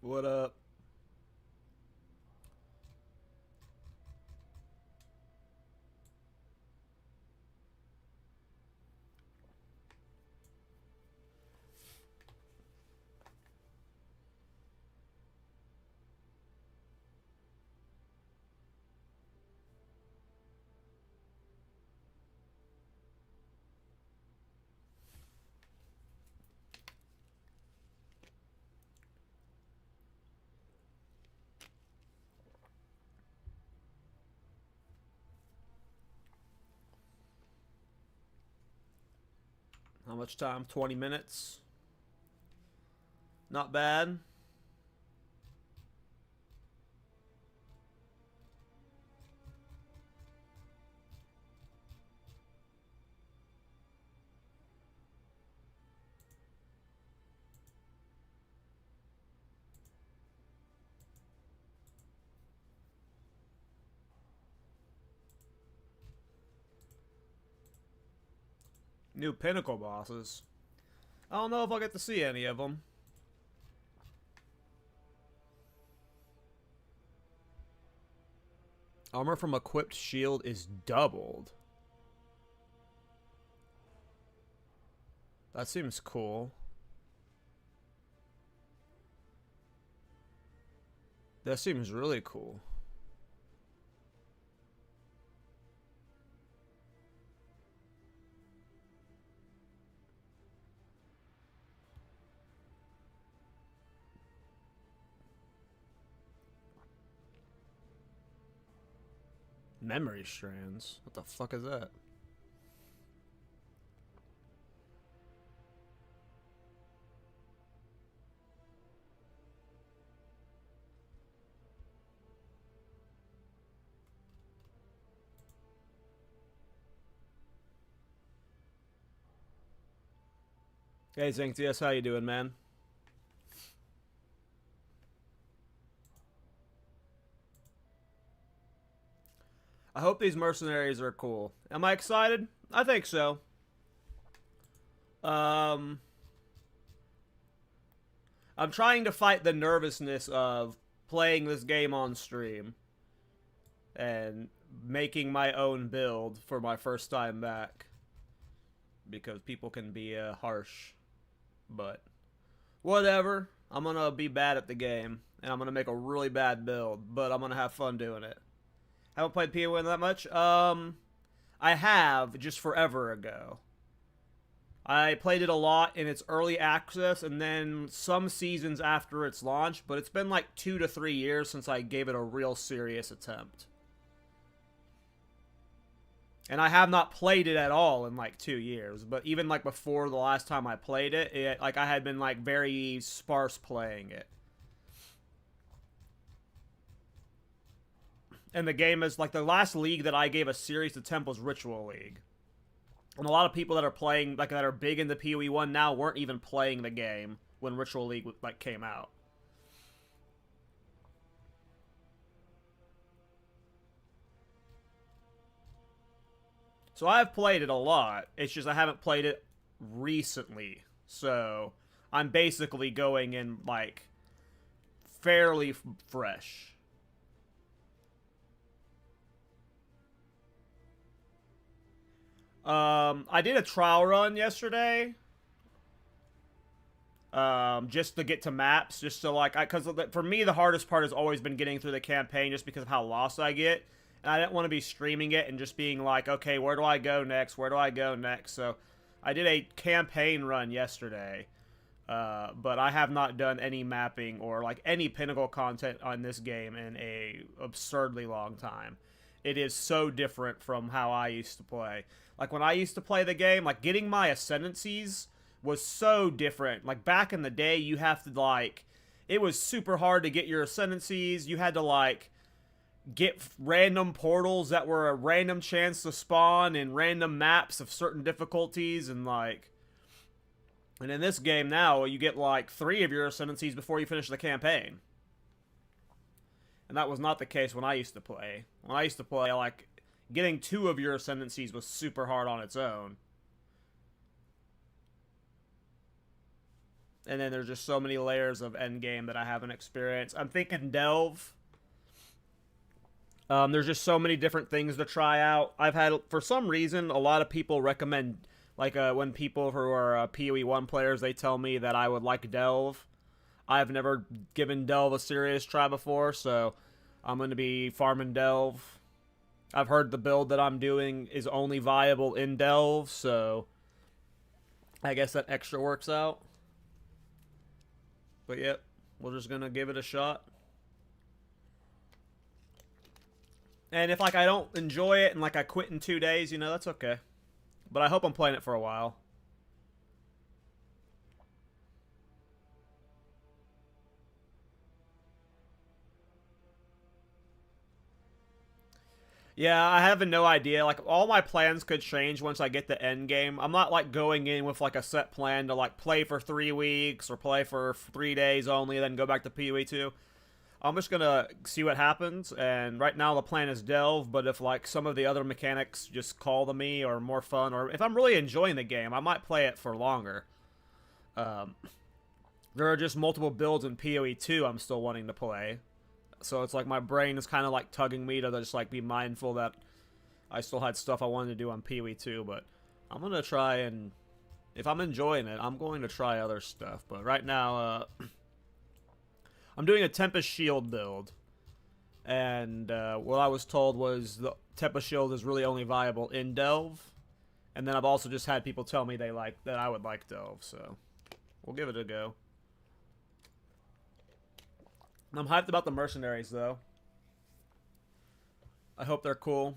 What up? How much time? 20 minutes. Not bad. New Pinnacle bosses. I don't know if I'll get to see any of them. Armor from equipped shield is doubled. That seems cool. That seems really cool. Memory strands? What the fuck is that? Hey Zinc how you doing, man? I hope these mercenaries are cool. Am I excited? I think so. I'm trying to fight the nervousness of playing this game on stream and making my own build for my first time back, because people can be harsh. But whatever. I'm gonna be bad at the game, and I'm gonna make a really bad build, but I'm gonna have fun doing it. Haven't played PoE that much. I have just forever ago. I played it a lot in its early access, and then some seasons after its launch, but it's been like 2 to 3 years since I gave it a real serious attempt. And I have not played it at all in like 2 years, but even like before the last time I played it, like I had been like very sparse playing it. And the game is like the last league that I gave a serious attempt was Ritual League. And a lot of people that are playing, like that are big into PoE 1 now, weren't even playing the game when Ritual League like came out. So I've played it a lot. It's just I haven't played it recently. So I'm basically going in like fairly fresh. I did a trial run yesterday. Just to get to maps, just so like because for me the hardest part has always been getting through the campaign, just because of how lost I get, and I didn't want to be streaming it and just being like, okay, where do I go next? Where do I go next? So I did a campaign run yesterday, but I have not done any mapping or like any pinnacle content on this game in a absurdly long time. It is so different from how I used to play. Like when I used to play the game, like getting my ascendancies was so different. Like back in the day, you have to like, it was super hard to get your ascendancies. You had to like get random portals that were a random chance to spawn in random maps of certain difficulties, and like, and in this game now, you get like 3 of your ascendancies before you finish the campaign. And that was not the case when I used to play. When I used to play, like, getting 2 of your ascendancies was super hard on its own. And then there's just so many layers of Endgame that I haven't experienced. I'm thinking Delve. There's just so many different things to try out. I've had, for some reason, a lot of people recommend, like when people who are PoE 1 players, they tell me that I would like Delve. I've never given Delve a serious try before, so I'm going to be farming Delve. I've heard the build that I'm doing is only viable in Delve, so I guess that extra works out. But yep, we're just going to give it a shot. And if, like, I don't enjoy it and, like, I quit in 2 days, you know, that's okay. But I hope I'm playing it for a while. Yeah, I have no idea. Like, all my plans could change once I get the end game. I'm not, like, going in with, like, a set plan to, like, play for 3 weeks or play for 3 days only, then go back to PoE 2. I'm just gonna see what happens, and right now the plan is Delve, but if, like, some of the other mechanics just call to me or more fun, or if I'm really enjoying the game, I might play it for longer. There are just multiple builds in PoE 2 I'm still wanting to play. So it's like my brain is kind of like tugging me to just like be mindful that I still had stuff I wanted to do on PoE 2, but I'm going to try and, if I'm enjoying it, I'm going to try other stuff. But right now, I'm doing a Tempest Shield build. And what I was told was the Tempest Shield is really only viable in Delve. And then I've also just had people tell me they like that I would like Delve, so we'll give it a go. I'm hyped about the mercenaries, though. I hope they're cool.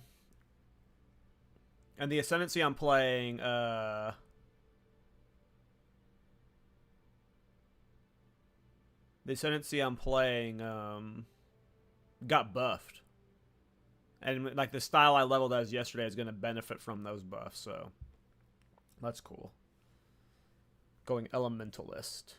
And the Ascendancy I'm playing, the Ascendancy I'm playing, got buffed. And, like, the style I leveled as yesterday is going to benefit from those buffs, so that's cool. Going Elementalist.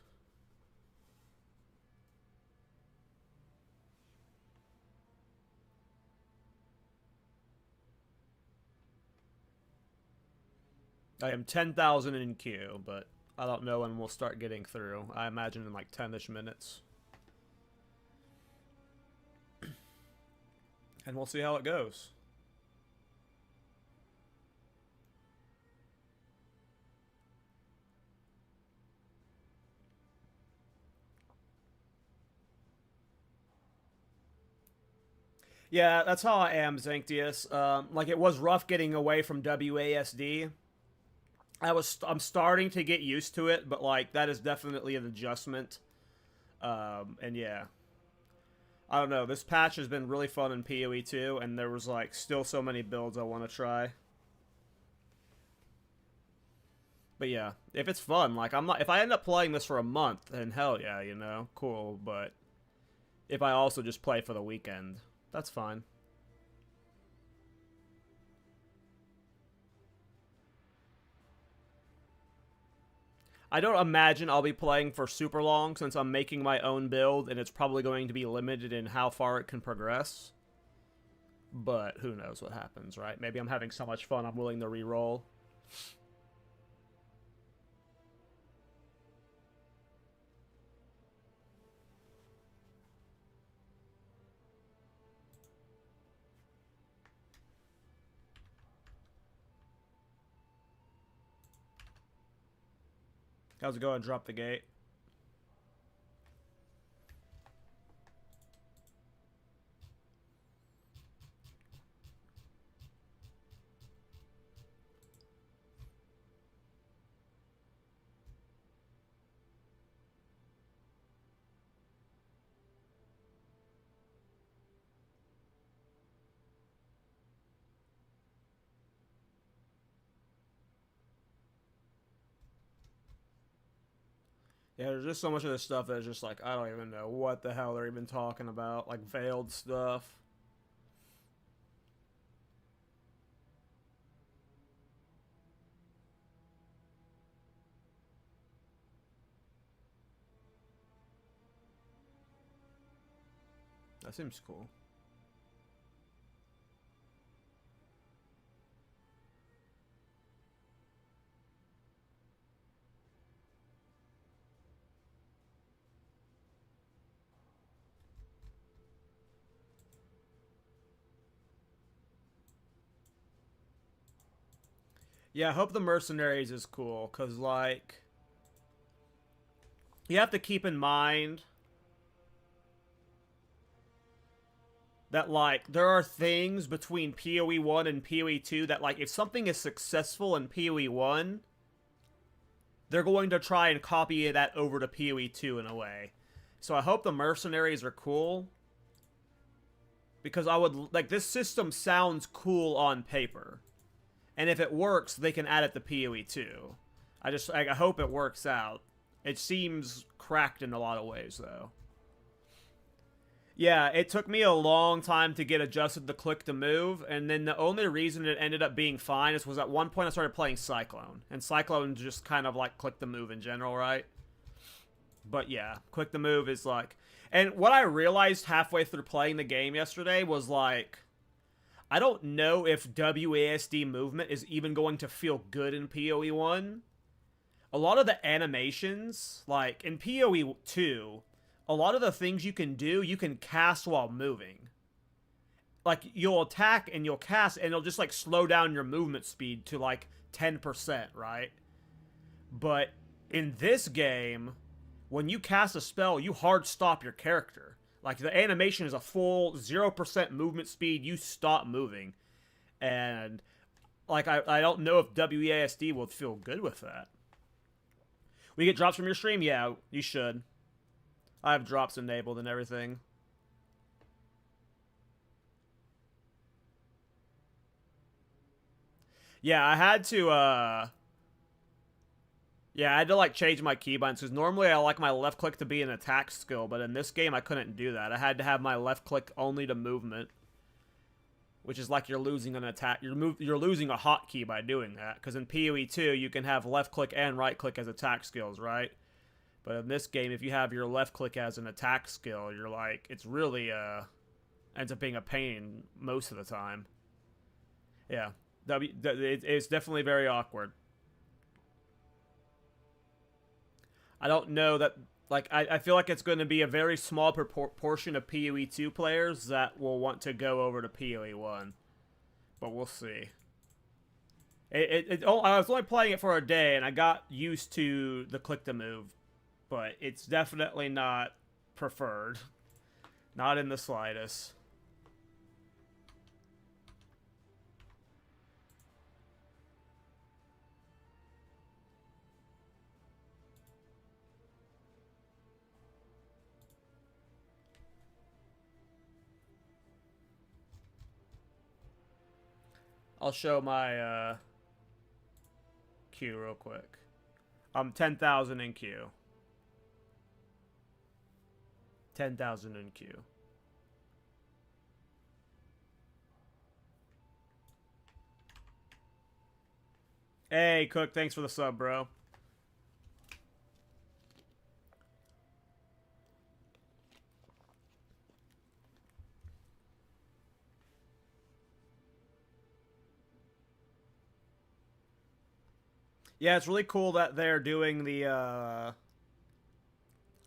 I am 10,000 in queue, but I don't know when we'll start getting through. I imagine in like 10-ish minutes. And we'll see how it goes. Yeah, that's how I am, Zanctius. Like, it was rough getting away from WASD. I'm starting to get used to it, but like that is definitely an adjustment. And yeah, I don't know. This patch has been really fun in PoE 2, and there was like still so many builds I want to try. But yeah, if it's fun, like I'm not. If I end up playing this for a month, then hell yeah, you know, cool. But if I also just play for the weekend, that's fine. I don't imagine I'll be playing for super long since I'm making my own build, and it's probably going to be limited in how far it can progress. But who knows what happens, right? Maybe I'm having so much fun I'm willing to re-roll. How's it going? Drop the gate. Yeah, there's just so much of this stuff that's just like, I don't even know what the hell they're even talking about. Like, veiled stuff. That seems cool. Yeah, I hope the mercenaries is cool, because, like, you have to keep in mind that, like, there are things between PoE 1 and PoE 2 that, like, if something is successful in PoE 1, they're going to try and copy that over to PoE 2 in a way. So I hope the mercenaries are cool. Because I would, like, this system sounds cool on paper. And if it works, they can add it to PoE 2. I hope it works out. It seems cracked in a lot of ways, though. Yeah, it took me a long time to get adjusted to click to move, and then the only reason it ended up being fine was at one point I started playing Cyclone. And Cyclone just kind of like click to move in general, right? But yeah, click to move is like... And what I realized halfway through playing the game yesterday was like... I don't know if WASD movement is even going to feel good in PoE 1. A lot of the animations, like in PoE 2, a lot of the things you can do, you can cast while moving. Like, you'll attack and you'll cast, and it'll just, like, slow down your movement speed to, like, 10%, right? But in this game, when you cast a spell, you hard stop your character. Like, the animation is a full 0% movement speed, you stop moving. And, like, I don't know if WASD will feel good with that. We get drops from your stream? Yeah, you should. I have drops enabled and everything. Yeah, I had to, yeah, I had to, like, change my keybinds, because normally I like my left click to be an attack skill, but in this game I couldn't do that. I had to have my left click only to movement. Which is like you're losing an attack. You're losing a hotkey by doing that, because in PoE 2 you can have left click and right click as attack skills, right? But in this game, if you have your left click as an attack skill, you're like, it's really, ends up being a pain most of the time. Yeah. It's definitely very awkward. I don't know that, like, I feel like it's going to be a very small proportion of PoE 2 players that will want to go over to PoE 1. But we'll see. I was only playing it for a day, and I got used to the click to move. But it's definitely not preferred. Not in the slightest. I'll show my queue real quick. I'm 10,000 in queue. 10,000 in queue. Hey, Cook, thanks for the sub, bro. Yeah, it's really cool that they're doing the,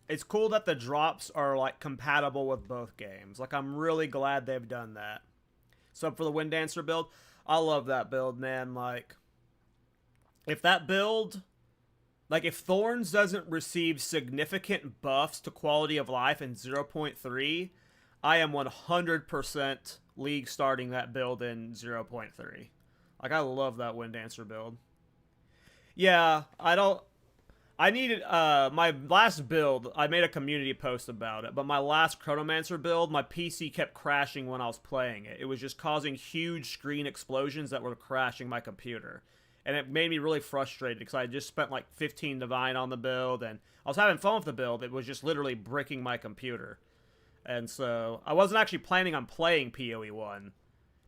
It's cool that the drops are, like, compatible with both games. Like, I'm really glad they've done that. Sub for the Wind Dancer build. I love that build, man. Like, if that build... Like, if Thorns doesn't receive significant buffs to quality of life in 0.3, I am 100% league starting that build in 0.3. Like, I love that Wind Dancer build. Yeah, I needed, my last build, I made a community post about it, but my last Chronomancer build, my PC kept crashing when I was playing it. It was just causing huge screen explosions that were crashing my computer. And it made me really frustrated, because I just spent like 15 Divine on the build, and I was having fun with the build. It was just literally bricking my computer. And so, I wasn't actually planning on playing PoE 1,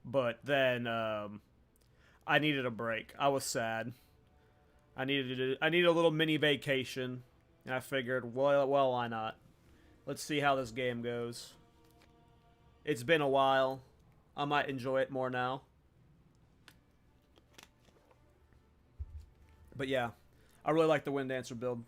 but then, I needed a break. I was sad. I needed a little mini vacation, and I figured, well, why not? Let's see how this game goes. It's been a while. I might enjoy it more now. But yeah, I really like the Wind Dancer build.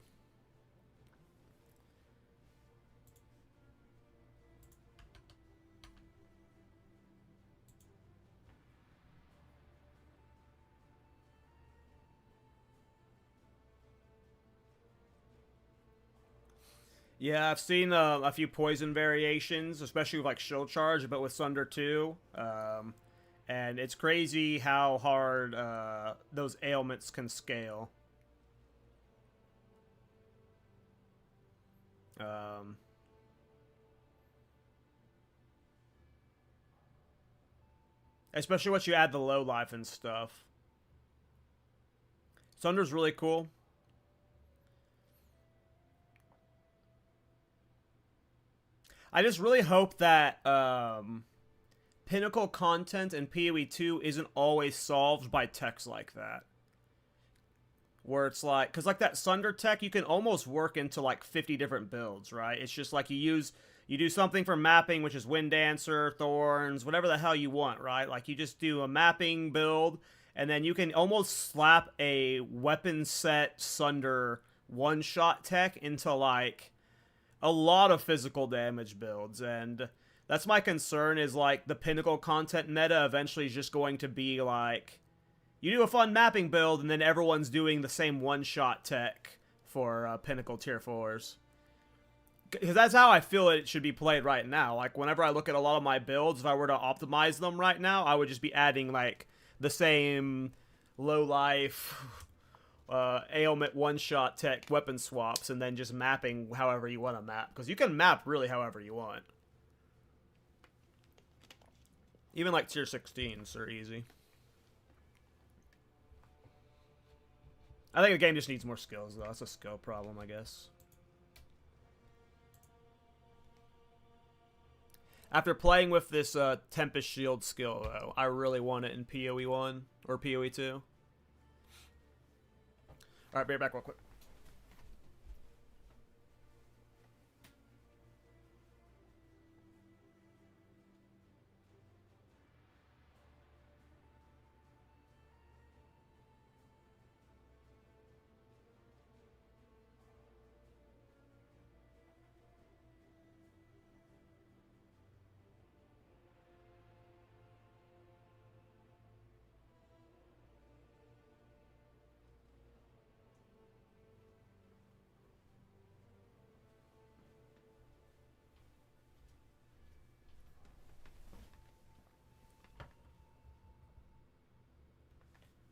Yeah, I've seen a few poison variations, especially with like shield charge, but with Sunder too. And it's crazy how hard those ailments can scale. Um, Especially once you add the low life and stuff. Sunder's really cool. I just really hope that pinnacle content in PoE 2 isn't always solved by techs like that. Where it's like, because like that Sunder tech, you can almost work into like 50 different builds, right? It's just like you do something for mapping, which is Wind Dancer, Thorns, whatever the hell you want, right? Like you just do a mapping build, and then you can almost slap a weapon set Sunder one-shot tech into like a lot of physical damage builds, and that's my concern is like the pinnacle content meta eventually is just going to be like you do a fun mapping build and then everyone's doing the same one-shot tech for pinnacle tier 4s. Because that's how I feel it should be played right now. Like whenever I look at a lot of my builds, if I were to optimize them right now, I would just be adding like the same low life ailment one-shot tech weapon swaps and then just mapping however you want to map. Because you can map really however you want. Even like tier 16s are easy. I think the game just needs more skills though. That's a skill problem, I guess. After playing with this Tempest shield skill though, I really want it in PoE 1 or PoE 2. Alright, be right back real quick.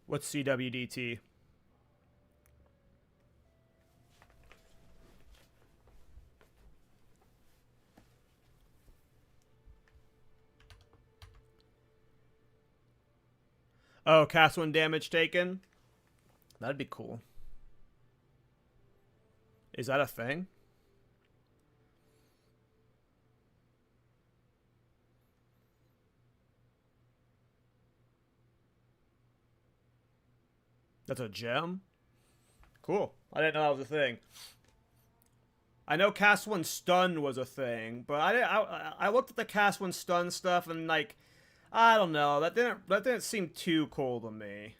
What's CWDT? Oh, cast one damage taken? That'd be cool. Is that a thing? That's a gem? Cool. I didn't know that was a thing. I know cast one stun was a thing, but I looked at the cast one stun stuff and like I don't know, that didn't seem too cool to me.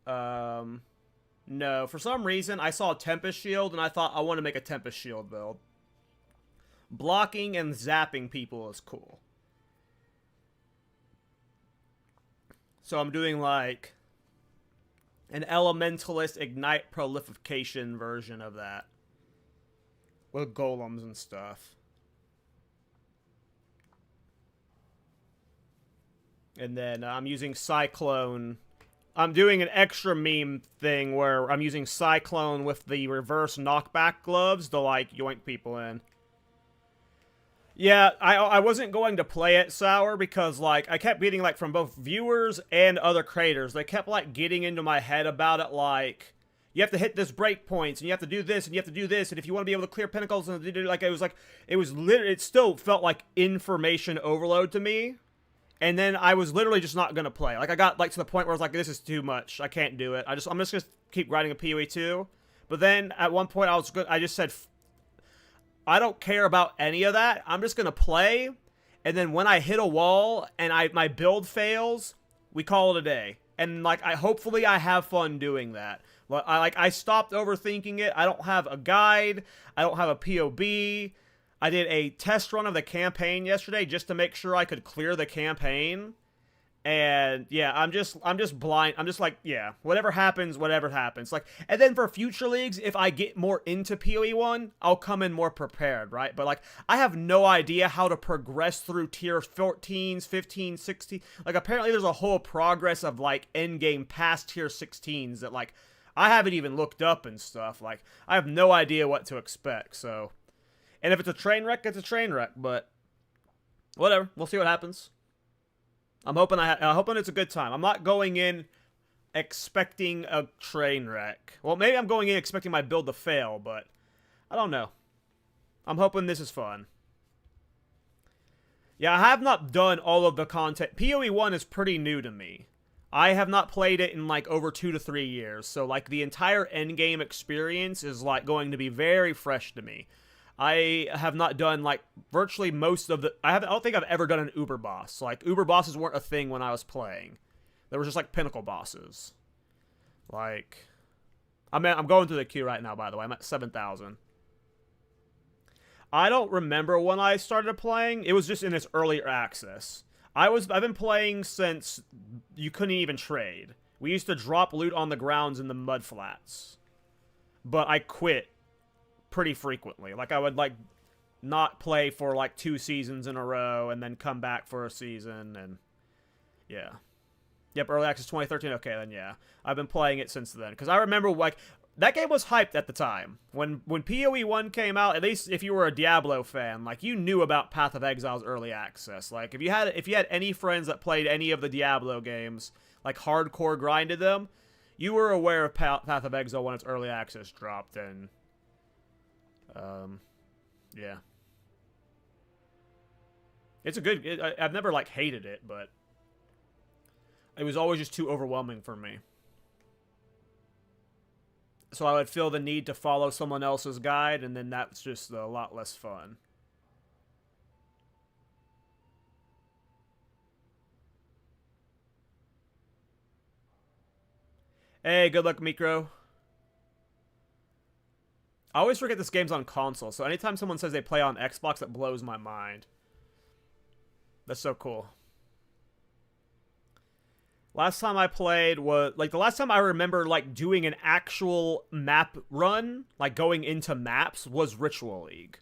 No, for some reason I saw a Tempest shield and I thought I want to make a Tempest shield build. Blocking and zapping people is cool. So I'm doing like an Elementalist Ignite Prolification version of that. With golems and stuff. And then I'm using Cyclone. I'm doing an extra meme thing where I'm using Cyclone with the reverse knockback gloves to like yoink people in. Yeah, I wasn't going to play it sour because like I kept getting like from both viewers and other creators. They kept like getting into my head about it like you have to hit this break points and you have to do this and you have to do this and if you want to be able to clear pinnacles and like it was literally it still felt like information overload to me. And then I was literally just not gonna play. Like I got like to the point where I was like, this is too much. I can't do it. I'm just gonna keep grinding a PoE 2. But then at one point I just said I don't care about any of that. I'm just going to play, and then when I hit a wall and my build fails, we call it a day. And like hopefully I have fun doing that. I stopped overthinking it. I don't have a guide. I don't have a POB. I did a test run of the campaign yesterday just to make sure I could clear the campaign. And yeah, I'm just blind. I'm just like, yeah, whatever happens, whatever happens. Like, and then for future leagues, if I get more into PoE 1, I'll come in more prepared, right? But like, I have no idea how to progress through tier 14s, 15, 16. Like, apparently there's a whole progress of like endgame past tier 16s that like I haven't even looked up and stuff. Like, I have no idea what to expect. So, and if it's a train wreck, it's a train wreck. But whatever, we'll see what happens. I'm hoping hoping it's a good time. I'm not going in expecting a train wreck. Well, maybe I'm going in expecting my build to fail, but I don't know. I'm hoping this is fun. Yeah, I have not done all of the content. PoE 1 is pretty new to me. I have not played it in like over 2 to 3 years, so like the entire endgame experience is like going to be very fresh to me. I have not done like virtually most of the. I don't think I've ever done an Uber boss. Like Uber bosses weren't a thing when I was playing. There was just like pinnacle bosses. Like, I'm going through the queue right now. By the way, I'm at 7,000. I don't remember when I started playing. It was just in its earlier access. I've been playing since you couldn't even trade. We used to drop loot on the grounds in the mud flats, but I quit pretty frequently. Like, I would like not play for like 2 seasons in a row and then come back for a season. And yeah, yep, early access 2013. Okay, then yeah, I've been playing it since then, because I remember like that game was hyped at the time when PoE 1 came out. At least if you were a Diablo fan, like, you knew about Path of Exile's early access. Like, if you had any friends that played any of the Diablo games, like hardcore grinded them, you were aware of Path of Exile when its early access dropped. And yeah. It's a good... I've never, like, hated it, but it was always just too overwhelming for me. So I would feel the need to follow someone else's guide, and then that's just a lot less fun. Hey, good luck, Mikro. I always forget this game's on console, so anytime someone says they play on Xbox, that blows my mind. That's so cool. Last time I played was, like, the last time I remember, like, doing an actual map run, like, going into maps, was Ritual League.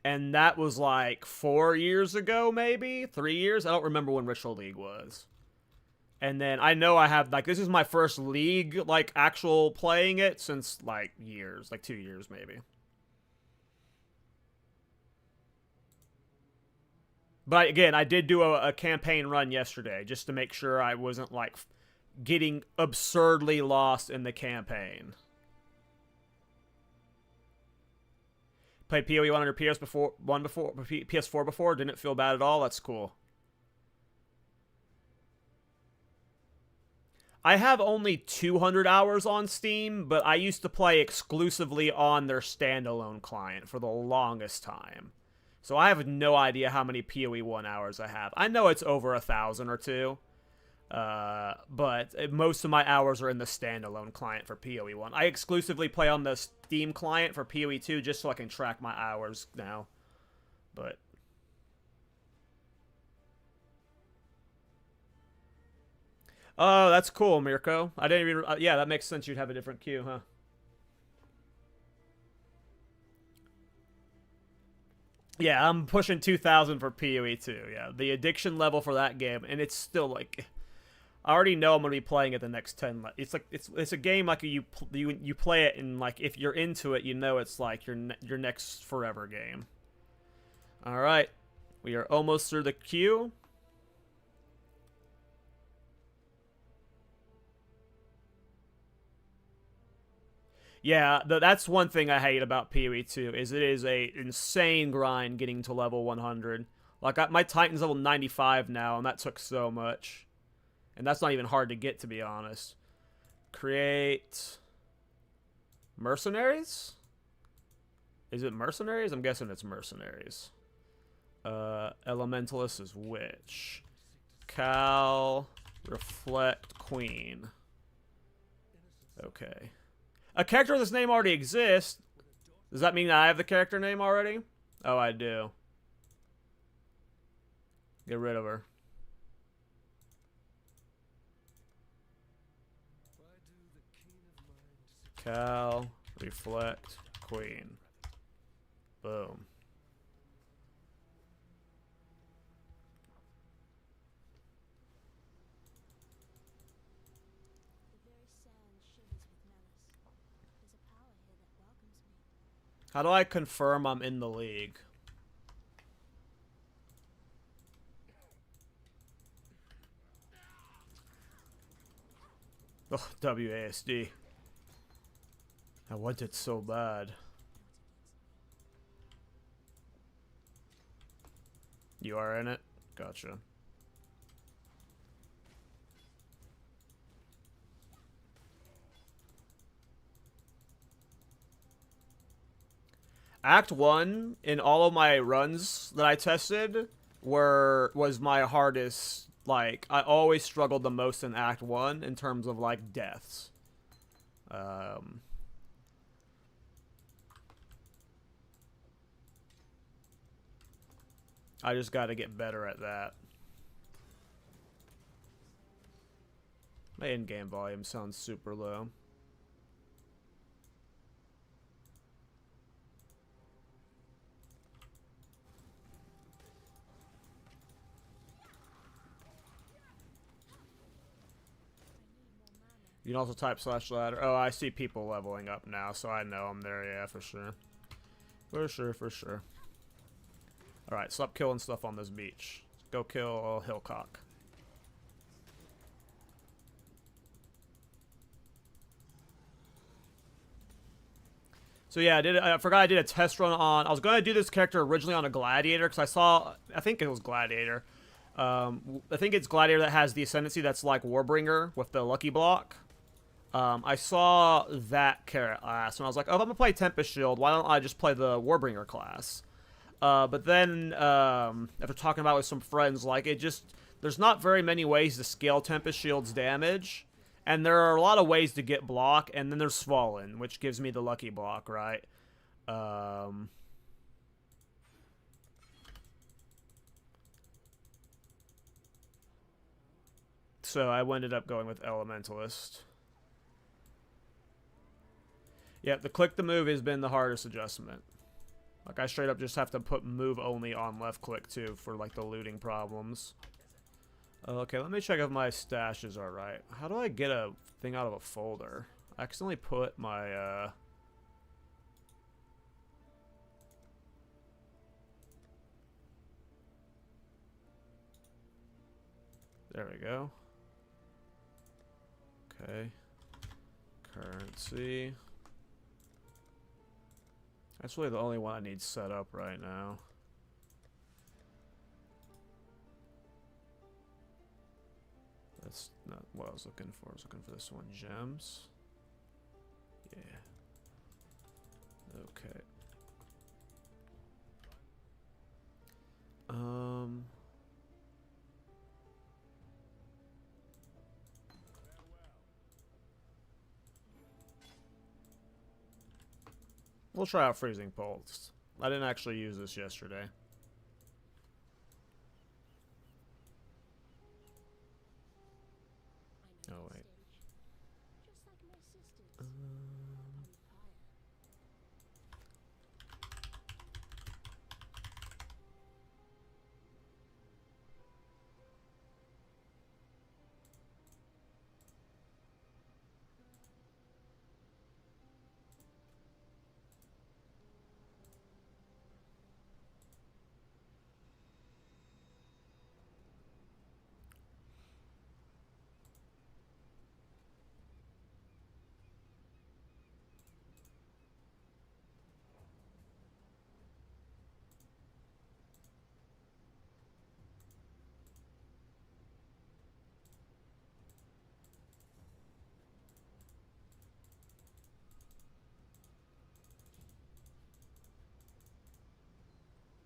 And that was, like, 4 years ago, maybe? 3 years? I don't remember when Ritual League was. And then I know I have, like, this is my first league, like, actual playing it since, like, years. Like, 2 years, maybe. But, again, I did do a campaign run yesterday, just to make sure I wasn't, like, getting absurdly lost in the campaign. Played PoE 1 under PS4 before, didn't feel bad at all. That's cool. I have only 200 hours on Steam, but I used to play exclusively on their standalone client for the longest time. So I have no idea how many PoE 1 hours I have. I know it's over 1,000 or 2. But most of my hours are in the standalone client for PoE 1. I exclusively play on the Steam client for PoE 2 just so I can track my hours now. But... oh, that's cool, Mirko. I didn't even... yeah, that makes sense. You'd have a different queue, huh? Yeah, I'm pushing 2,000 for PoE 2. Yeah, the addiction level for that game, and it's still like... I already know I'm gonna be playing it the next 10. It's like it's a game like you play it, and like if you're into it, you know it's like your next forever game. All right, we are almost through the queue. Yeah, that's one thing I hate about PoE 2 is it is a insane grind getting to level 100. Like my Titan's level 95 now, and that took so much. And that's not even hard to get, to be honest. Create mercenaries? Is it mercenaries? I'm guessing it's mercenaries. Elementalist is witch. Kall, reflect, queen. Okay. A character with this name already exists. Does that mean I have the character name already? Oh, I do. Get rid of her. Cal, reflect, queen. Boom. How do I confirm I'm in the league? Oh, WASD. I want it so bad. You are in it? Gotcha. Act 1 in all of my runs that I tested was my hardest. Like, I always struggled the most in Act 1 in terms of, like, deaths. I just gotta get better at that. My in-game volume sounds super low. You can also type /ladder. Oh, I see people leveling up now, so I know I'm there, yeah, for sure. For sure, for sure. Alright, stop killing stuff on this beach. Go kill Hillcock. So yeah, I forgot I did a test run on... I was going to do this character originally on a Gladiator, because I think it was Gladiator. I think it's Gladiator that has the Ascendancy that's like Warbringer with the Lucky Block. I saw that carrot class, and I was like, oh, if I'm going to play Tempest Shield, why don't I just play the Warbringer class? But then, after talking about it with some friends, like, there's not very many ways to scale Tempest Shield's damage, and there are a lot of ways to get block, and then there's Fallen, which gives me the Lucky Block, right? So I ended up going with Elementalist. Yeah, the click to move has been the hardest adjustment. Like, I straight up just have to put move only on left click, too, for, like, the looting problems. Okay, let me check if my stashes are right. How do I get a thing out of a folder? I accidentally put my, There we go. Okay. Currency. That's really the only one I need set up right now. That's not what I was looking for. I was looking for this one. Gems. Yeah. Okay. We'll try out Freezing Pulse. I didn't actually use this yesterday. Oh, wait.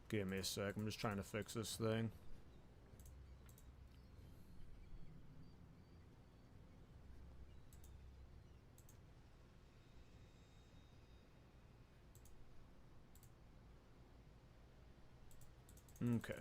Give me a sec. I'm just trying to fix this thing. Okay.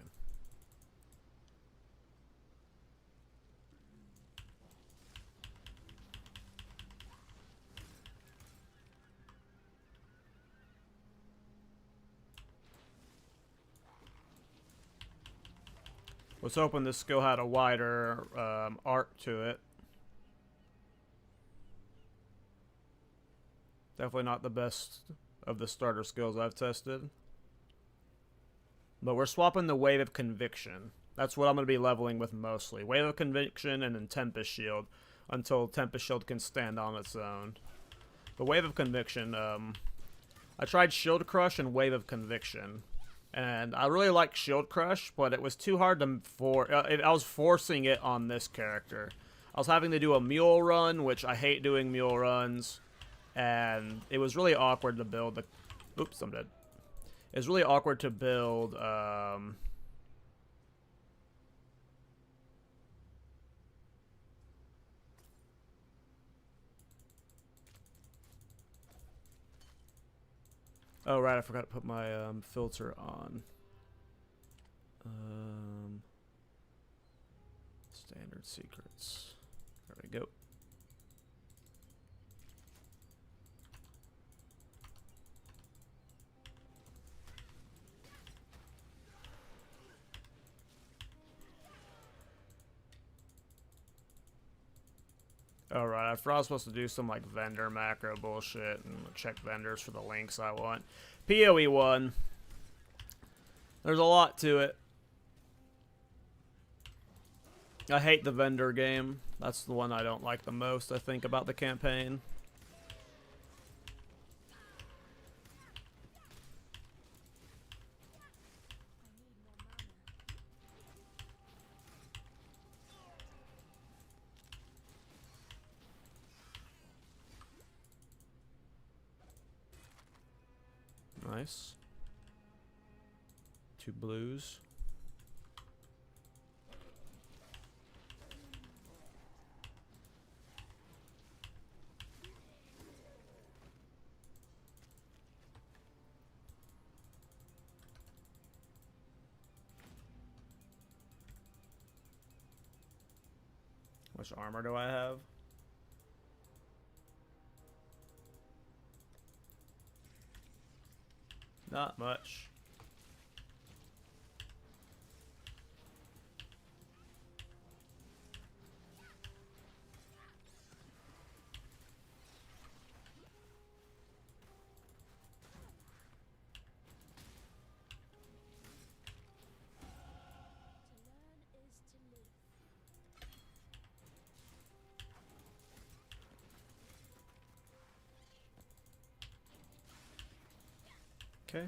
Was hoping this skill had a wider arc to it. Definitely not the best of the starter skills I've tested. But we're swapping the Wave of Conviction. That's what I'm going to be leveling with mostly. Wave of Conviction and then Tempest Shield. Until Tempest Shield can stand on its own. The Wave of Conviction, I tried Shield Crush and Wave of Conviction. And I really like Shield Crush, but it was too hard to I was forcing it on this character. I was having to do a mule run, which I hate doing mule runs. And it was really awkward to build the... Oops, I'm dead. It was really awkward to build... Oh, right, I forgot to put my filter on. Standard secrets. There we go. Alright, I forgot I was supposed to do some like vendor macro bullshit and check vendors for the links I want. PoE 1. There's a lot to it. I hate the vendor game. That's the one I don't like the most, I think, about the campaign. Nice. 2 blues. How much armor do I have? Not much. Okay.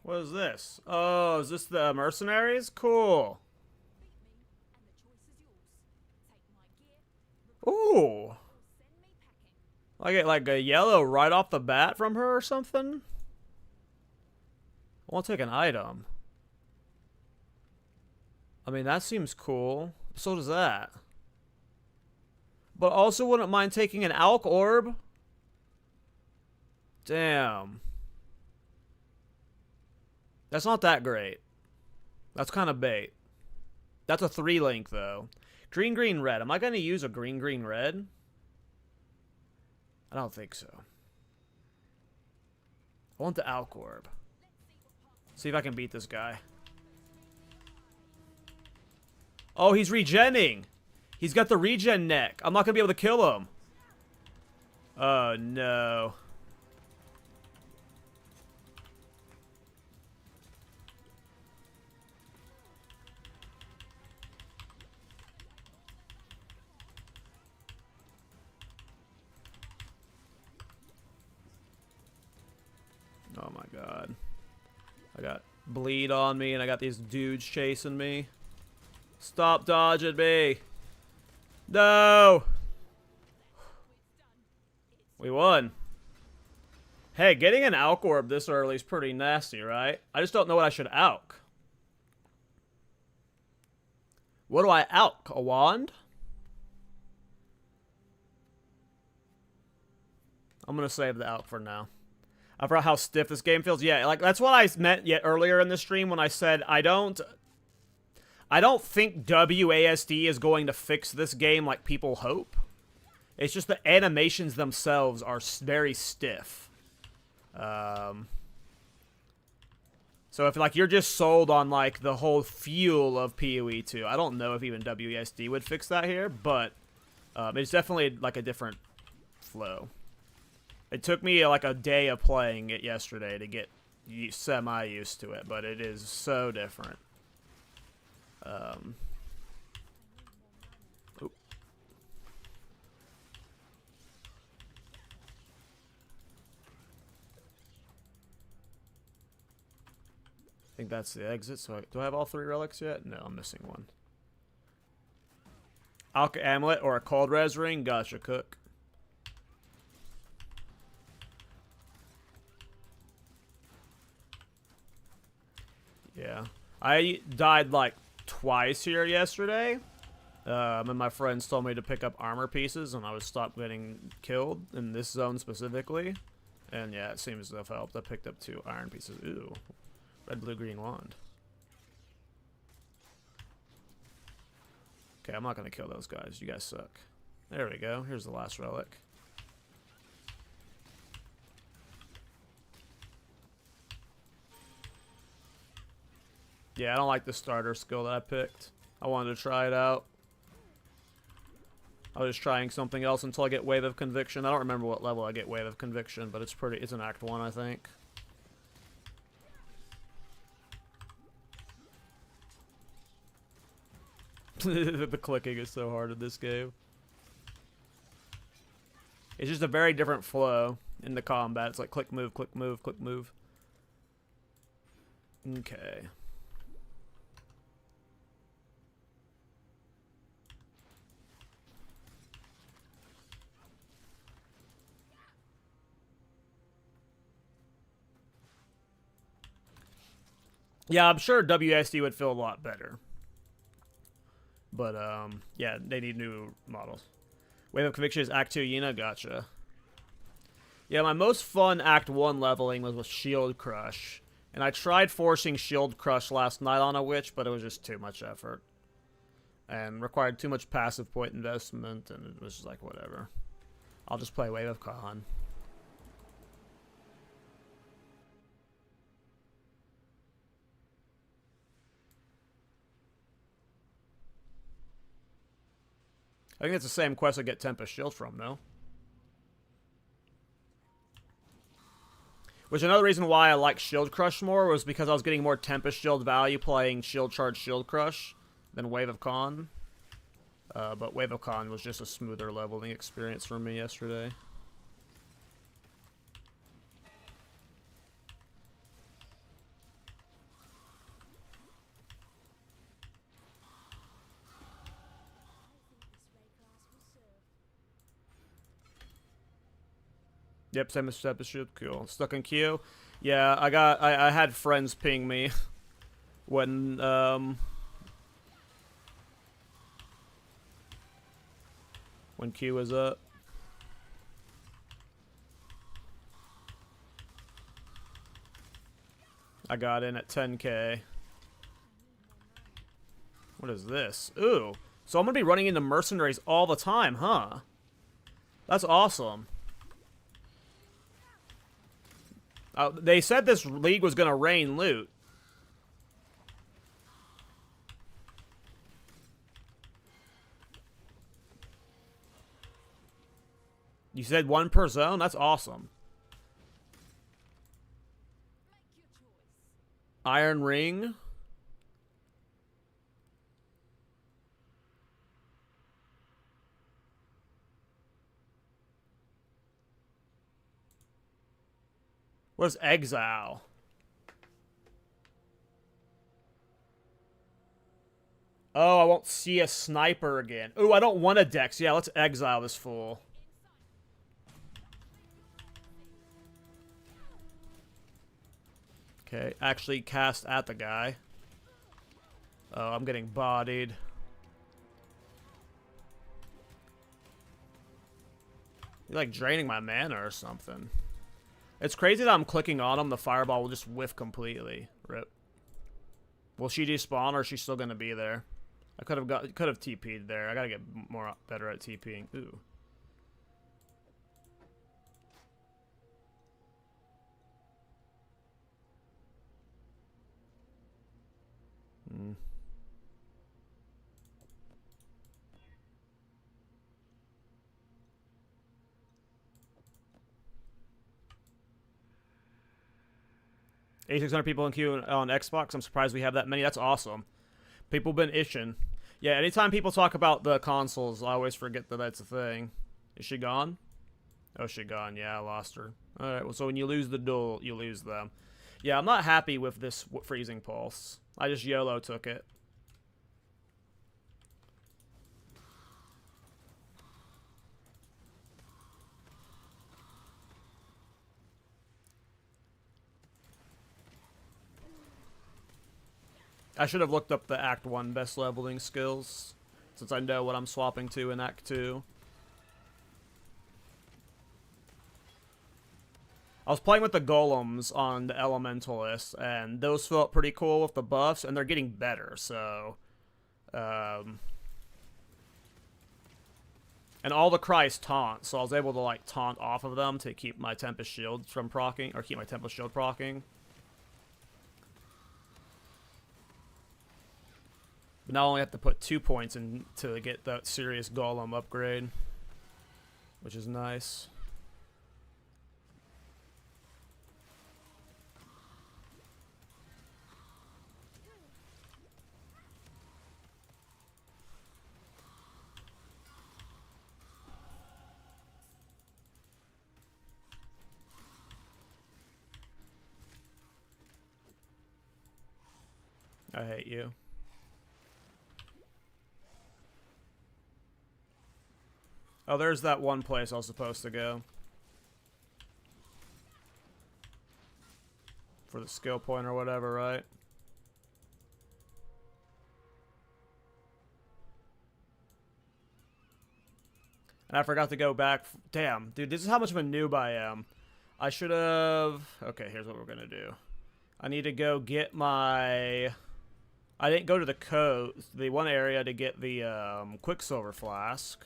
What is this? Oh, is this the mercenaries? Cool. Ooh. I get like a yellow right off the bat from her or something? I want to take an item. I mean, that seems cool. So does that. But also wouldn't mind taking an Alk Orb. Damn. That's not that great. That's kind of bait. That's a 3-link, though. Green, green, red. Am I going to use a green, green, red? I don't think so. I want the Alk Orb. See if I can beat this guy. Oh, he's regenning. He's got the regen neck. I'm not going to be able to kill him. Oh, no. Oh, my God. I got bleed on me, and I got these dudes chasing me. Stop dodging me. No! We won. Hey, getting an Alk Orb this early is pretty nasty, right? I just don't know what I should Alk. What do I Alk? A wand? I'm gonna save the Alk for now. I forgot how stiff this game feels. Yeah, like that's what I meant yet earlier in the stream when I said I don't think WASD is going to fix this game like people hope. It's just the animations themselves are very stiff. So if like you're just sold on like the whole feel of PoE 2, I don't know if even WESD would fix that here, but it's definitely like a different flow. It took me like a day of playing it yesterday to get semi-used to it, but it is so different. I think that's the exit. So do I have all 3 relics yet? No, I'm missing one. Alka Amulet or a Cold Res Ring? Gotcha, Cook. Yeah. I died like twice here yesterday. And my friends told me to pick up armor pieces and I would stop getting killed in this zone specifically. And yeah, it seems to have helped. I picked up 2 iron pieces. Ooh. Red, blue, green wand. Okay, I'm not going to kill those guys. You guys suck. There we go. Here's the last relic. Yeah, I don't like the starter skill that I picked. I wanted to try it out. I was just trying something else until I get Wave of Conviction. I don't remember what level I get Wave of Conviction, but it's an Act 1, I think. The clicking is so hard in this game. It's just a very different flow in the combat. It's like click, move, click, move, click, move. Okay. Yeah, I'm sure WSD would feel a lot better. But, yeah, they need new models. Wave of Conviction is Act 2 Yina, gotcha. Yeah, my most fun Act 1 leveling was with Shield Crush. And I tried forcing Shield Crush last night on a witch, but it was just too much effort. And required too much passive point investment, and it was just like, whatever. I'll just play Wave of Khan. I think it's the same quest I get Tempest Shield from, no? Which another reason why I like Shield Crush more was because I was getting more Tempest Shield value playing Shield Charge Shield Crush than Wave of Khan. But Wave of Khan was just a smoother leveling experience for me yesterday. Yep, same as Tempest Shield. Cool. Stuck in queue. Yeah, I had friends ping me when queue was up. I got in at 10k. What is this? Ooh. So I'm gonna be running into mercenaries all the time, huh? That's awesome. They said this league was gonna rain loot. You said 1 per zone? That's awesome. Iron Ring. What is Exile? Oh, I won't see a sniper again. Ooh, I don't want a dex. Yeah, let's exile this fool. Okay, actually cast at the guy. Oh, I'm getting bodied. You're like draining my mana or something. It's crazy that I'm clicking on him. The fireball will just whiff completely. Rip. Will she despawn or is she still gonna be there? I could have TP'd there. I gotta get better at TPing. Ooh. $8,600 people in queue on Xbox. I'm surprised we have that many. That's awesome. People been itching. Yeah, anytime people talk about the consoles, I always forget that that's a thing. Is she gone? Oh, she gone. Yeah, I lost her. Alright, well, so when you lose the duel, you lose them. Yeah, I'm not happy with this freezing pulse. I just YOLO took it. I should have looked up the Act 1 best leveling skills, since I know what I'm swapping to in Act 2. I was playing with the golems on the Elementalist, and those felt pretty cool with the buffs, and they're getting better, so... and all the cries taunt, so I was able to, like, taunt off of them to keep my Tempest shield from proccing, or keep my Tempest shield proccing. But now I only have to put 2 points in to get that serious golem upgrade, which is nice. I hate you. Oh, there's that one place I was supposed to go. For the skill point or whatever, right? And I forgot to go back. Damn, dude, this is how much of a noob I am. I should have... Okay, here's what we're going to do. I need to go get my... I didn't go to the one area to get the Quicksilver Flask.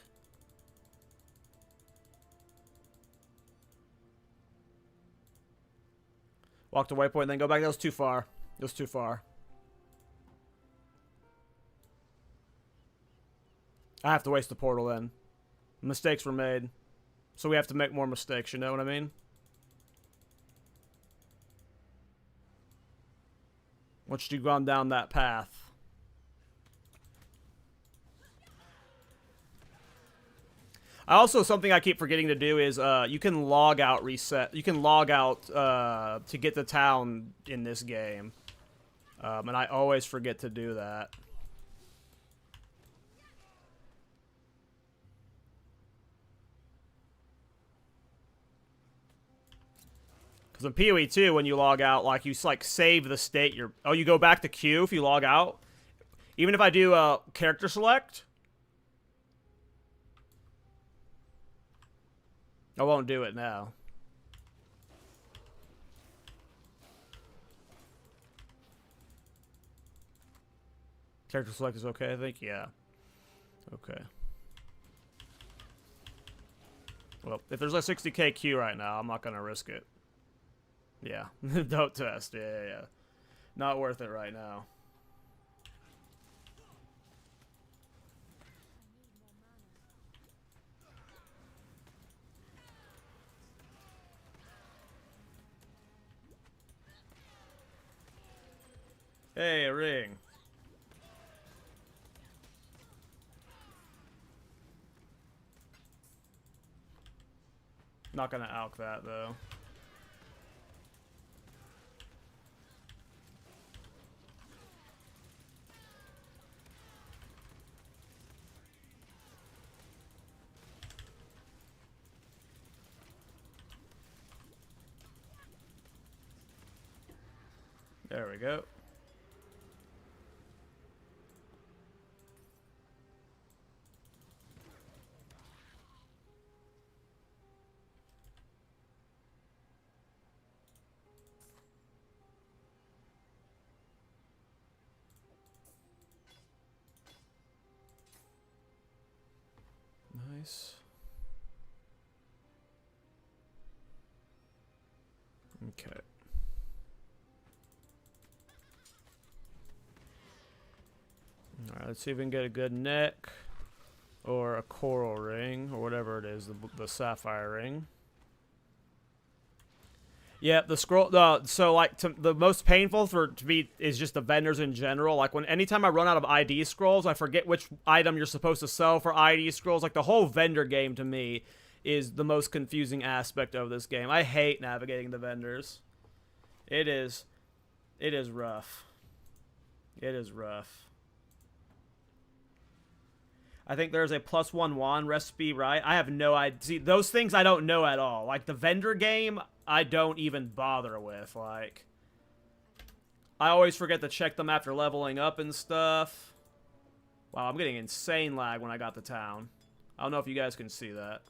Walk to waypoint, then go back. That was too far. It was too far. I have to waste the portal then. Mistakes were made. So we have to make more mistakes, you know what I mean? Once you've gone down that path. Something I keep forgetting to do is you can log out reset. You can log out to get the town in this game. And I always forget to do that. Because in PoE 2, when you log out, like you like save the state you're... Oh, you go back to queue if you log out? Even if I do character select? I won't do it now. Character select is okay, I think? Yeah. Okay. Well, if there's a 60k queue right now, I'm not going to risk it. Yeah. Don't test. Yeah. Not worth it right now. Hey, a ring. Not gonna alk that, though. There we go. Nice. Okay. Let's see if we can get a good neck. Or a coral ring. Or whatever it is. The sapphire ring. Yeah, the scroll. So like the most painful to me is just the vendors in general. Like anytime I run out of ID scrolls, I forget which item you're supposed to sell for ID scrolls. Like the whole vendor game to me is the most confusing aspect of this game. I hate navigating the vendors. It is rough. It is rough. I think there's a +1 wand recipe, right? I have no idea. See, those things I don't know at all. Like, the vendor game, I don't even bother with. Like, I always forget to check them after leveling up and stuff. Wow, I'm getting insane lag when I got to town. I don't know if you guys can see that.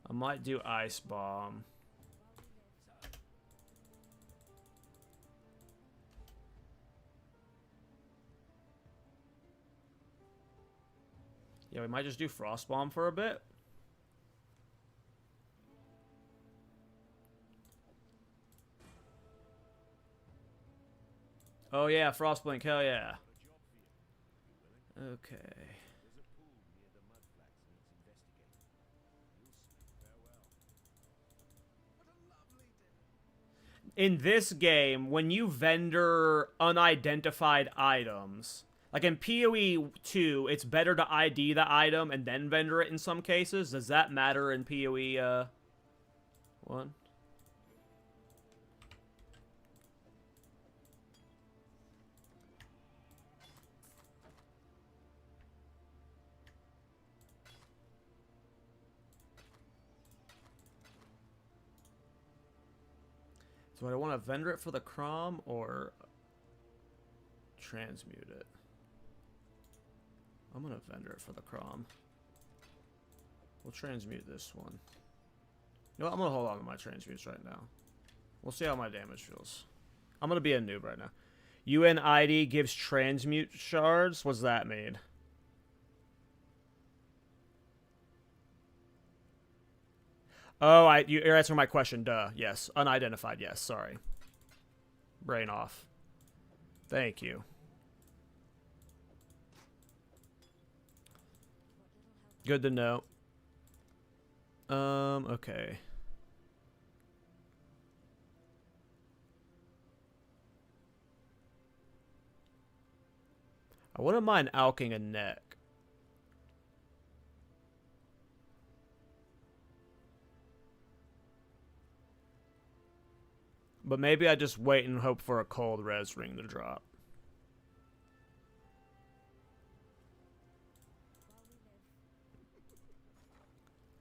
I might do Ice Bomb. Yeah, we might just do Frost Bomb for a bit. Oh yeah, Frost Blink, hell yeah. Okay. In this game, when you vendor unidentified items, like in PoE 2, it's better to ID the item and then vendor it in some cases. Does that matter in PoE 1? Do I want to vendor it for the Crom or transmute it? I'm going to vendor it for the Crom. We'll transmute this one. You know what? I'm going to hold on to my transmutes right now. We'll see how my damage feels. I'm going to be a noob right now. UNID gives transmute shards? What's that mean? Oh, you're answering my question. Duh. Yes. Unidentified. Yes. Sorry. Brain off. Thank you. Good to know. Okay. I wouldn't mind alking a neck. But maybe I just wait and hope for a cold res ring to drop.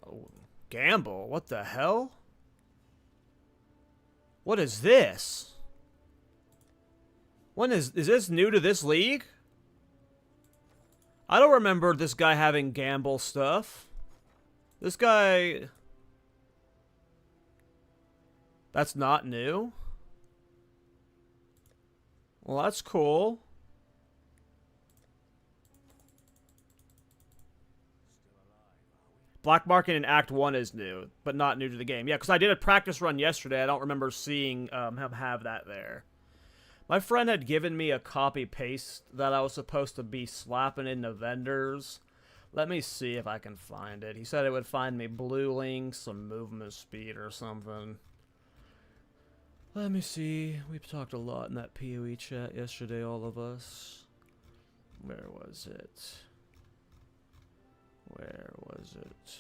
Oh, gamble? What the hell? What is this? Is this new to this league? I don't remember this guy having gamble stuff. This guy... That's not new? Well, that's cool. Black Market in Act 1 is new, but not new to the game. Yeah, because I did a practice run yesterday. I don't remember seeing him have that there. My friend had given me a copy-paste that I was supposed to be slapping into vendors. Let me see if I can find it. He said it would find me blue links, some movement speed or something. Let me see. We've talked a lot in that PoE chat yesterday, all of us. Where was it? Where was it?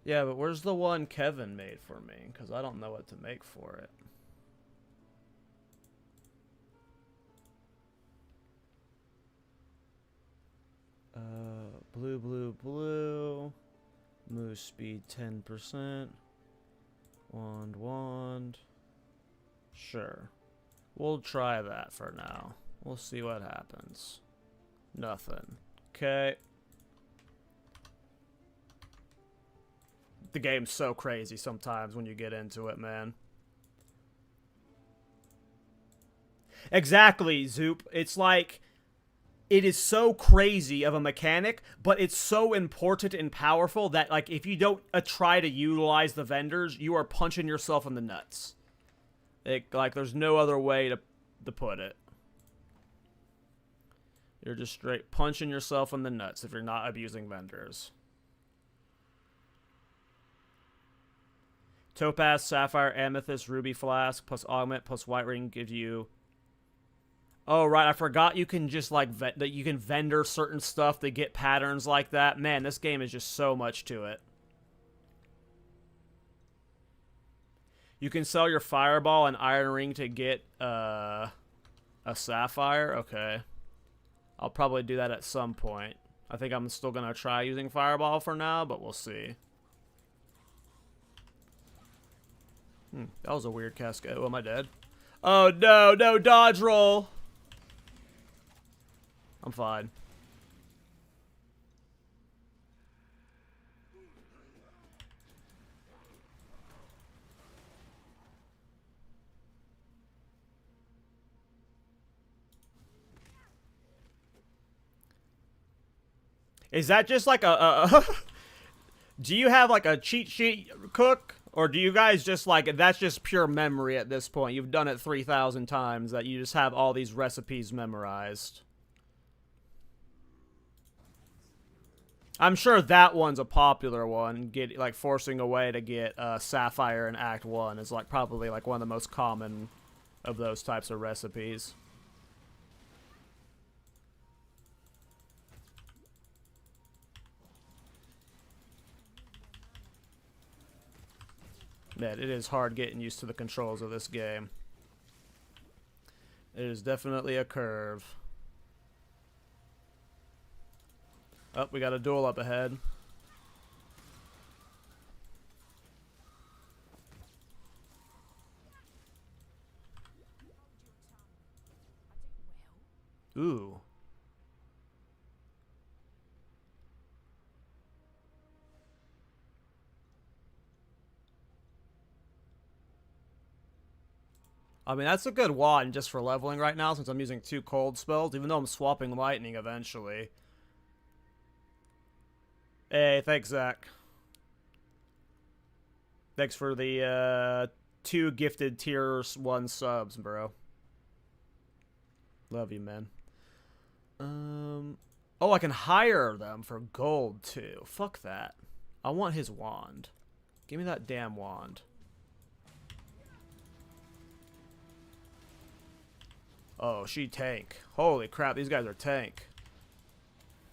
Yeah, but where's the one Kevin made for me? Because I don't know what to make for it. Blue. Move speed 10%. Wand. Sure. We'll try that for now. We'll see what happens. Nothing. Okay. The game's so crazy sometimes when you get into it, man. Exactly, Zoop. It's like, it is so crazy of a mechanic, but it's so important and powerful that, like, if you don't try to utilize the vendors, you are punching yourself in the nuts. Like, there's no other way to put it. You're just straight punching yourself in the nuts if you're not abusing vendors. Topaz, Sapphire, Amethyst, Ruby Flask, plus Augment, plus White Ring give you... Oh, right, I forgot you can just, like, that you can vendor certain stuff to get patterns like that. Man, this game is just so much to it. You can sell your Fireball and Iron Ring to get, a Sapphire. Okay. I'll probably do that at some point. I think I'm still gonna try using Fireball for now, but we'll see. That was a weird cascade. Oh, am I dead? Oh, no, no, dodge roll! I'm fine. Is that just like a do you have like a cheat sheet, Cook? Or do you guys just like, that's just pure memory at this point? You've done it 3,000 times that you just have all these recipes memorized. I'm sure that one's a popular one. Get like forcing a way to get Sapphire in Act 1 is like probably like one of the most common of those types of recipes. Man, it is hard getting used to the controls of this game. It is definitely a curve. Oh, we got a duel up ahead. Ooh. I mean, that's a good wand just for leveling right now since I'm using 2 cold spells, even though I'm swapping lightning eventually. Hey, thanks, Zach. Thanks for the 2 gifted tier 1 subs, bro. Love you, man. Oh, I can hire them for gold, too. Fuck that. I want his wand. Give me that damn wand. Oh, she tank. Holy crap, these guys are tank.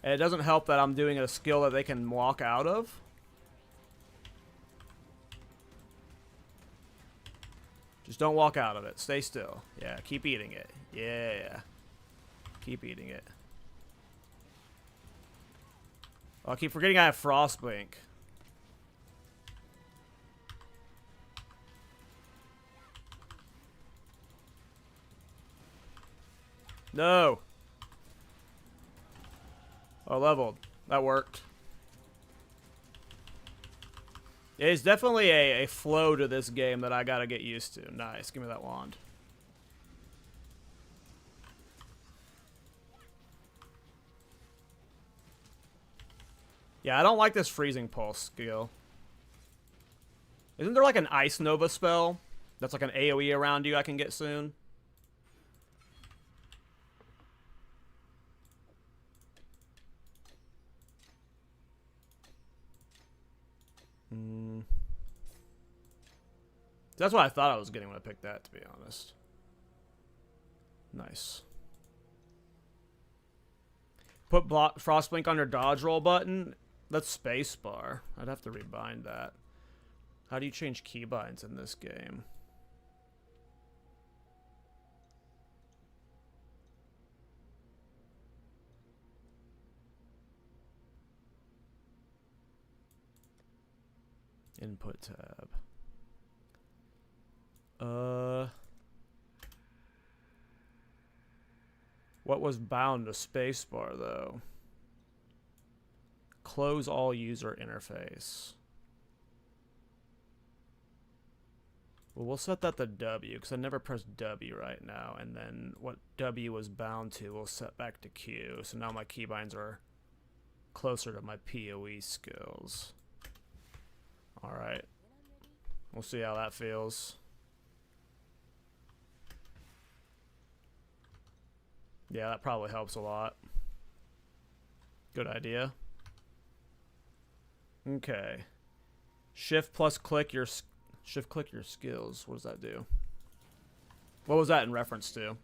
And it doesn't help that I'm doing a skill that they can walk out of. Just don't walk out of it. Stay still. Yeah, keep eating it. Yeah. Keep eating it. Oh, I keep forgetting I have Frostblink. No. Oh, leveled. That worked. It's definitely a flow to this game that I gotta get used to. Nice. Give me that wand. Yeah, I don't like this freezing pulse skill. Isn't there like an Ice Nova spell that's like an AoE around you I can get soon? That's what I thought I was getting when I picked that, to be honest. Nice. Put Frostblink on your dodge roll button. That's spacebar. I'd have to rebind that. How do you change keybinds in this game? Input tab. What was bound to spacebar, though? Close all user interface. Well, we'll set that to W, because I never pressed W right now. And then what W was bound to, we'll set back to Q. So now my keybinds are closer to my PoE skills. Alright. We'll see how that feels. Yeah, that probably helps a lot. Good idea. Okay. Shift plus click your skills. What does that do? What was that in reference to?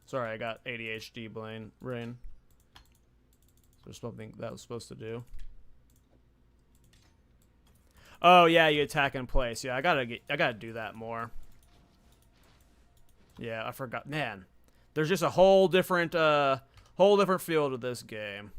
Sorry, I got ADHD brain. There's something that was supposed to do. Oh yeah, you attack in place. Yeah, I gotta do that more. Yeah, I forgot. Man, there's just a whole different feel to this game.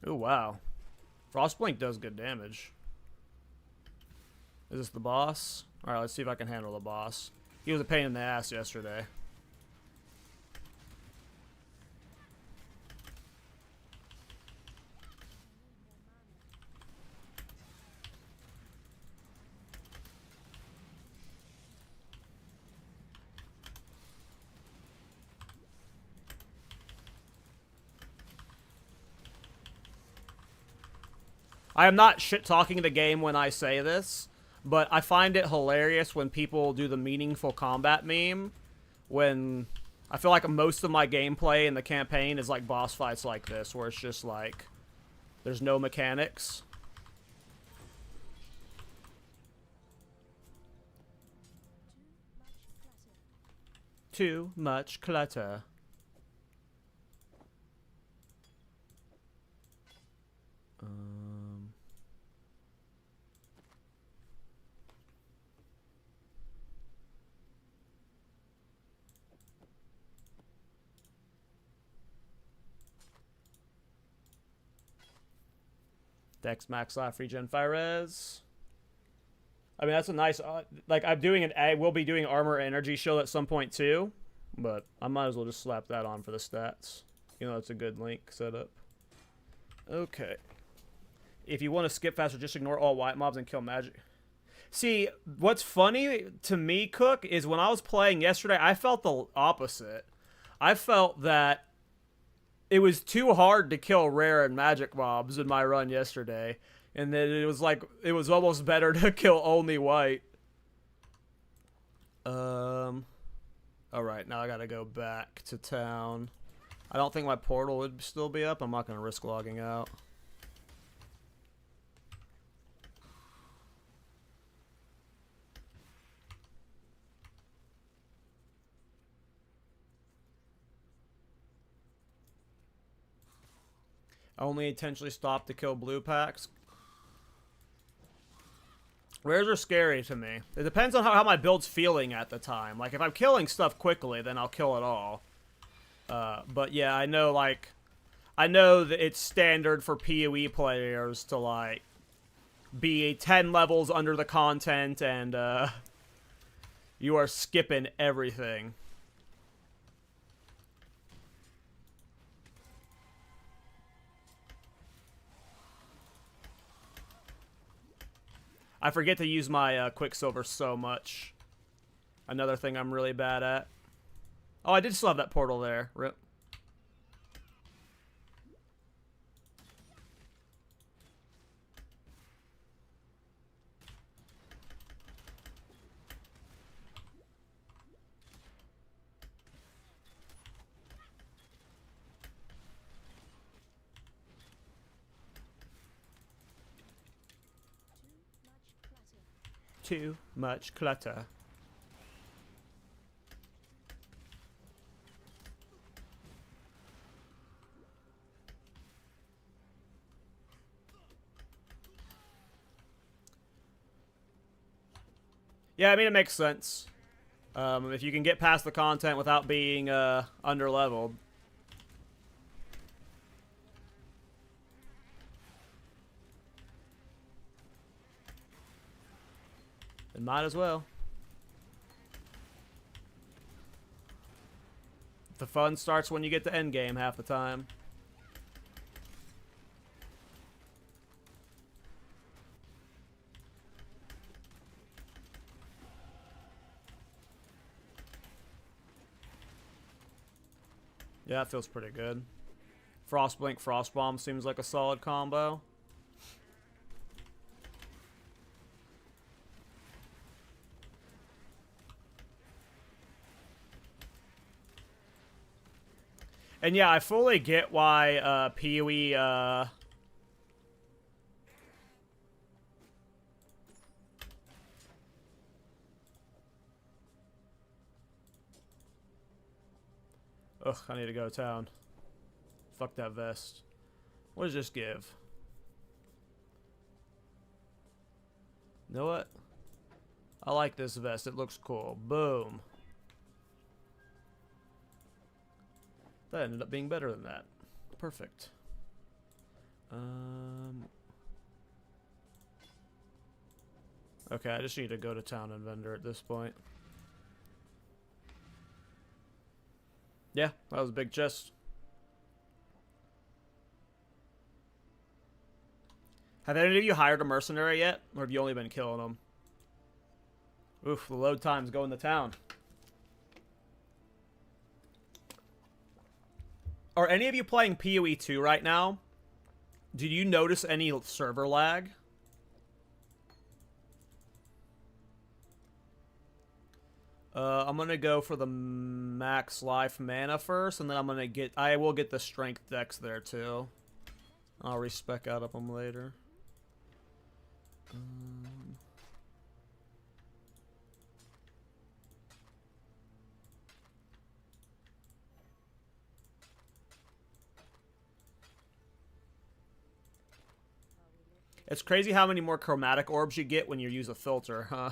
Oh wow, Frostblink does good damage. Is this the boss? All right, let's see if I can handle the boss. He was a pain in the ass yesterday. I am not shit-talking the game when I say this, but I find it hilarious when people do the meaningful combat meme, when I feel like most of my gameplay in the campaign is like boss fights like this, where it's just like, there's no mechanics. Too much clutter. Dex max life regen fire res. I mean, that's a nice, like, I will be doing armor energy shield at some point too, but I might as well just slap that on for the stats. You know, it's a good link setup. Okay. If you want to skip faster, just ignore all white mobs and kill magic. See, what's funny to me, Cook, is when I was playing yesterday, I felt the opposite. I felt that it was too hard to kill rare and magic mobs in my run yesterday. And then it was like, it was almost better to kill only white. Alright, now I gotta go back to town. I don't think my portal would still be up. I'm not gonna risk logging out. Only intentionally stop to kill blue packs. Rares are scary to me. It depends on how my build's feeling at the time. Like, if I'm killing stuff quickly, then I'll kill it all. But yeah, I know that it's standard for PoE players to, like, be 10 levels under the content and, you are skipping everything. I forget to use my Quicksilver so much. Another thing I'm really bad at. Oh, I did still have that portal there. Rip. Too much clutter. Yeah, I mean, it makes sense. If you can get past the content without being under-leveled. Then might as well. The fun starts when you get to Endgame half the time. Yeah, that feels pretty good. Frostblink, Frostbomb seems like a solid combo. And yeah, I fully get why PoE ugh, I need to go to town. Fuck that vest. What does this give? You know what? I like this vest. It looks cool. Boom. That ended up being better than that. Perfect. Okay, I just need to go to town and vendor at this point. Yeah, that was a big chest. Have any of you hired a mercenary yet? Or have you only been killing them? Oof, the load time's going to town. Are any of you playing PoE 2 right now? Did you notice any server lag? I'm gonna go for the max life mana first, and then I will get the strength decks there too. I'll respec out of them later. It's crazy how many more chromatic orbs you get when you use a filter, huh?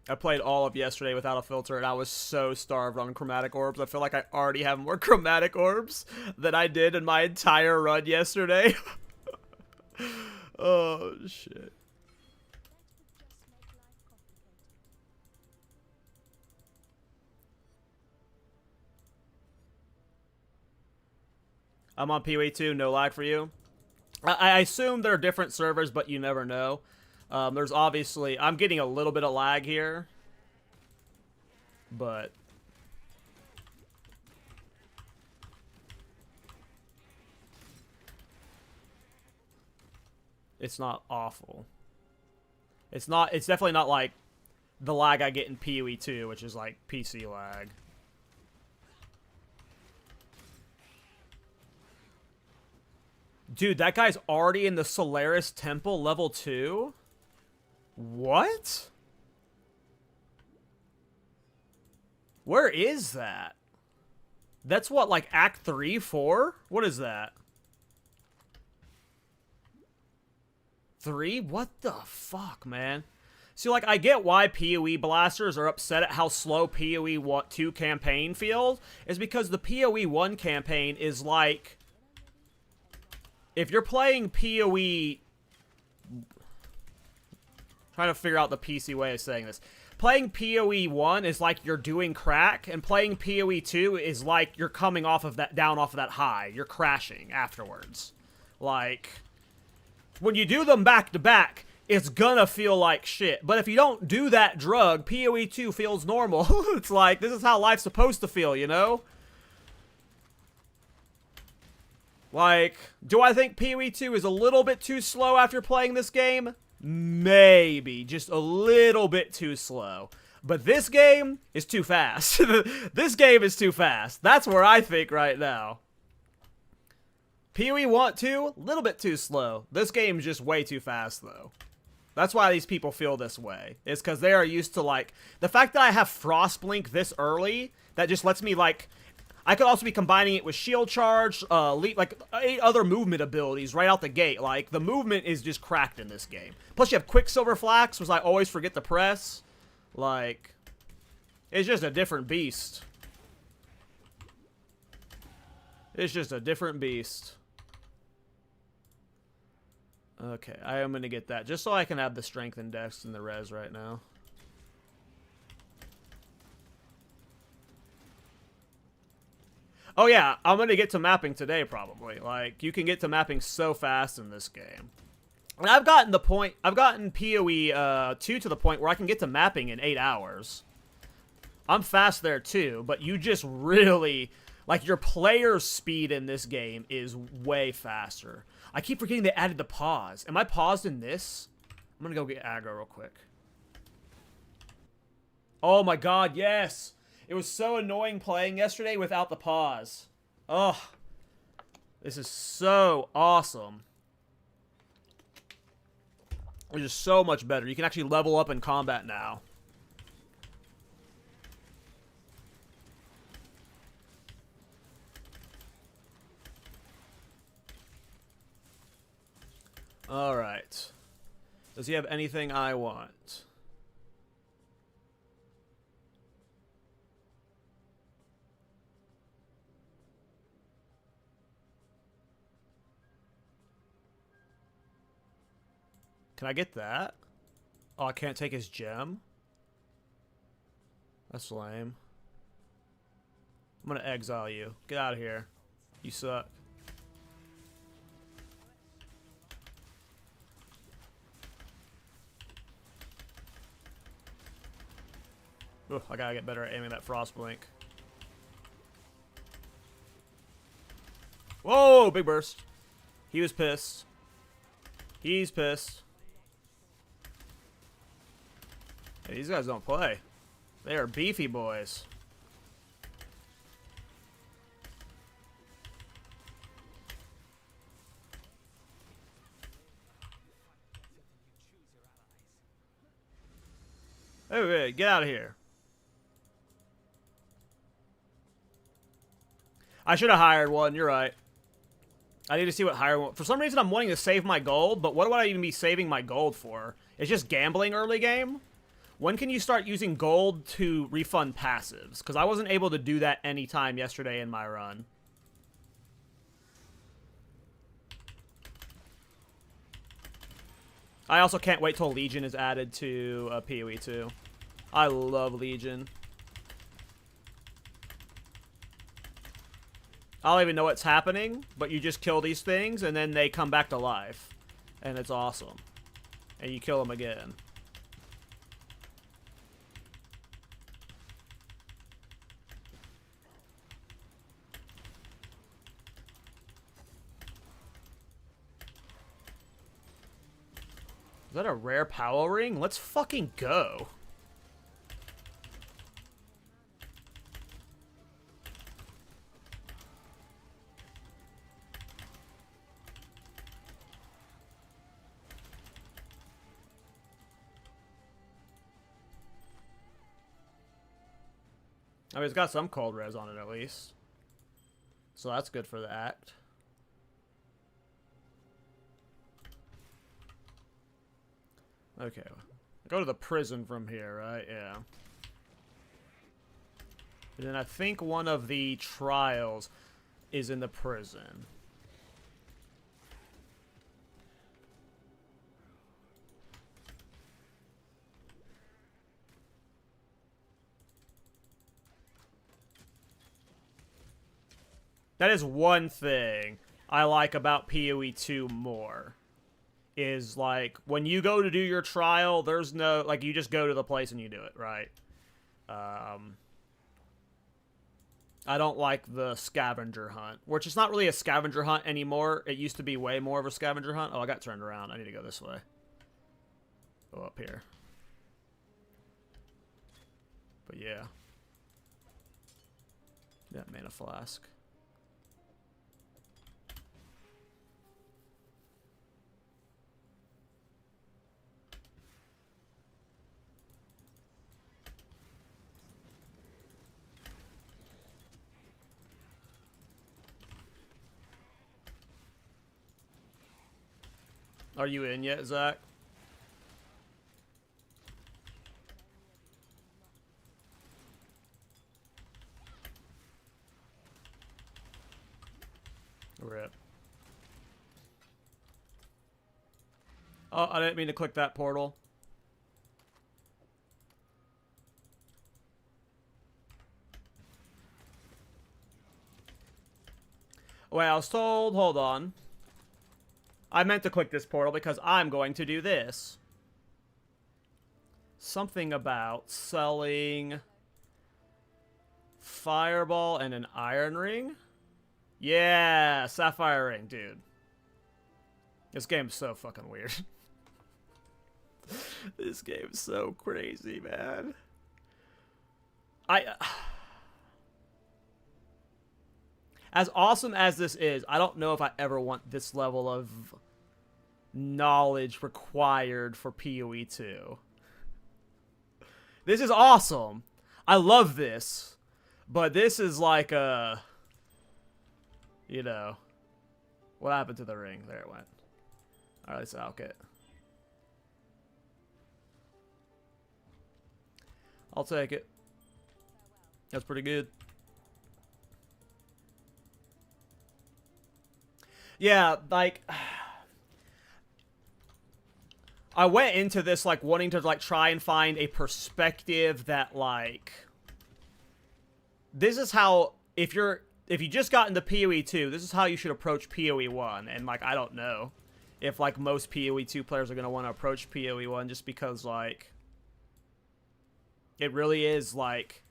I played all of yesterday without a filter, and I was so starved on chromatic orbs. I feel like I already have more chromatic orbs than I did in my entire run yesterday. Oh, shit. I'm on PoE 2, no lag for you. I assume there are different servers, but you never know. There's obviously... I'm getting a little bit of lag here. But... it's not awful. It's definitely not like the lag I get in PoE 2, which is like PC lag. Dude, that guy's already in the Solaris Temple level 2? What? Where is that? That's what, like Act 3, 4? What is that? 3? What the fuck, man? See, like, I get why PoE blasters are upset at how slow PoE 2 campaign feels. Is because the PoE 1 campaign is like... if you're playing PoE... trying to figure out the PC way of saying this. Playing PoE 1 is like you're doing crack, and playing PoE 2 is like you're coming off of that, down off of that high. You're crashing afterwards. Like, when you do them back to back, it's gonna feel like shit. But if you don't do that drug, PoE 2 feels normal. It's like, this is how life's supposed to feel, you know? Like, do I think PoE 2 is a little bit too slow after playing this game? Maybe. Just a little bit too slow. But this game is too fast. This game is too fast. That's where I think right now. PoE 1, 2, a little bit too slow. This game is just way too fast, though. That's why these people feel this way. It's because they are used to, like... the fact that I have Frostblink this early, that just lets me, like... I could also be combining it with Shield Charge, like 8 other movement abilities right out the gate. Like, the movement is just cracked in this game. Plus, you have Quicksilver Flax, which I always forget to press. Like, it's just a different beast. It's just a different beast. Okay, I am going to get that, just so I can have the strength index and the res right now. Oh yeah, I'm going to get to mapping today, probably. Like, you can get to mapping so fast in this game. And I've gotten PoE 2 to the point where I can get to mapping in 8 hours. I'm fast there too, but you just really... Like, your player speed in this game is way faster. I keep forgetting they added the pause. Am I paused in this? I'm gonna go get aggro real quick. Oh my god, yes! It was so annoying playing yesterday without the pause. Oh, this is so awesome. It's just so much better. You can actually level up in combat now. Alright. Does he have anything I want? Can I get that? Oh, I can't take his gem? That's lame. I'm gonna exile you. Get out of here. You suck. Ugh, I gotta get better at aiming that frost blink. Whoa, big burst. He was pissed. He's pissed. Hey, these guys don't play. They are beefy boys. Hey, get out of here. I should have hired one. You're right. I need to see what higher one. For some reason, I'm wanting to save my gold, but what do I even be saving my gold for? It's just gambling early game? When can you start using gold to refund passives? Because I wasn't able to do that anytime yesterday in my run. I also can't wait till Legion is added to PoE 2. I love Legion. I don't even know what's happening, but you just kill these things, and then they come back to life. And it's awesome. And you kill them again. Is that a rare power ring? Let's fucking go. I mean, it's got some cold res on it at least. So that's good for the act. Okay. Go to the prison from here, right? Yeah. And then I think one of the trials is in the prison. That is one thing I like about PoE 2 more. Is, like, when you go to do your trial, there's no... Like, you just go to the place and you do it, right? I don't like the scavenger hunt. Which is not really a scavenger hunt anymore. It used to be way more of a scavenger hunt. Oh, I got turned around. I need to go this way. Go up here. But yeah. That mana flask. Are you in yet, Zach? Rip. Oh, I didn't mean to click that portal. Wait, I was told, hold on. I meant to click this portal because I'm going to do this. Something about selling Fireball and an Iron Ring? Yeah, Sapphire Ring, dude. This game's so fucking weird. This game's so crazy, man. As awesome as this is, I don't know if I ever want this level of knowledge required for PoE 2. This is awesome. I love this. But this is like a... You know... What happened to the ring? There it went. Alright, let's alk it. I'll take it. That's pretty good. Yeah, like... I went into this, like, wanting to, like, try and find a perspective that, like... This is how, if you just got into PoE 2, this is how you should approach PoE 1. And, like, I don't know if, like, most PoE 2 players are going to want to approach PoE 1 just because, like... It really is, like...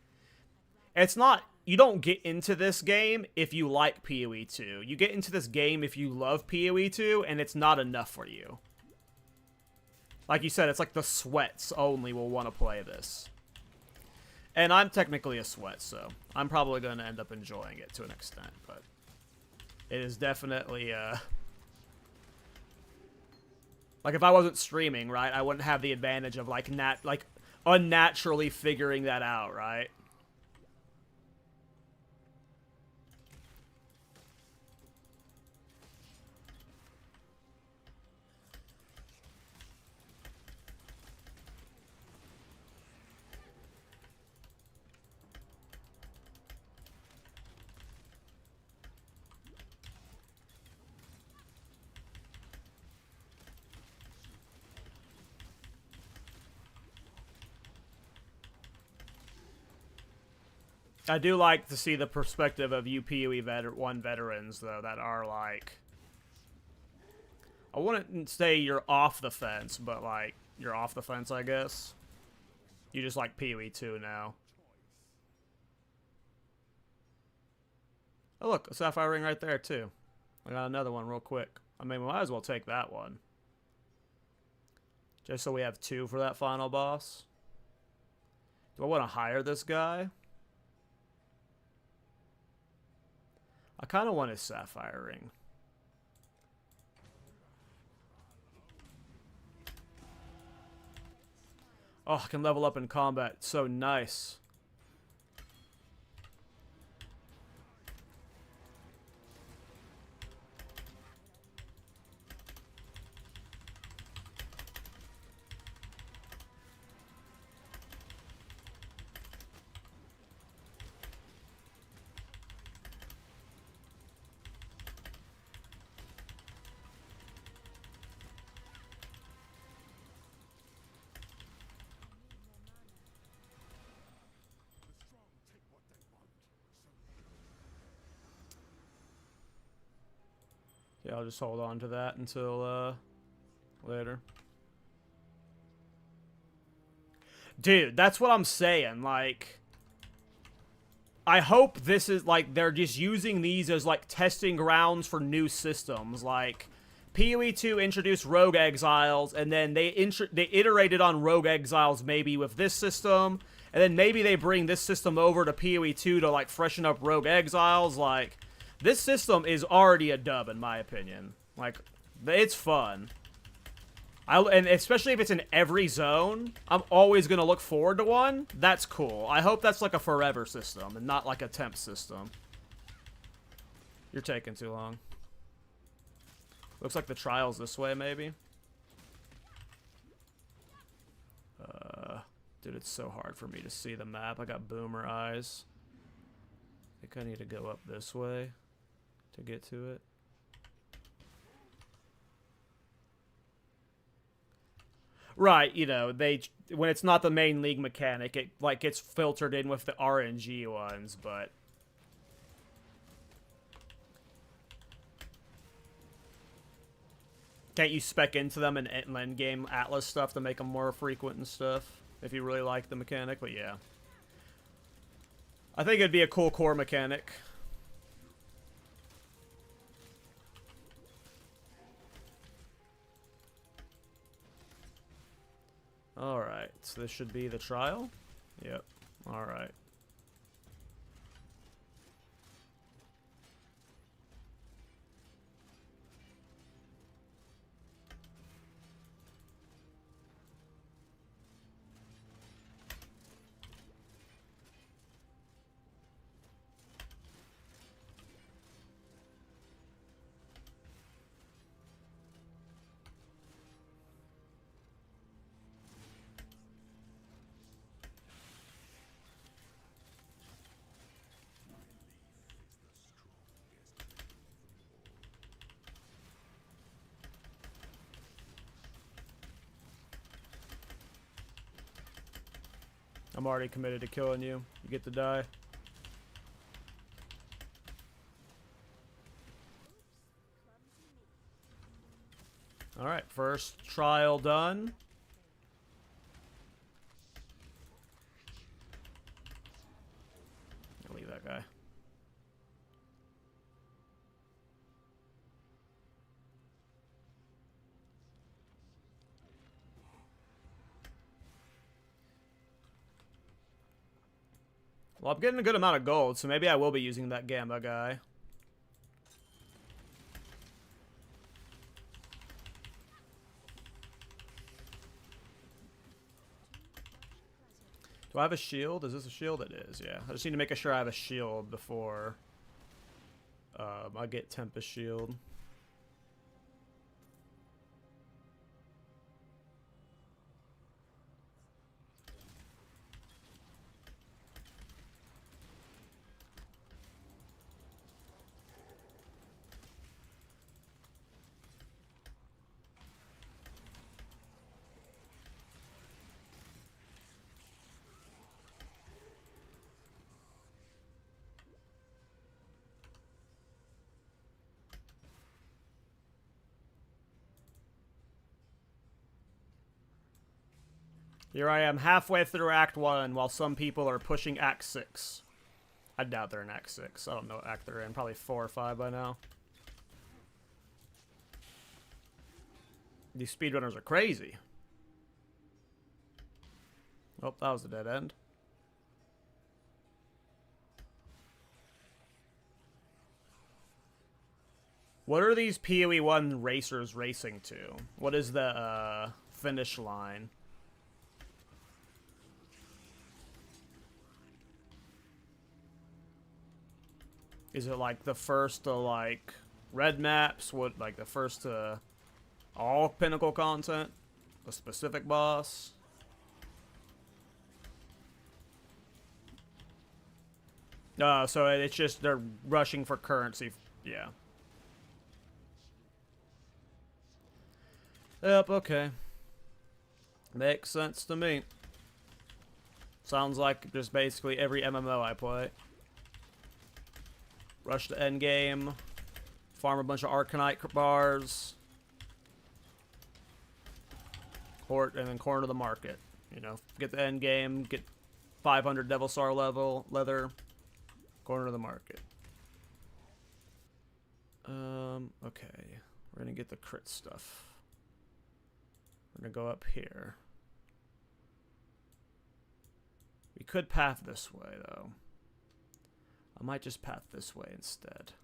It's not... You don't get into this game if you like PoE 2. You get into this game if you love PoE 2, and it's not enough for you. Like you said, it's like the sweats only will want to play this. And I'm technically a sweat, so I'm probably going to end up enjoying it to an extent, but it is definitely, like, if I wasn't streaming, right, I wouldn't have the advantage of, like, unnaturally figuring that out, right? I do like to see the perspective of you PoE 1 veterans, though, that are, like... I wouldn't say you're off the fence, but, like, you're off the fence, I guess. You just like PoE 2 now. Oh, look, a Sapphire Ring right there, too. I got another one real quick. I mean, we might as well take that one. Just so we have 2 for that final boss. Do I want to hire this guy? I kind of want his Sapphire Ring. Oh, I can level up in combat. So nice. Yeah, I'll just hold on to that until, later. Dude, that's what I'm saying, like... I hope this is, like, they're just using these as, like, testing grounds for new systems, like... PoE 2 introduced Rogue Exiles, and then they iterated on Rogue Exiles maybe with this system, and then maybe they bring this system over to PoE 2 to, like, freshen up Rogue Exiles, like... This system is already a dub, in my opinion. Like, it's fun. And especially if it's in every zone, I'm always going to look forward to one. That's cool. I hope that's like a forever system and not like a temp system. You're taking too long. Looks like the trial's this way, maybe. Dude, it's so hard for me to see the map. I got boomer eyes. I think I need to go up this way to get to it. Right, you know, when it's not the main league mechanic, it like gets filtered in with the RNG ones, but can't you spec into them in endgame Atlas stuff to make them more frequent and stuff if you really like the mechanic? But yeah, I think it'd be a cool core mechanic. Alright, so this should be the trial? Yep, alright. I'm already committed to killing you. You get to die. Alright, first trial done. I'll leave that guy. Well, I'm getting a good amount of gold, so maybe I will be using that Gamba guy. Do I have a shield? Is this a shield? It is, yeah. I just need to make sure I have a shield before I get Tempest shield. Here I am halfway through Act 1 while some people are pushing Act 6. I doubt they're in Act 6. I don't know what Act they're in. Probably 4 or 5 by now. These speedrunners are crazy. Oh, that was a dead end. What are these PoE 1 racers racing to? What is the finish line? Is it like the first to like red maps? What, like the first to all pinnacle content? A specific boss? So it's just they're rushing for currency. Yeah. Yep, okay. Makes sense to me. Sounds like just basically every MMO I play. Rush to endgame. Farm a bunch of Arcanite bars. And then corner the market. You know, get the endgame, get 500 Devil Star level leather. Corner of the market. Okay. We're gonna get the crit stuff. We're gonna go up here. We could path this way, though. I might just path this way instead.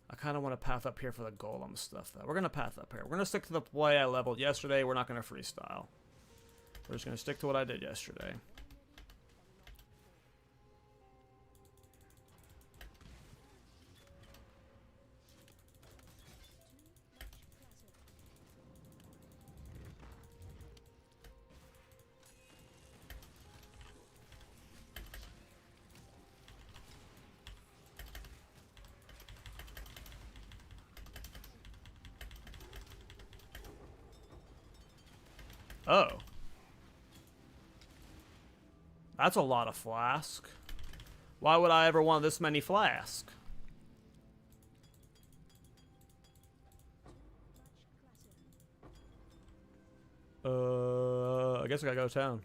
I kind of want to path up here for the golem stuff, though. We're going to path up here. We're going to stick to the way I leveled yesterday. We're not going to freestyle. We're just going to stick to what I did yesterday. Oh. That's a lot of flask. Why would I ever want this many flask? I guess I gotta go to town.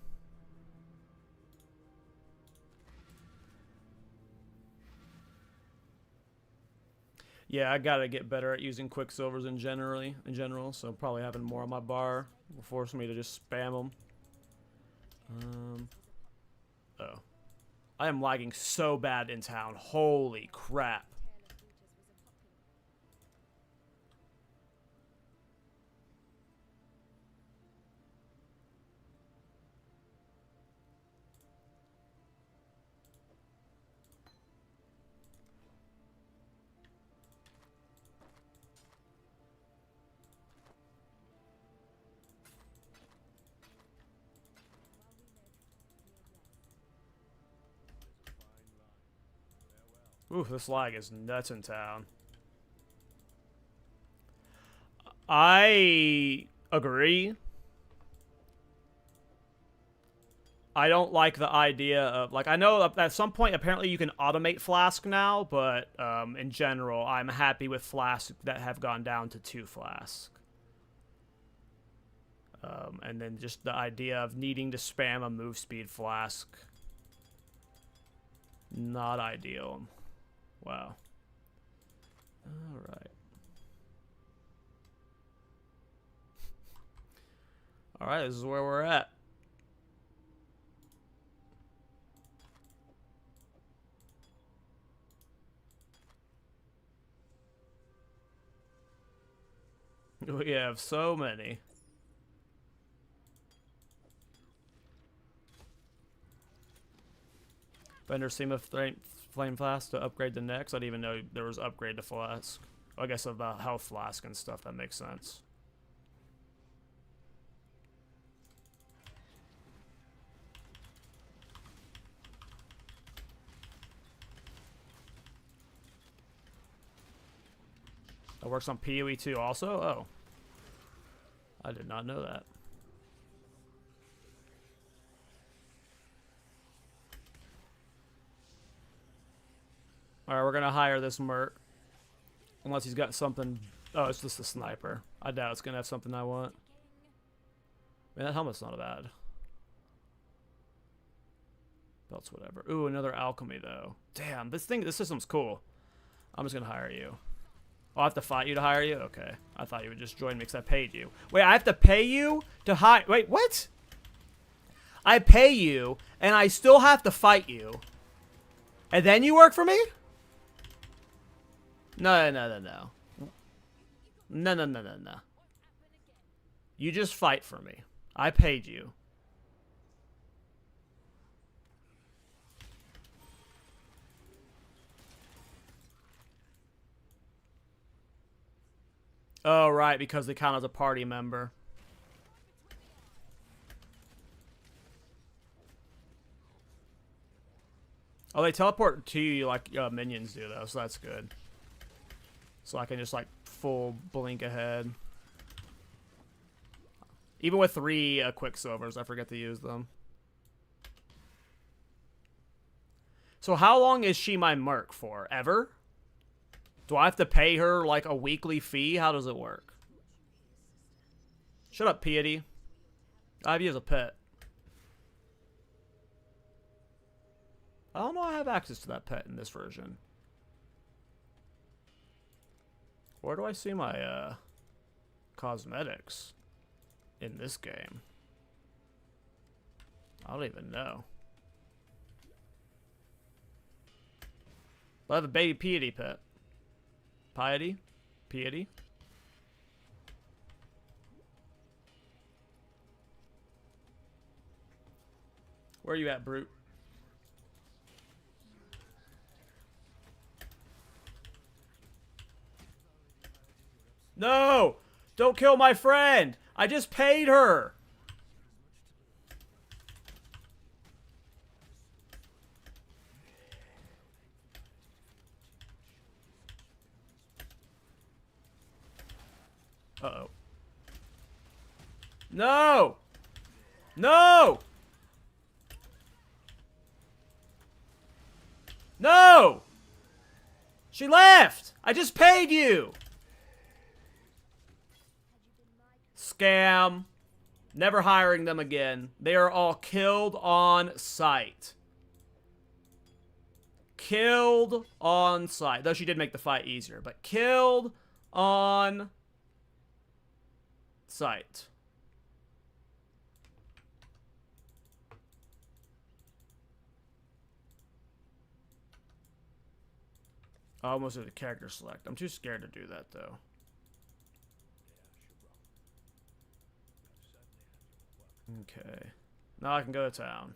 Yeah, I gotta get better at using quicksilvers in general, so probably having more on my bar will force me to just spam them. Oh. I am lagging so bad in town. Holy crap. Ooh, this lag is nuts in town. I agree. I don't like the idea of, like, I know at some point apparently you can automate flask now, but in general, I'm happy with flask that have gone down to 2 flask. And then just the idea of needing to spam a move speed flask. Not ideal. Wow. Alright. Alright, this is where we're at. We have so many. Vendor seam of flame flask to upgrade the next. I didn't even know there was upgrade to flask. I guess of the health flask and stuff. That makes sense. That works on PoE too also? Oh. I did not know that. Alright, we're gonna hire this merc. Unless he's got something... Oh, it's just a sniper. I doubt it's gonna have something I want. Man, that helmet's not bad. Belts, whatever. Ooh, another alchemy, though. Damn, this system's cool. I'm just gonna hire you. Oh, I have to fight you to hire you? Okay. I thought you would just join me because I paid you. Wait, I have to pay you to hire... Wait, what? I pay you, and I still have to fight you. And then you work for me? No. No. You just fight for me. I paid you. Oh, right, because they count as a party member. Oh, they teleport to you like minions do, though, so that's good. So I can just, like, full blink ahead. Even with 3 quicksilvers, I forget to use them. So how long is she my merc for? Ever? Do I have to pay her, like, a weekly fee? How does it work? Shut up, Piety. I have you as a pet. I don't know I have access to that pet in this version. Where do I see my, cosmetics in this game? I don't even know. I have a baby Piety pet. Piety? Piety? Where are you at, Brute? No! Don't kill my friend! I just paid her! Uh-oh. No! No! No! She left! I just paid you! Scam. Never hiring them again. They are all killed on sight. Killed on sight. Though she did make the fight easier, but killed on sight. I almost did a character select. I'm too scared to do that, though. Okay. Now I can go to town.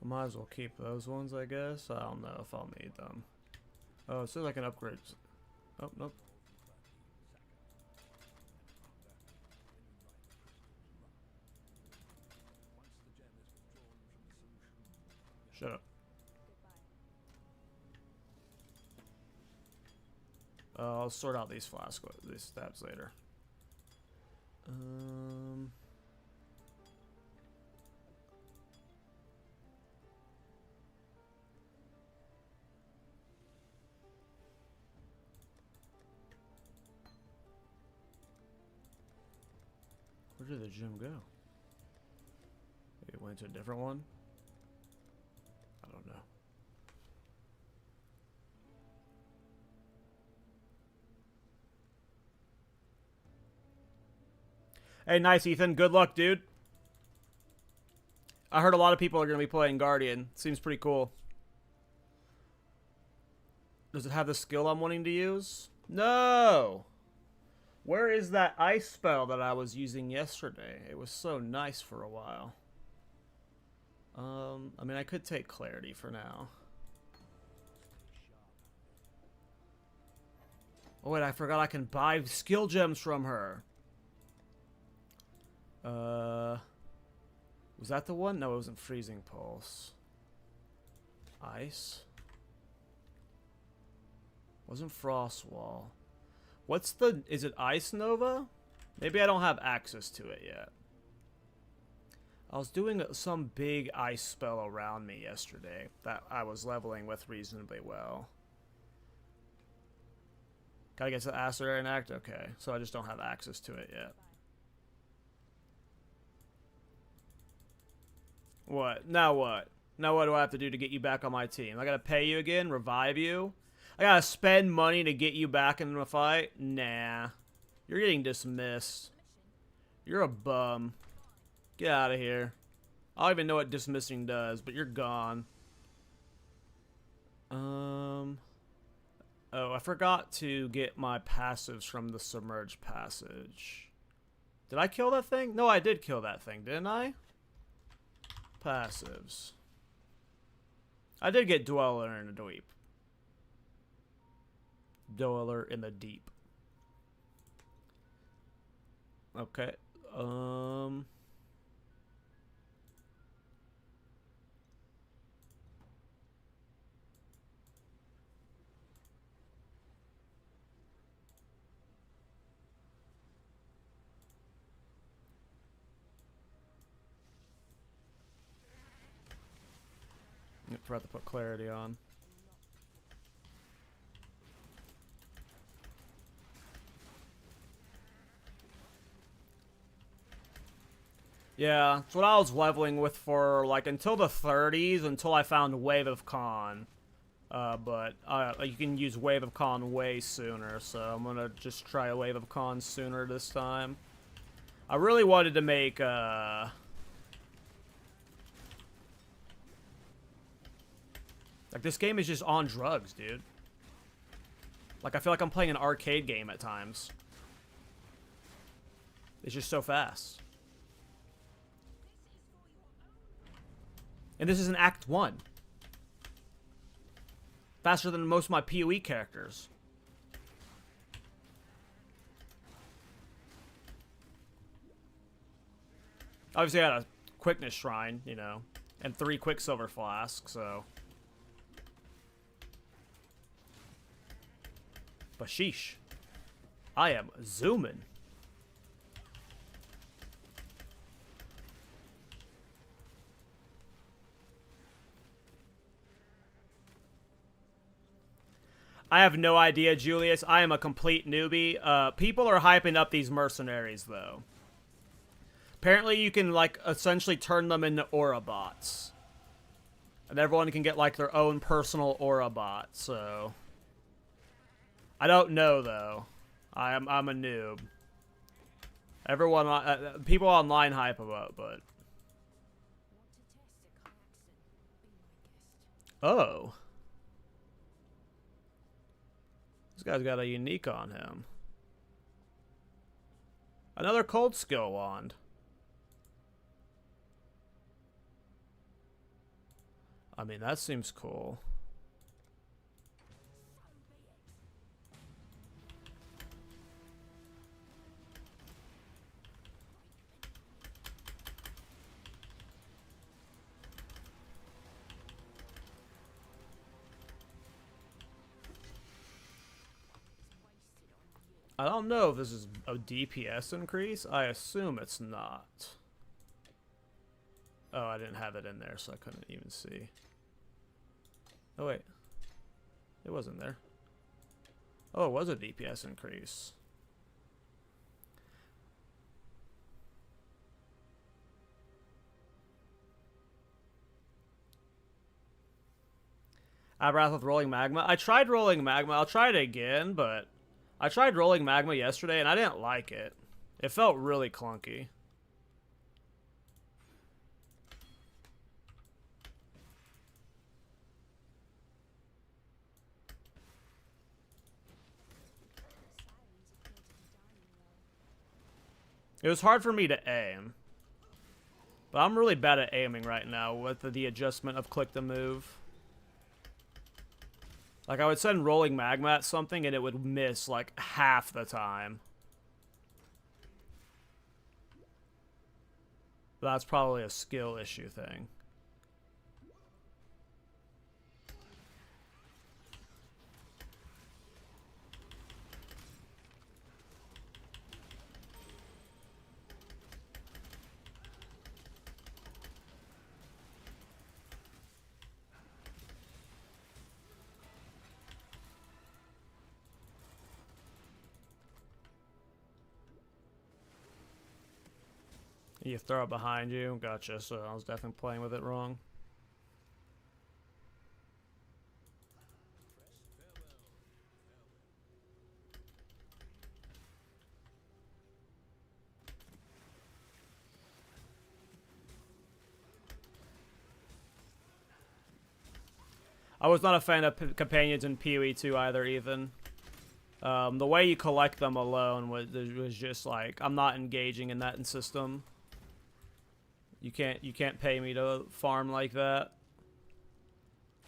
I might as well keep those ones, I guess. I don't know if I'll need them. Oh, it says I can upgrade. Oh, nope. Shut up. I'll sort out these these stats later. Where did the gym go? It went to a different one? I don't know. Hey, nice, Ethan. Good luck, dude. I heard a lot of people are going to be playing Guardian. Seems pretty cool. Does it have the skill I'm wanting to use? No! Where is that ice spell that I was using yesterday? It was so nice for a while. I mean, I could take Clarity for now. Oh, wait, I forgot I can buy skill gems from her. Was that the one? No, it wasn't Freezing Pulse. Ice? Wasn't Frost Wall. What's the... Is it Ice Nova? Maybe I don't have access to it yet. I was doing some big ice spell around me yesterday that I was leveling with reasonably well. Gotta get to the Acerarian Act? Okay, so I just don't have access to it yet. What? Now what? Now what do I have to do to get you back on my team? I gotta pay you again? Revive you? I gotta spend money to get you back in the fight? Nah. You're getting dismissed. You're a bum. Get out of here. I don't even know what dismissing does, but you're gone. Oh, I forgot to get my passives from the Submerged passage. Did I kill that thing? No, I did kill that thing, didn't I? Passives. I did get Dweller in the Deep. Dweller in the Deep. Okay. I forgot to put Clarity on. Yeah, that's what I was leveling with for, like, until the 30s, until I found Wave of Con. But you can use Wave of Con way sooner, so I'm gonna just try a Wave of Con sooner this time. I really wanted to make, like, this game is just on drugs, dude. Like, I feel like I'm playing an arcade game at times. It's just so fast. And this is an Act 1. Faster than most of my PoE characters. Obviously, I had a quickness shrine, you know, and 3 quicksilver flasks, so. But sheesh. I am zooming. I have no idea, Julius. I am a complete newbie. People are hyping up these mercenaries, though. Apparently, you can, like, essentially turn them into aura bots. And everyone can get, like, their own personal aura bot, so. I don't know, though. I'm a noob. Everyone, people online hype about, but. Oh. This guy's got a unique on him. Another cold skill wand. I mean, that seems cool. I don't know if this is a DPS increase. I assume it's not. Oh, I didn't have it in there, so I couldn't even see. Oh, wait. It wasn't there. Oh, it was a DPS increase. Abrath with rolling magma. I tried rolling magma. I'll try it again, but I tried rolling magma yesterday and I didn't like it. It felt really clunky. It was hard for me to aim. But I'm really bad at aiming right now with the adjustment of click to move. Like, I would send rolling magma at something and it would miss, like, half the time. But that's probably a skill issue thing. You throw it behind you. Gotcha. So I was definitely playing with it wrong. I was not a fan of companions in PoE 2 either, Ethan. The way you collect them alone was just like, I'm not engaging in that system. You can't pay me to farm like that.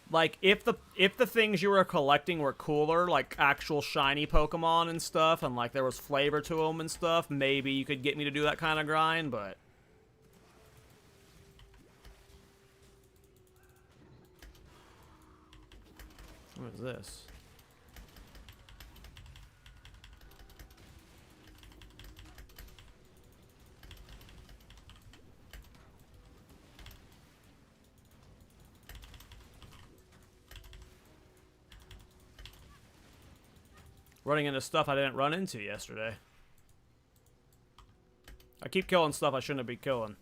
Like, if the things you were collecting were cooler, like actual shiny Pokemon and stuff, and like there was flavor to them and stuff, maybe you could get me to do that kind of grind, but what is this? Running into stuff I didn't run into yesterday. I keep killing stuff I shouldn't be killing.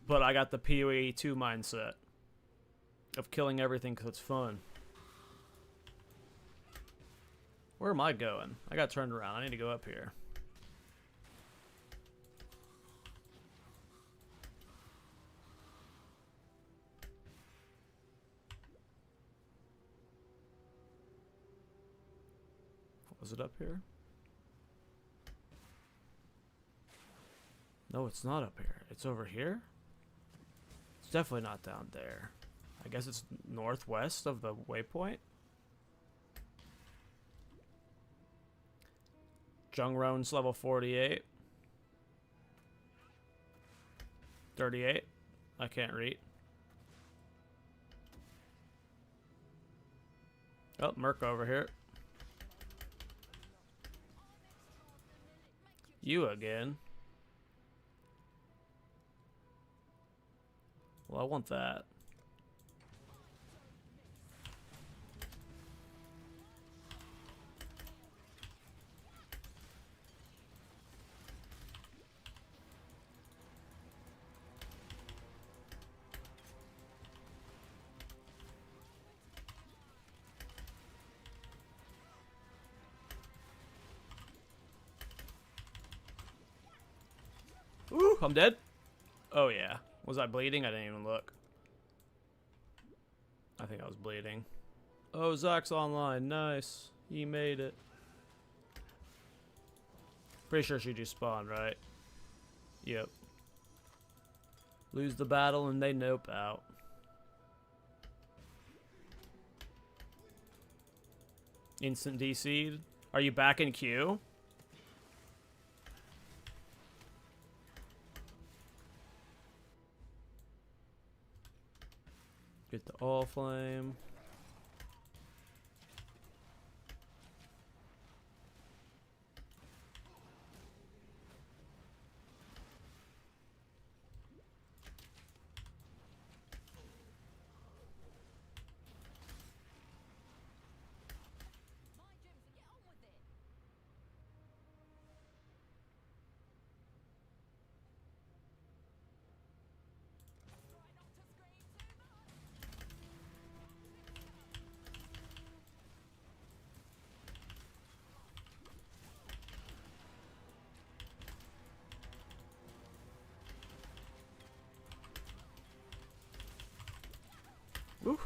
But I got the PoE 2 mindset of killing everything because it's fun. Where am I going? I got turned around. I need to go up here. Was it up here? No, it's not up here. It's over here? It's definitely not down there. I guess it's northwest of the waypoint. Jungron's level 48. 38. I can't read. Oh, Merc over here. You again. Well, I want that. Ooh, I'm dead. Oh, yeah. Was I bleeding? I didn't even look. I think I was bleeding. Oh, Zach's online. Nice. He made it. Pretty sure she just spawned, right? Yep. Lose the battle and they nope out. Instant DC'd. Are you back in queue? Get the all flame. Woo.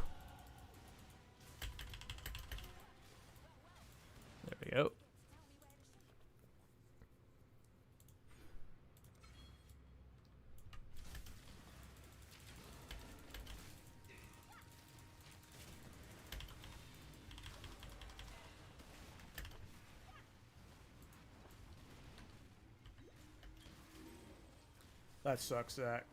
There we go. That sucks, Zach.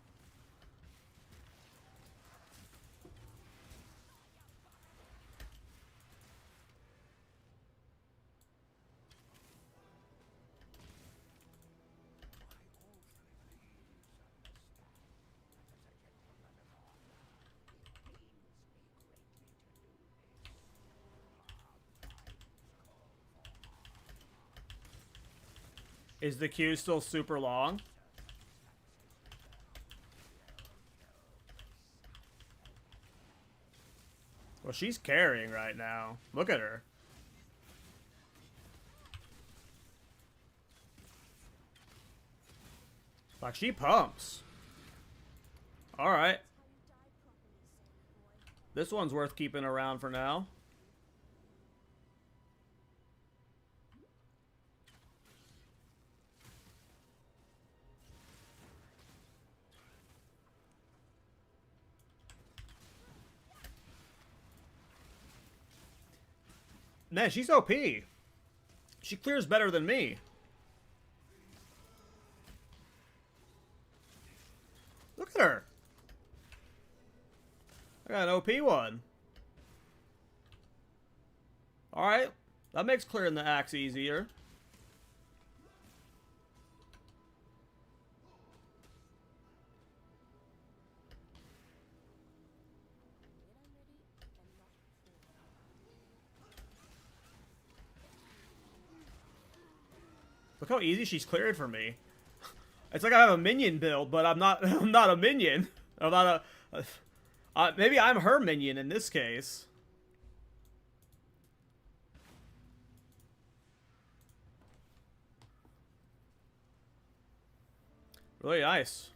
Is the queue still super long? Well, she's carrying right now. Look at her. Like, she pumps. Alright. This one's worth keeping around for now. Man, she's OP. She clears better than me. Look at her. I got an OP one. Alright. That makes clearing the axe easier. Look how easy she's cleared for me. It's like I have a minion build, but I'm not. I'm not a minion. I'm not a. Maybe I'm her minion in this case. Really nice.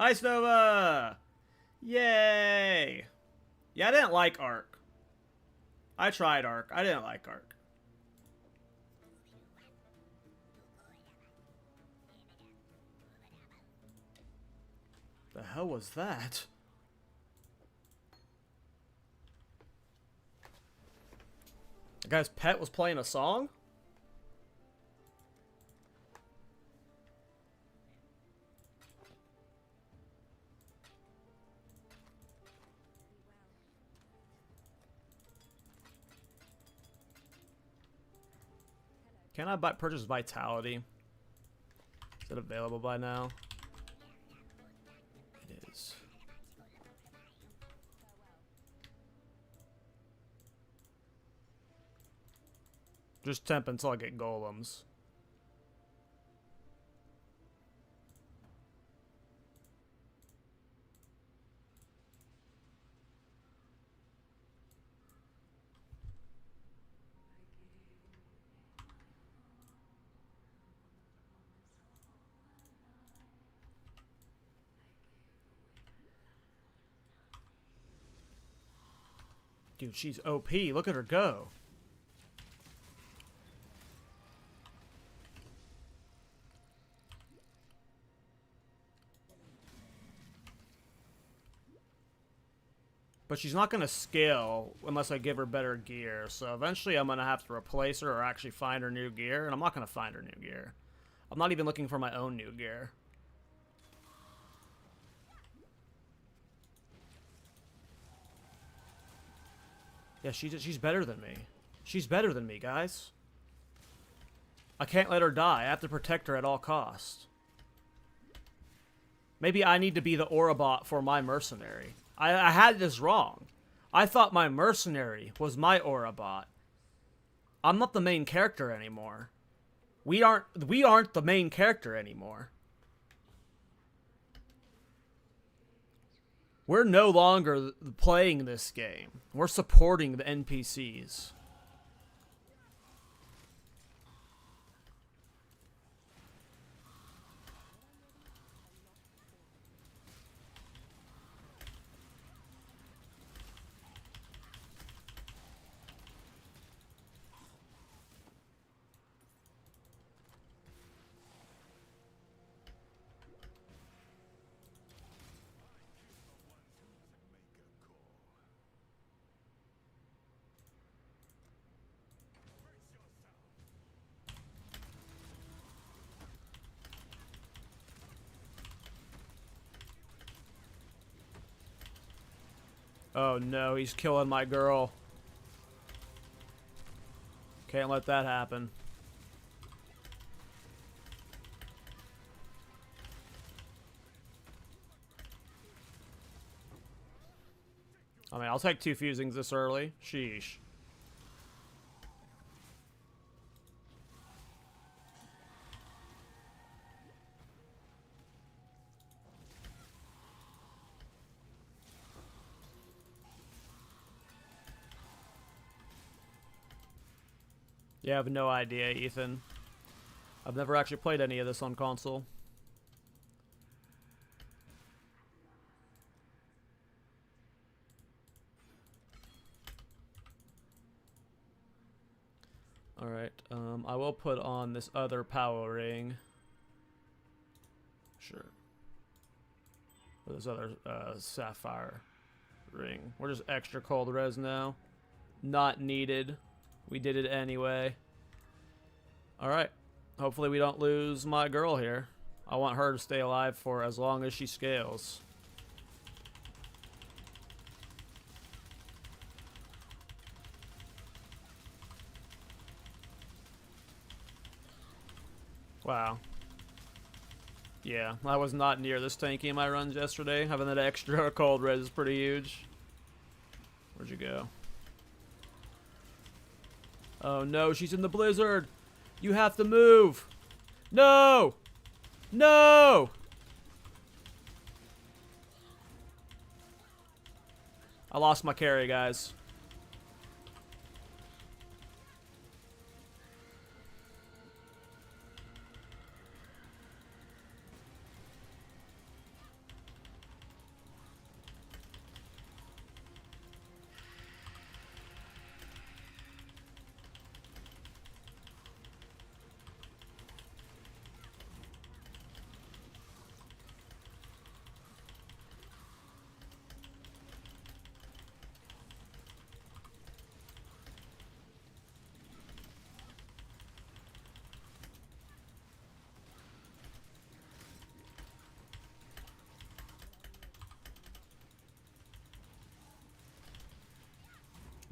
Ice Nova! Yay! Yeah, I didn't like Arc. I tried Arc. I didn't like Arc. The hell was that? The guy's pet was playing a song? Can I purchase Vitality? Is it available by now? It is. Just temp until I get golems. Dude, she's OP. Look at her go. But she's not going to scale unless I give her better gear. So eventually I'm going to have to replace her or actually find her new gear. And I'm not going to find her new gear. I'm not even looking for my own new gear. Yeah, she's better than me. She's better than me, guys. I can't let her die. I have to protect her at all costs. Maybe I need to be the Aura bot for my mercenary. I had this wrong. I thought my mercenary was my Aura bot. I'm not the main character anymore. We aren't the main character anymore. We're no longer playing this game. We're supporting the NPCs. Oh no, he's killing my girl. Can't let that happen. I mean, I'll take 2 fusings this early. Sheesh. Yeah, I have no idea, Ethan. I've never actually played any of this on console. Alright, I will put on this other power ring. Sure. Or this other sapphire ring. We're just extra cold res now. Not needed. We did it anyway. Alright. Hopefully we don't lose my girl here. I want her to stay alive for as long as she scales. Wow. Yeah, I was not near this tanky in my runs yesterday. Having that extra cold res is pretty huge. Where'd you go? Oh no, she's in the blizzard! You have to move! No! No! I lost my carry, guys.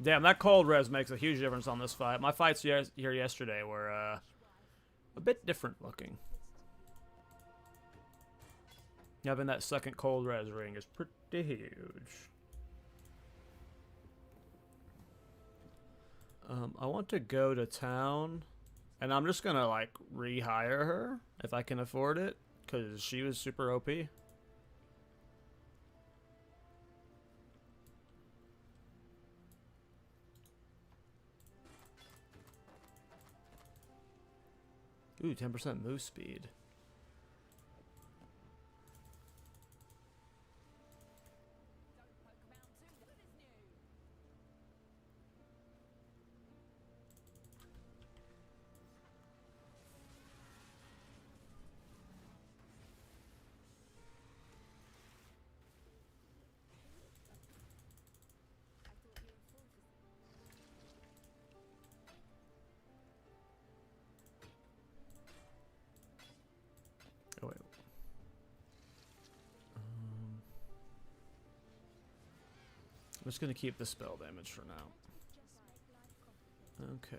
Damn, that cold res makes a huge difference on this fight. My fights here yesterday were a bit different looking. Having that second cold res ring is pretty huge. I want to go to town, and I'm just gonna like rehire her if I can afford it, because she was super OP. Ooh, 10% move speed. Oh, wait. I'm just going to keep the spell damage for now. Okay.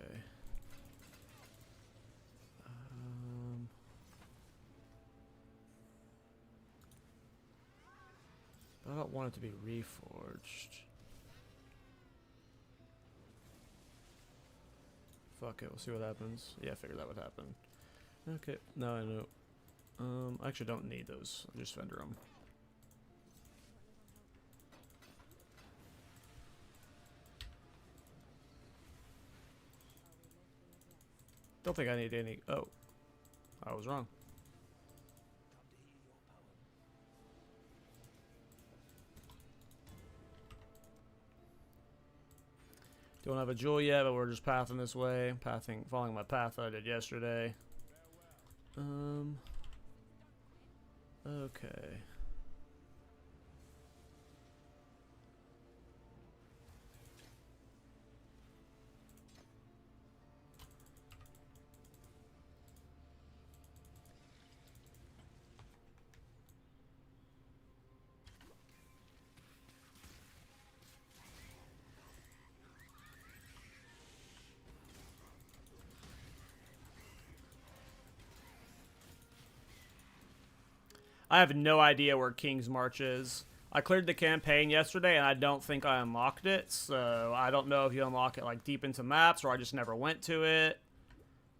I don't want it to be reforged. Fuck it, we'll see what happens. Yeah, I figured that would happen. Okay, now I know. I actually don't need those. I'll just vendor them. Don't think I need any. Oh, I was wrong. Don't have a jewel yet, but we're just pathing this way. Following my path I did yesterday. Okay. I have no idea where King's March is. I cleared the campaign yesterday, and I don't think I unlocked it, so I don't know if you unlock it like deep into maps, or I just never went to it.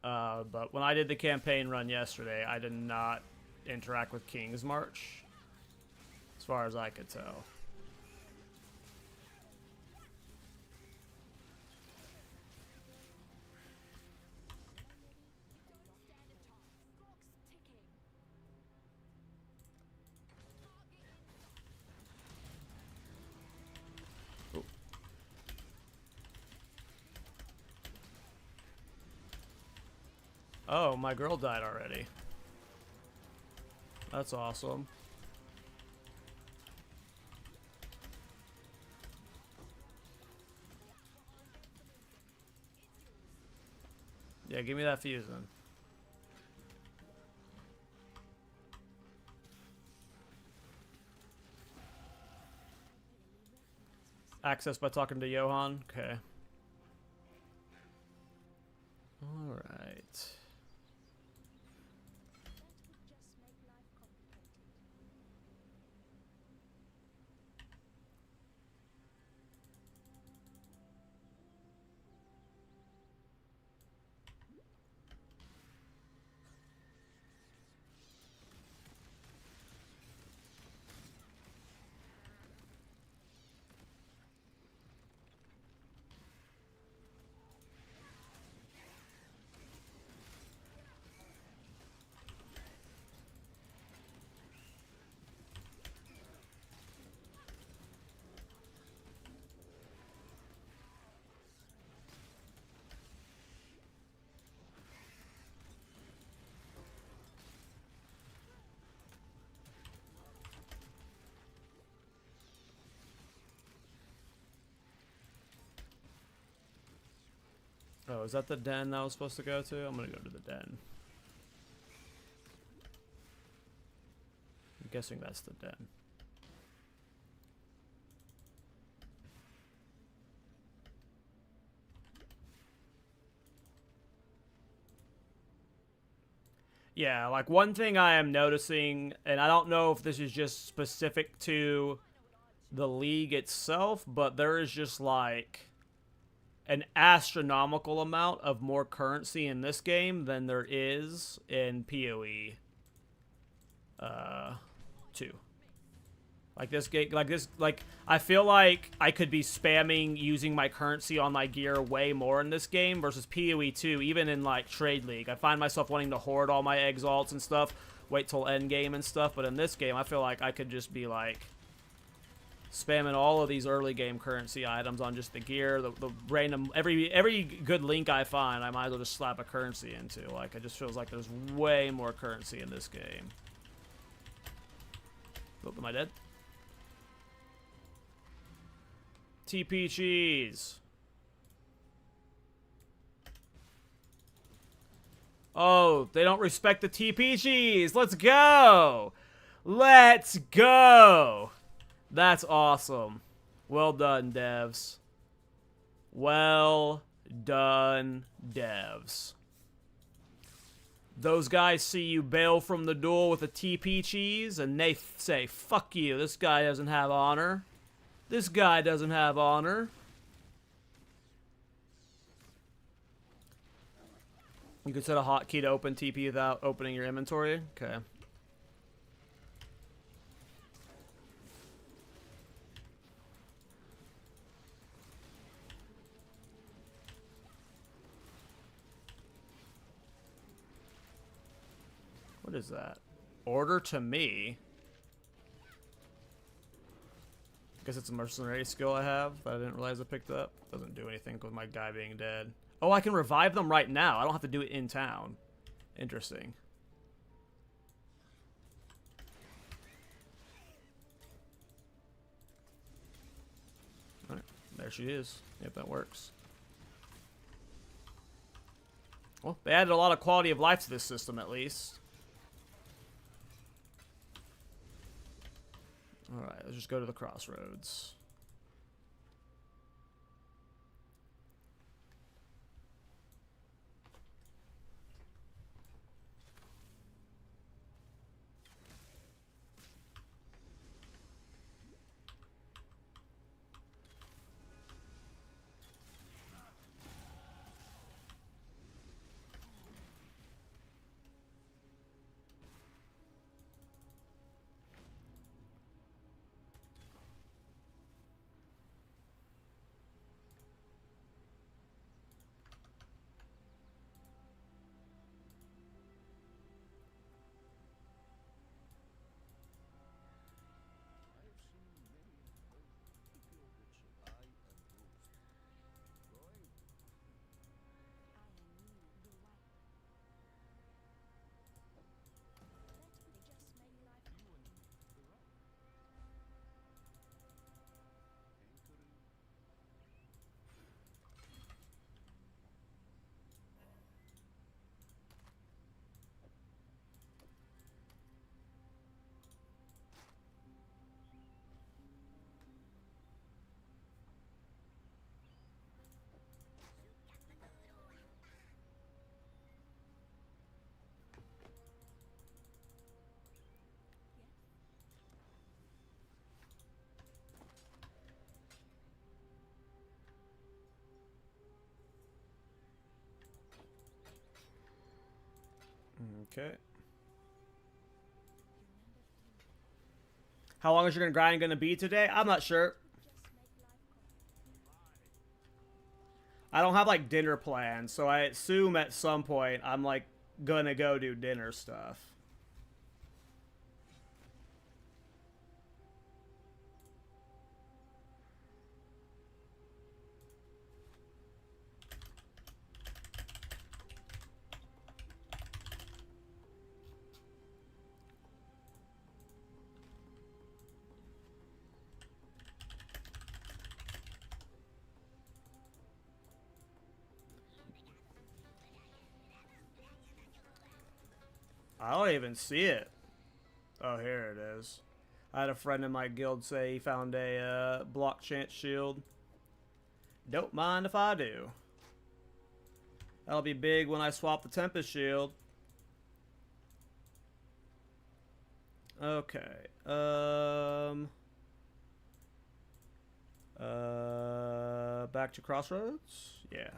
But when I did the campaign run yesterday, I did not interact with King's March, as far as I could tell. Oh, my girl died already. That's awesome. Yeah, give me that fuse then. Access by talking to Johan? Okay. Alright. Oh, is that the den that I was supposed to go to? I'm gonna go to the den. I'm guessing that's the den. – Yeah, like one thing I am noticing, and I don't know if this is just specific to the league itself, but there is just like an astronomical amount of more currency in this game than there is in PoE 2. Like this game, like I feel like I could be spamming using my currency on my gear way more in this game versus PoE 2. Even in like Trade League, I find myself wanting to hoard all my exalts and stuff, wait till Endgame and stuff. But in this game, I feel like I could just be like spamming all of these early game currency items on just the gear, the random every good link I find, I might as well just slap a currency into. Like it just feels like there's way more currency in this game. Oh, am I dead? TP cheese. Oh, they don't respect the TP cheese. Let's go. Let's go. That's awesome. Well done, devs. Well done, devs. Those guys see you bail from the duel with a TP cheese, and they say, fuck you, this guy doesn't have honor. This guy doesn't have honor. You could set a hotkey to open TP without opening your inventory? Okay. What is that? Order to me? I guess it's a mercenary skill I have that I didn't realize I picked up. Doesn't do anything with my guy being dead. Oh, I can revive them right now. I don't have to do it in town. Interesting. Alright, there she is. Yep, that works. Well, they added a lot of quality of life to this system, at least. Alright, let's just go to the crossroads. Okay. How long is your grind going to be today? I'm not sure. I don't have like dinner plans, so I assume at some point I'm like gonna go do dinner stuff. I don't even see it. Oh, here it is. I had a friend in my guild say he found a block chance shield. Don't mind if I do. That'll be big when I swap the Tempest shield. Okay. Back to Crossroads? Yeah.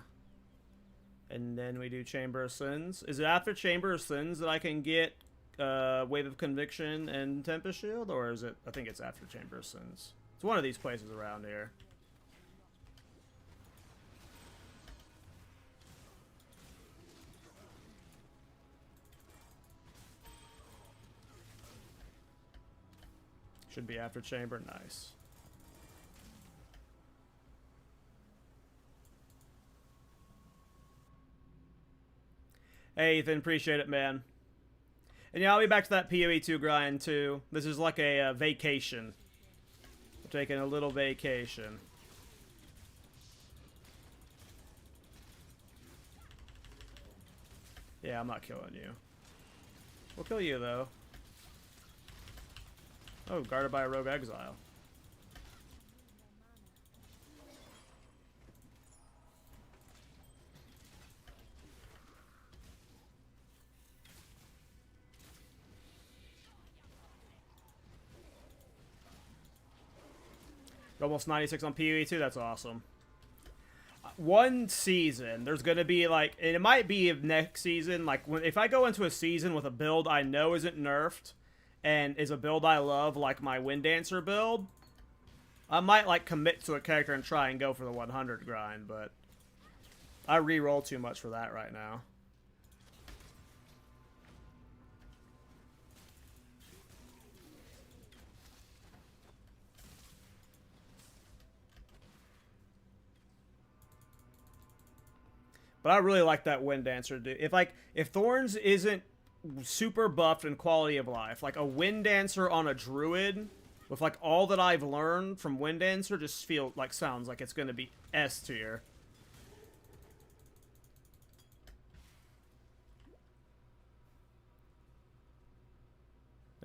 And then we do Chamber of Sins. Is it after Chamber of Sins that I can get Wave of Conviction and Tempest Shield? Or is it... I think it's after Chamber of Sins. It's one of these places around here. Should be after Chamber. Nice. Hey, Ethan. Appreciate it, man. And yeah, I'll be back to that PoE 2 grind, too. This is like a vacation. We're taking a little vacation. Yeah, I'm not killing you. We'll kill you, though. Oh, guarded by a rogue exile. Almost 96 on PoE 2, that's awesome. One season, there's going to be like, and it might be next season, like if I go into a season with a build I know isn't nerfed, and is a build I love, like my Wind Dancer build, I might like commit to a character and try and go for the 100 grind, but I re-roll too much for that right now. But I really like that Wind Dancer, dude. If Thorns isn't super buffed in quality of life, like a Wind Dancer on a Druid with like all that I've learned from Wind Dancer just sounds like it's gonna be S tier.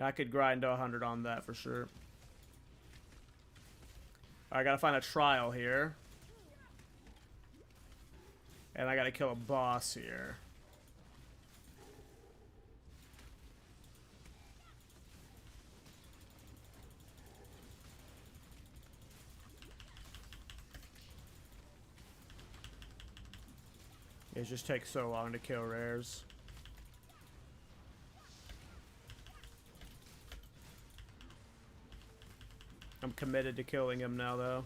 I could grind to 100 on that for sure. I gotta find a trial here. And I gotta kill a boss here. It just takes so long to kill rares. I'm committed to killing him now, though.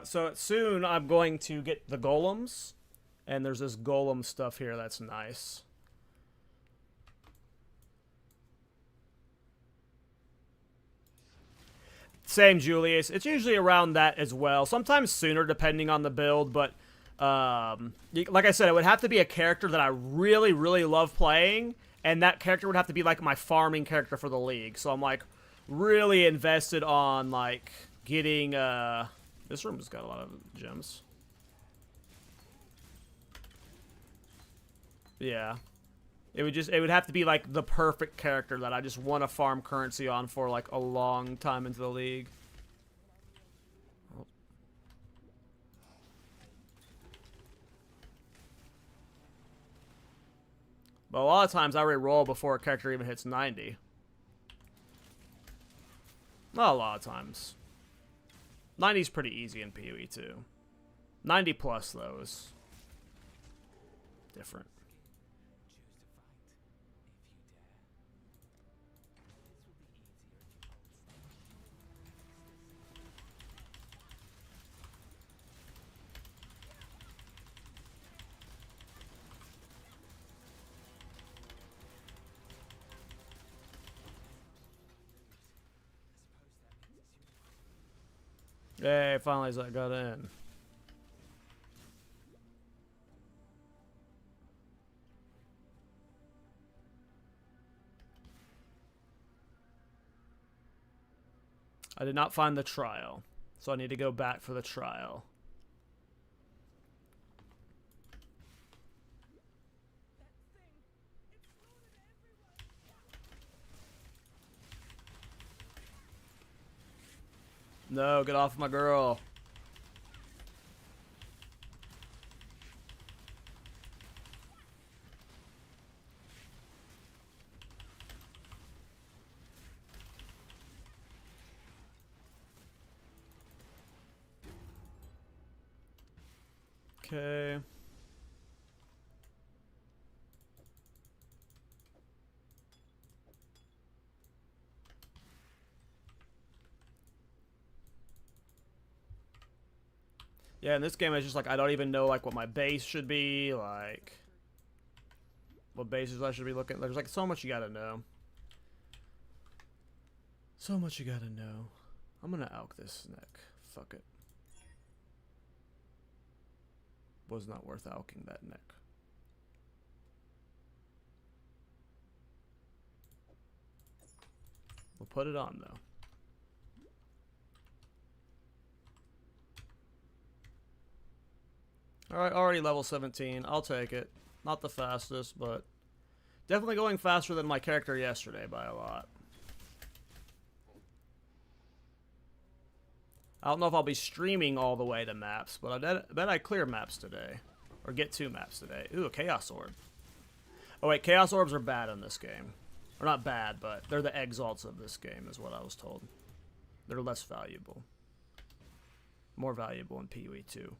So soon I'm going to get the golems, and there's this golem stuff here that's nice. Same, Julius. It's usually around that as well. Sometimes sooner, depending on the build, but like I said, it would have to be a character that I really, really love playing, and that character would have to be like my farming character for the league. So I'm like really invested on like getting this room's got a lot of gems. Yeah. It would have to be like the perfect character that I just want to farm currency on for like a long time into the league. Oh. But a lot of times I re-roll before a character even hits 90. Not a lot of times. 90's pretty easy in PoE too. 90 plus though is different. Hey, finally I got in. I did not find the trial, so I need to go back for the trial. No, get off my girl. Okay. Yeah, in this game, it's just like I don't even know like what my base should be, like what bases I should be looking. There's like so much you gotta know. So much you gotta know. I'm gonna alk this neck. Fuck it. Was not worth alking that neck. We'll put it on though. Alright, already level 17. I'll take it. Not the fastest, but definitely going faster than my character yesterday by a lot. I don't know if I'll be streaming all the way to maps, but I bet I clear maps today. Or get 2 maps today. Ooh, a Chaos Orb. Oh wait, Chaos Orbs are bad in this game. Or not bad, but they're the exalts of this game is what I was told. They're less valuable. More valuable in PoE 2.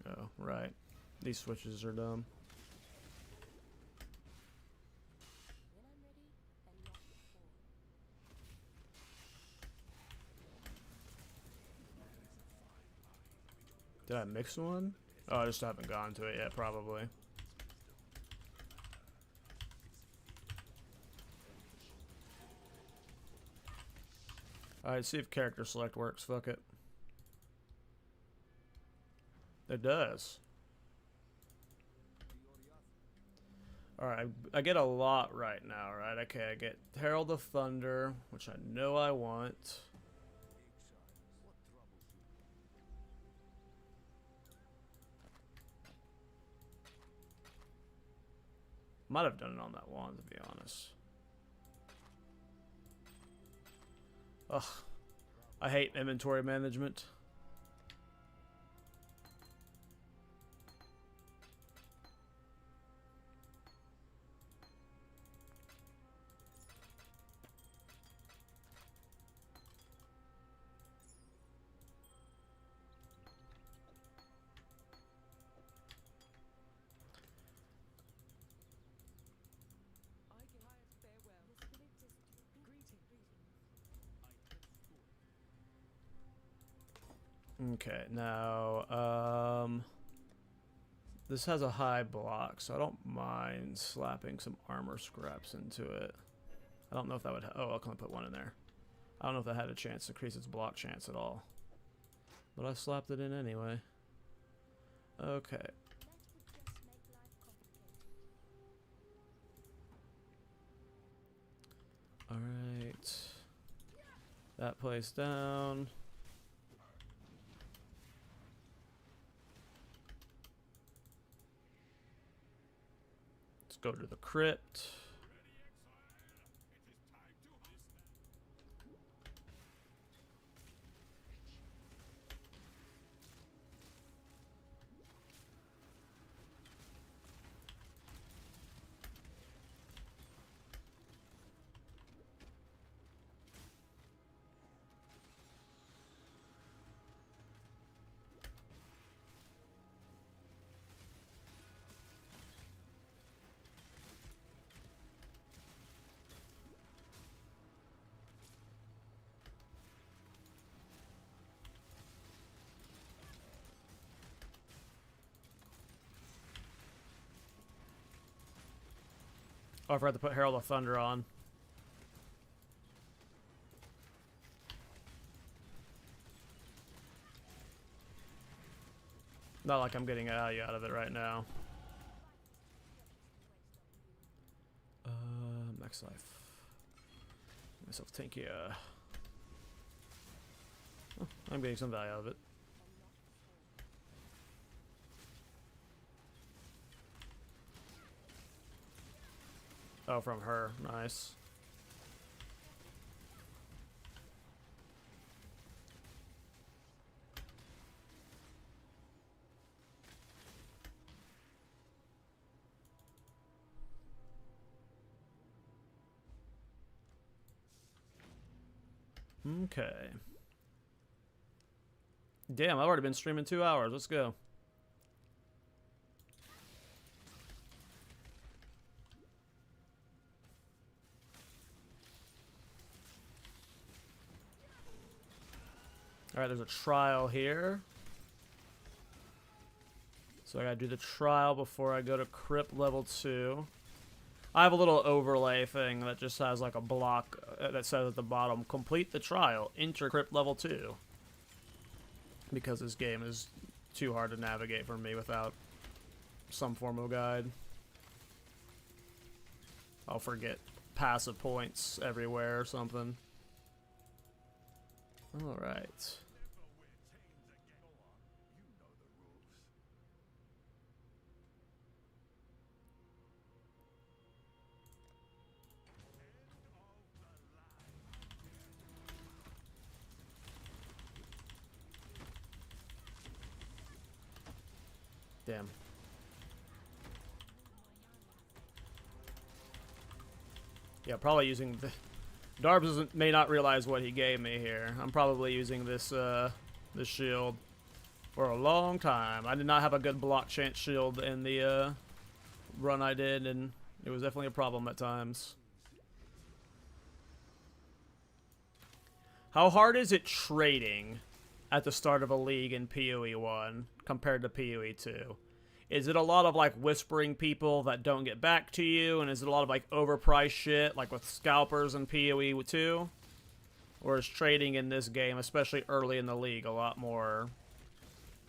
Oh, right. These switches are dumb. Did I mix one? Oh, I just haven't gone to it yet, probably. Alright, see if character select works. Fuck it. It does. Alright, I get a lot right now, right? Okay, I get Herald of Thunder, which I know I want. Might have done it on that wand, to be honest. Ugh. I hate inventory management. Okay, now, this has a high block, so I don't mind slapping some armor scraps into it. I don't know if that would... Oh, I'll come put one in there. I don't know if that had a chance to increase its block chance at all. But I slapped it in anyway. Okay. Alright. That place down. Let's go to the crypt. Oh, I forgot to put Herald of Thunder on. Not like I'm getting value out of it right now. Max life. Give myself tanky. Oh, I'm getting some value out of it. Oh, from her. Nice. Okay. Damn, I've already been streaming 2 hours. Let's go. Alright, there's a trial here. So I gotta do the trial before I go to crypt level 2. I have a little overlay thing that just has like a block that says at the bottom, complete the trial, enter crypt level 2. Because this game is too hard to navigate for me without some form of guide. I'll forget passive points everywhere or something. Alright. Damn. Yeah, probably using the... Darbs may not realize what he gave me here. I'm probably using this this shield for a long time. I did not have a good block chance shield in the run I did, and it was definitely a problem at times. How hard is it trading at the start of a league in PoE 1 compared to PoE 2? Is it a lot of like whispering people that don't get back to you, and is it a lot of like overpriced shit like with scalpers in PoE 2? Or is trading in this game, especially early in the league, a lot more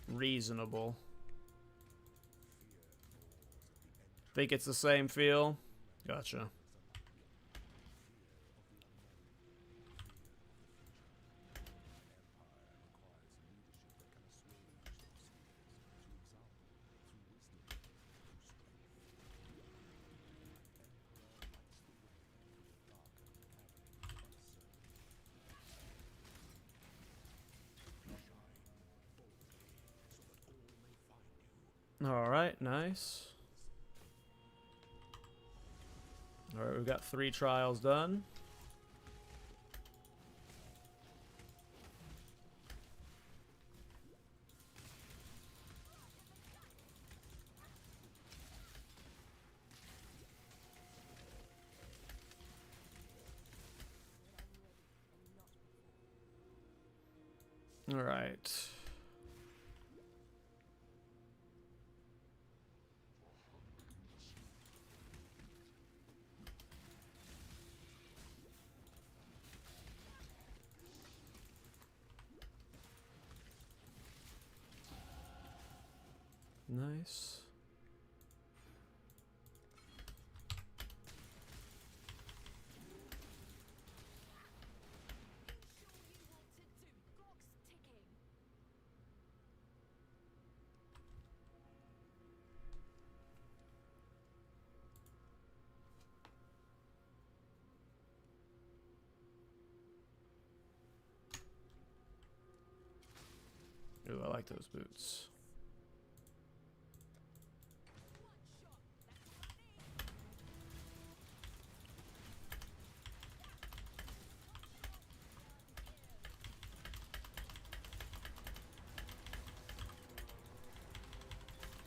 reasonable? Think it's the same feel? Gotcha. Alright, nice. Alright, we've got 3 trials done. Alright. Nice. Ooh, I like those boots.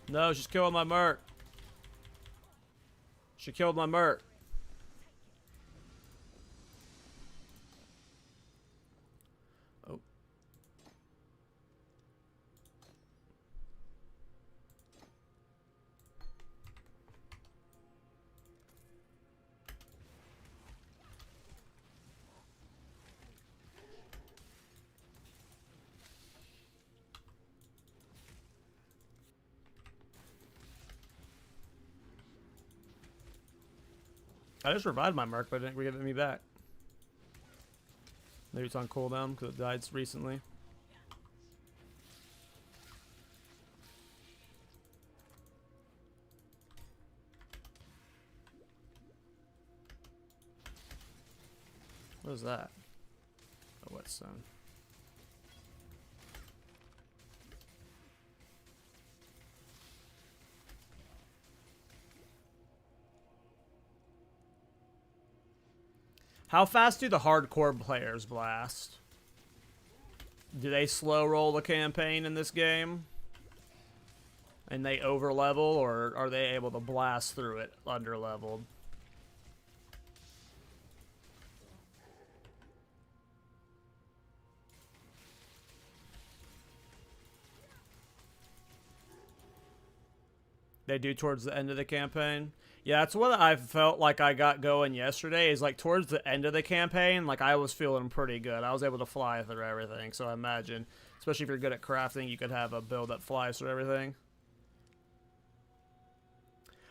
No, she's killing my merc. She killed my merc. Oh. I just revived my merc, but it didn't give it me back. Maybe it's on cooldown because it died recently. What is that? A whetstone. How fast do the hardcore players blast? Do they slow roll the campaign in this game? And they over level, or are they able to blast through it under leveled? They do towards the end of the campaign. Yeah, that's what I felt like I got going yesterday, is like towards the end of the campaign, like I was feeling pretty good. I was able to fly through everything, so I imagine, especially if you're good at crafting, you could have a build that flies through everything.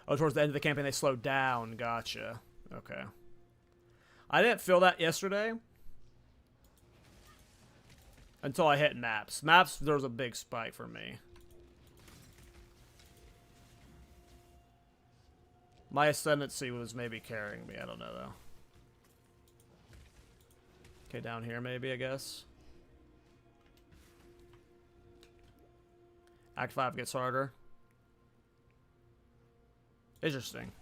Oh, towards the end of the campaign, they slowed down. Gotcha. Okay. I didn't feel that yesterday until I hit maps. Maps, there was a big spike for me. My Ascendancy was maybe carrying me. I don't know, though. Okay, down here maybe, I guess. Act 5 gets harder. Interesting.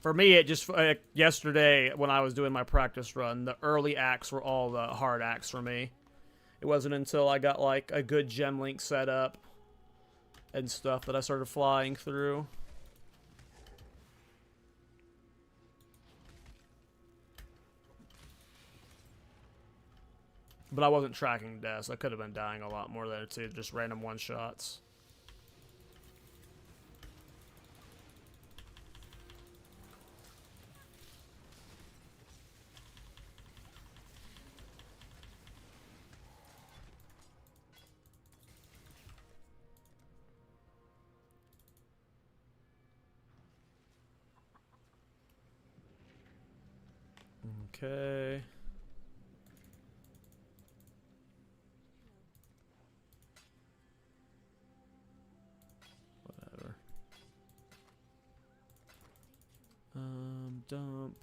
For me, it just... yesterday, when I was doing my practice run, the early acts were all the hard acts for me. It wasn't until I got, like, a good gem link set up and stuff that I started flying through. But I wasn't tracking deaths. I could have been dying a lot more there too, just random one-shots. Okay. Dump.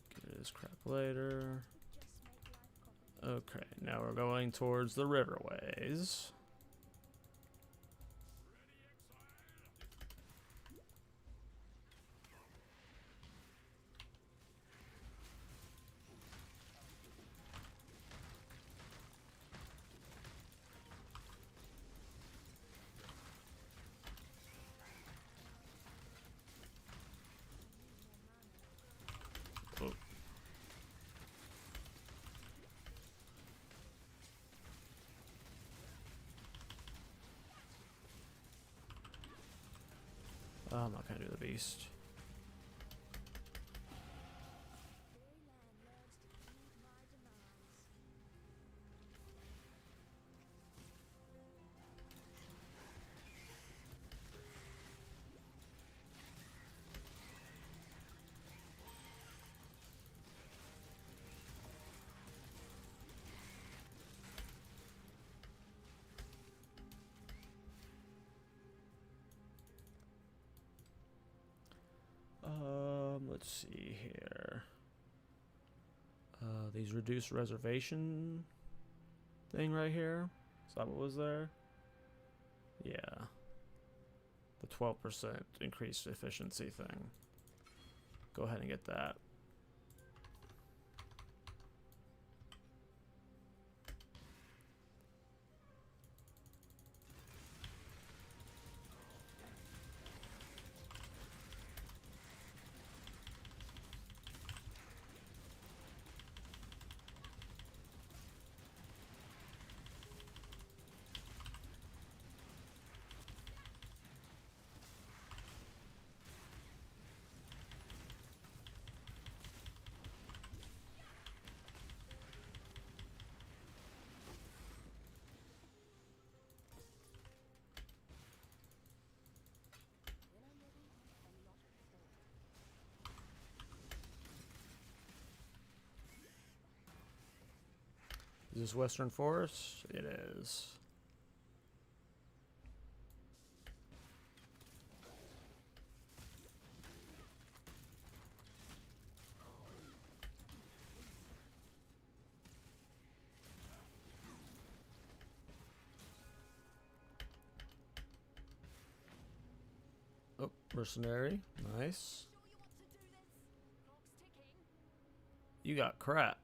Get this crap later. Okay, now we're going towards the riverways. Oh, I'm not gonna do the beast. Let's see here. These reduced reservation thing right here. Is that what was there? Yeah. The 12% increased efficiency thing. Go ahead and get that. Is this Western Forest? It is. Mercenary. Nice. You got crap.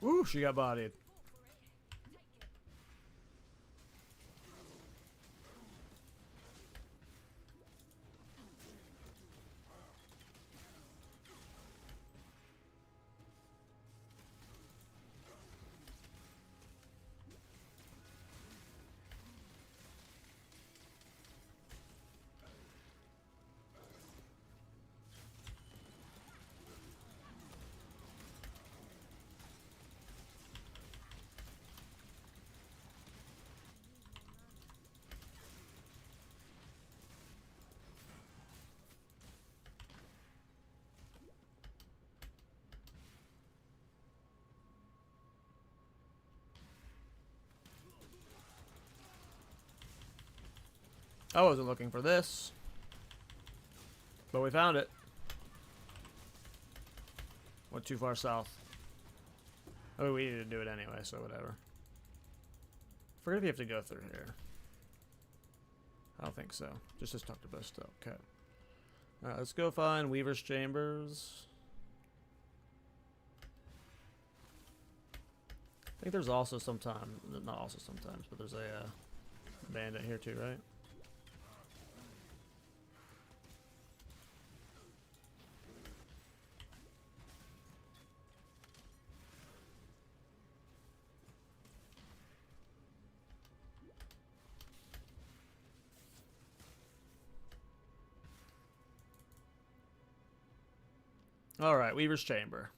Woo, she got bodied. I wasn't looking for this, but we found it. Went too far south. Oh, we needed to do it anyway, so whatever. Forget if you have to go through here. I don't think so. Just talk to Best. Okay. Alright, let's go find Weaver's Chambers. I think there's also sometimes, not also sometimes, but there's a bandit here too, right? Alright, Weaver's Chamber.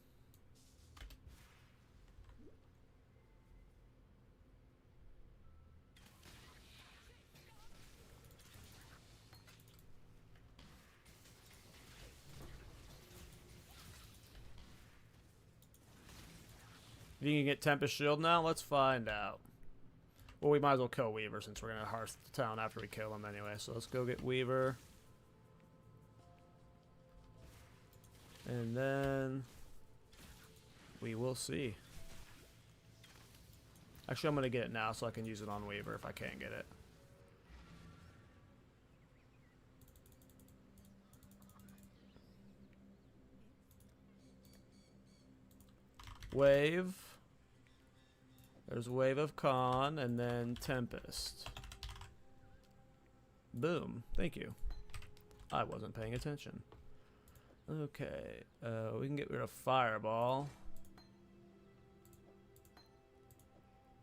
If you can get Tempest Shield now, let's find out. Well, we might as well kill Weaver since we're going to hearth the town after we kill him anyway. So let's go get Weaver. And then we will see. Actually, I'm going to get it now so I can use it on Weaver if I can't get it. Wave. There's Wave of Khan and then Tempest. Boom. Thank you. I wasn't paying attention. Okay, we can get rid of Fireball.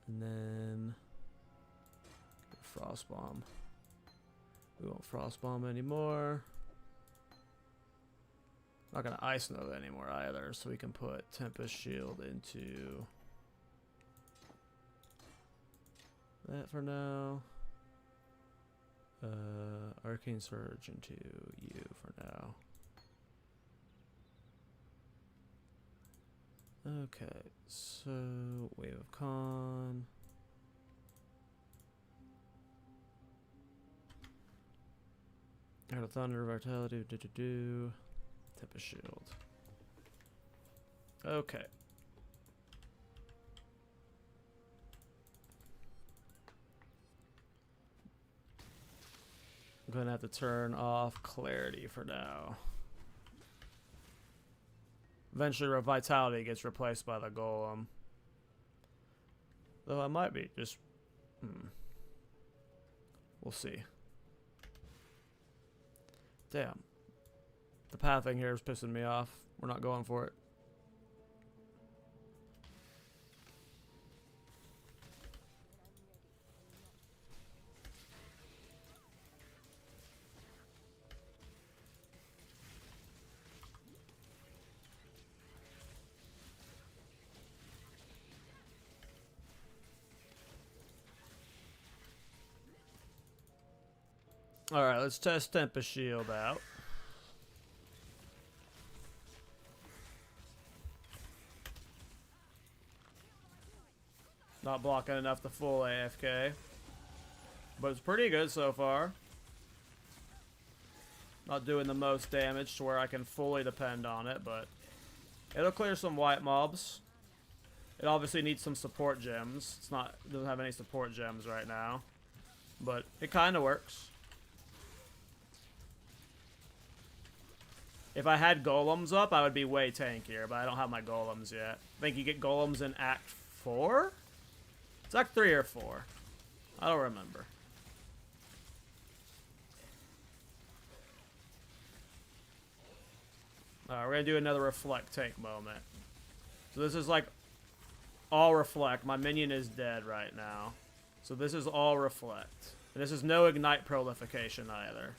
And then Frost Bomb. We won't Frost Bomb anymore. Not gonna Ice Nova anymore either, so we can put Tempest Shield into that for now. Arcane Surge into you for now. Okay, so Wave of Khan. Out of Thunder, Vitality, Tempest Shield. Okay. I'm gonna have to turn off Clarity for now. Eventually, Vitality gets replaced by the Golem. Though I might be just... We'll see. Damn. The pathing here is pissing me off. We're not going for it. Alright, let's test Tempest Shield out. Not blocking enough to full AFK. But it's pretty good so far. Not doing the most damage to where I can fully depend on it, but It'll clear some white mobs. It obviously needs some support gems. It doesn't have any support gems right now. But it kind of works. If I had golems up, I would be way tankier, but I don't have my golems yet. I think you get golems in Act 4? It's Act 3 or 4. I don't remember. Alright, we're gonna do another reflect tank moment. So this is like all reflect. My minion is dead right now. So this is all reflect. And this is no ignite prolification either.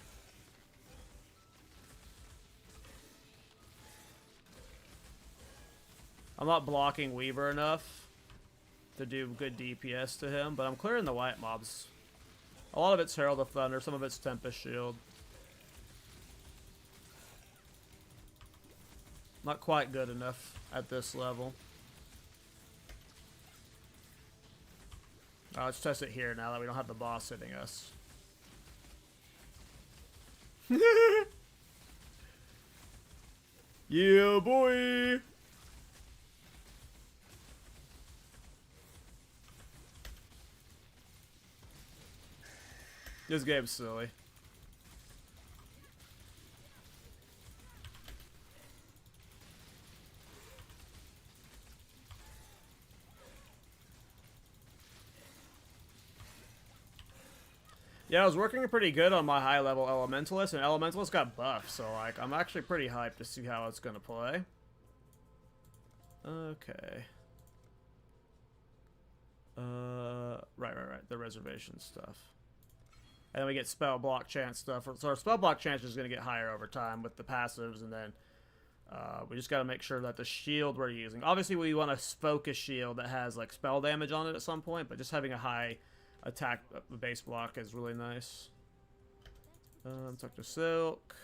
I'm not blocking Weaver enough to do good DPS to him, but I'm clearing the white mobs. A lot of it's Herald of Thunder, some of it's Tempest Shield. Not quite good enough at this level. Let's test it here now that we don't have the boss hitting us. Yeah, boy! This game's silly. Yeah, I was working pretty good on my high-level Elementalist, and Elementalist got buffed, so, like, I'm actually pretty hyped to see how it's gonna play. Okay. Right. The reservation stuff. And then we get spell block chance stuff. So our spell block chance is gonna get higher over time with the passives, and then we just gotta make sure that the shield we're using... Obviously, we want a focus shield that has, like, spell damage on it at some point, but just having a high... attack base block is really nice. Talk to Silk.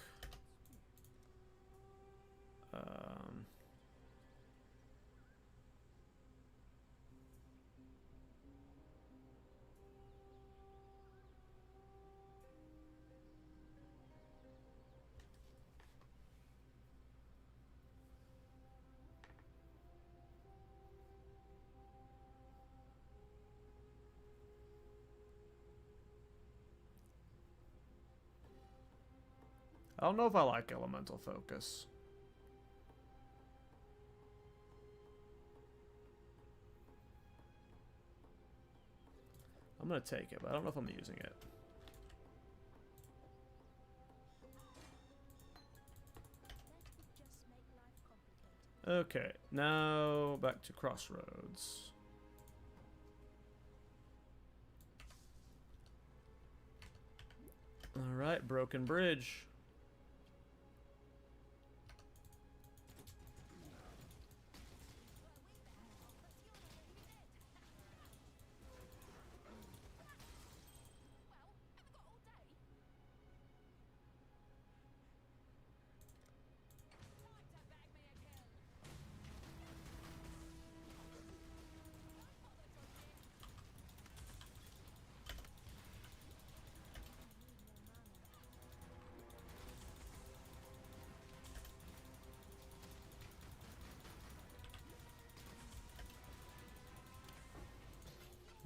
I don't know if I like Elemental Focus. I'm gonna take it, but I don't know if I'm using it. Okay, now back to Crossroads. Alright, Broken Bridge.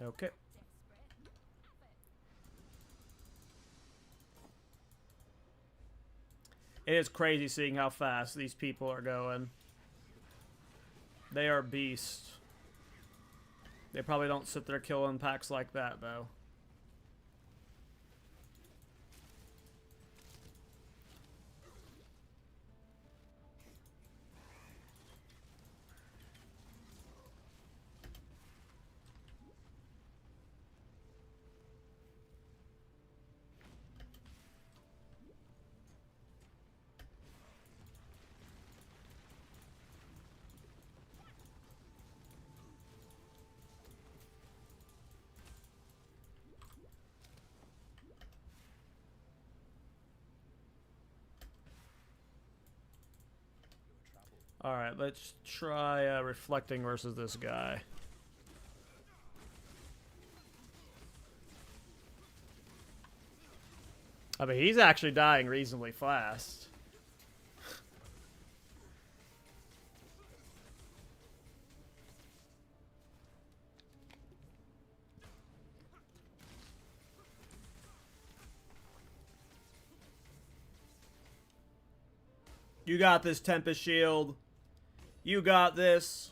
Okay. It is crazy seeing how fast these people are going. They are beasts. They probably don't sit there killing packs like that, though. Alright, let's try reflecting versus this guy. I mean, he's actually dying reasonably fast. You got this, Tempest Shield. You got this.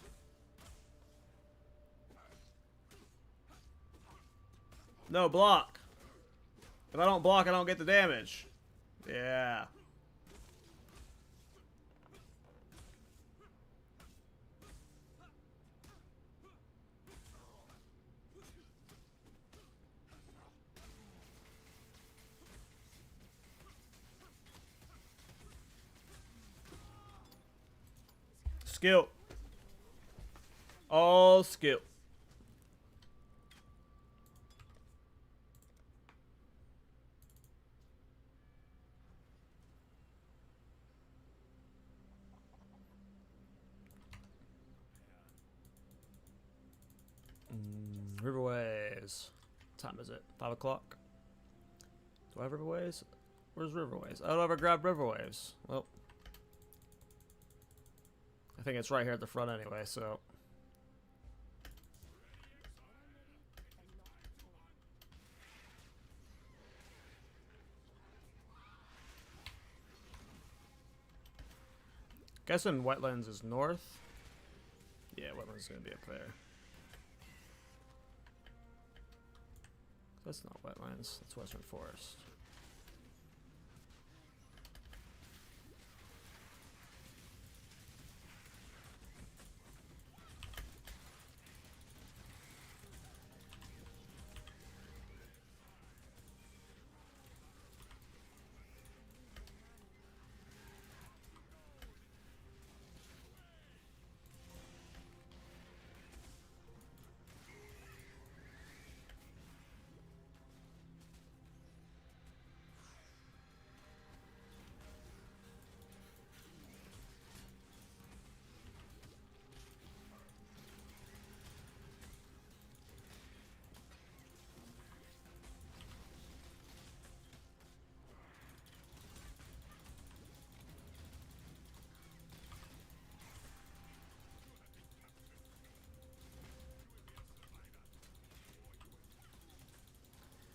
No, block. If I don't block, I don't get the damage. Yeah. Skill. All skill. Riverways. What time is it? 5 o'clock? Do I have Riverways? Where's Riverways? I don't ever grab Riverways. Well, I think it's right here at the front anyway, so. Guessing wetlands is north. Yeah, wetlands is gonna be up there. That's not wetlands, that's western forest.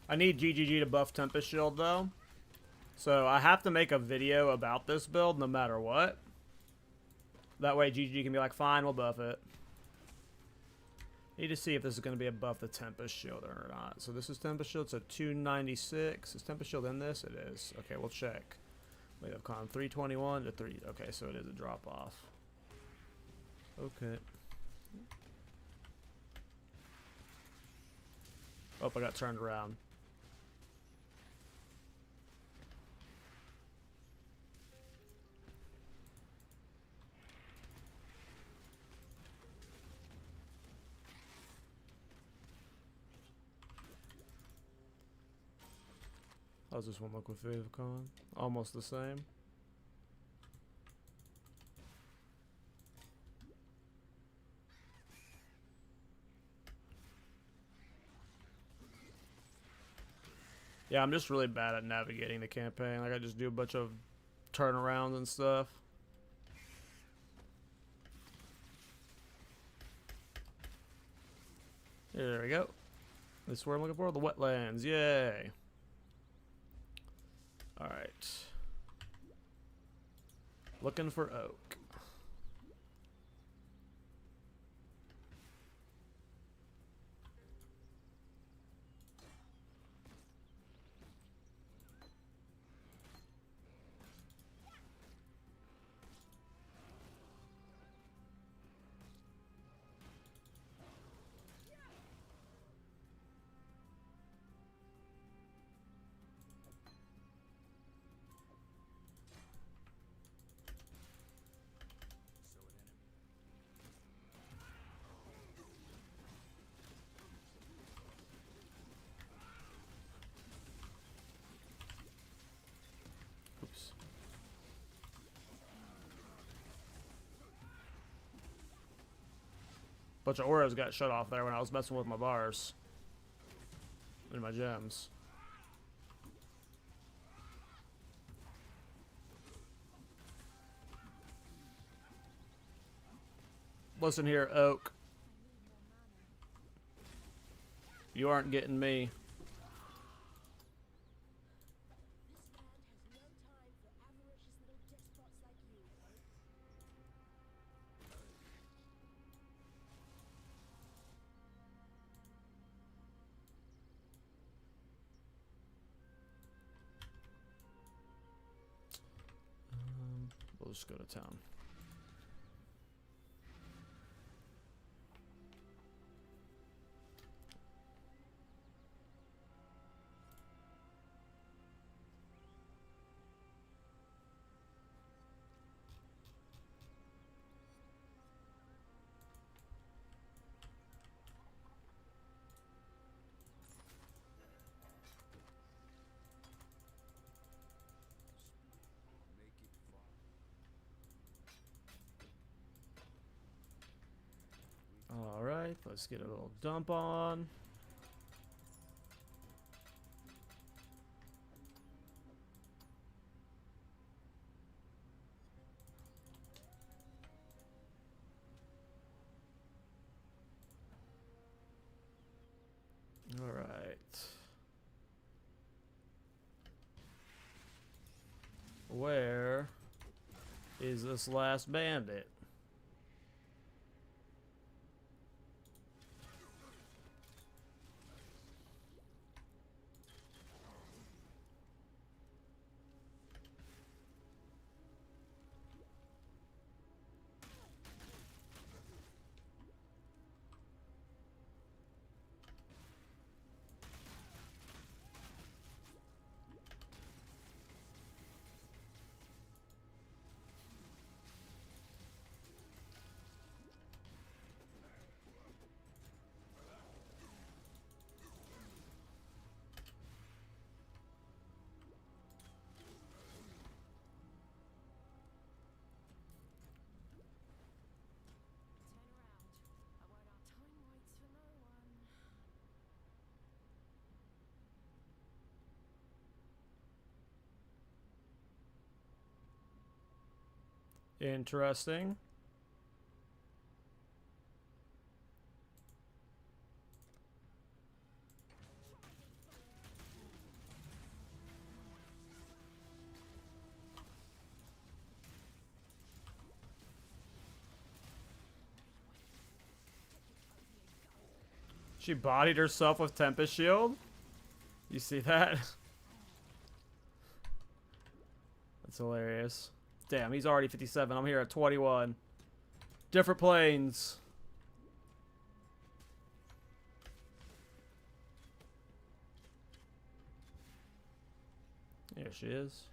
I need GGG to buff Tempest Shield though. So I have to make a video about this build no matter what. That way GGG can be like, fine, we'll buff it. Need to see if this is going to be a buff the Tempest Shield or not. So this is Tempest Shield, so 296. Is Tempest Shield in this? It is. Okay, we'll check. Wait, I've gone 321 to 3. Okay, so it is a drop off. Okay. Oh, I got turned around. How's this one look with Vivcon? Almost the same. Yeah, I'm just really bad at navigating the campaign. Like, I just do a bunch of turnarounds and stuff. There we go. This is where I'm looking for, the wetlands. Yay. Alright. Looking for oak. Oops. Bunch of auras got shut off there when I was messing with my bars. And my gems. Listen here, Oak. You aren't getting me. just go to town. Alright, let's get a little dump on. Alright. Where is this last bandit? Interesting. She bodied herself with Tempest shield. You see that? That's hilarious. Damn, he's already 57. I'm here at 21. Different planes. There she is.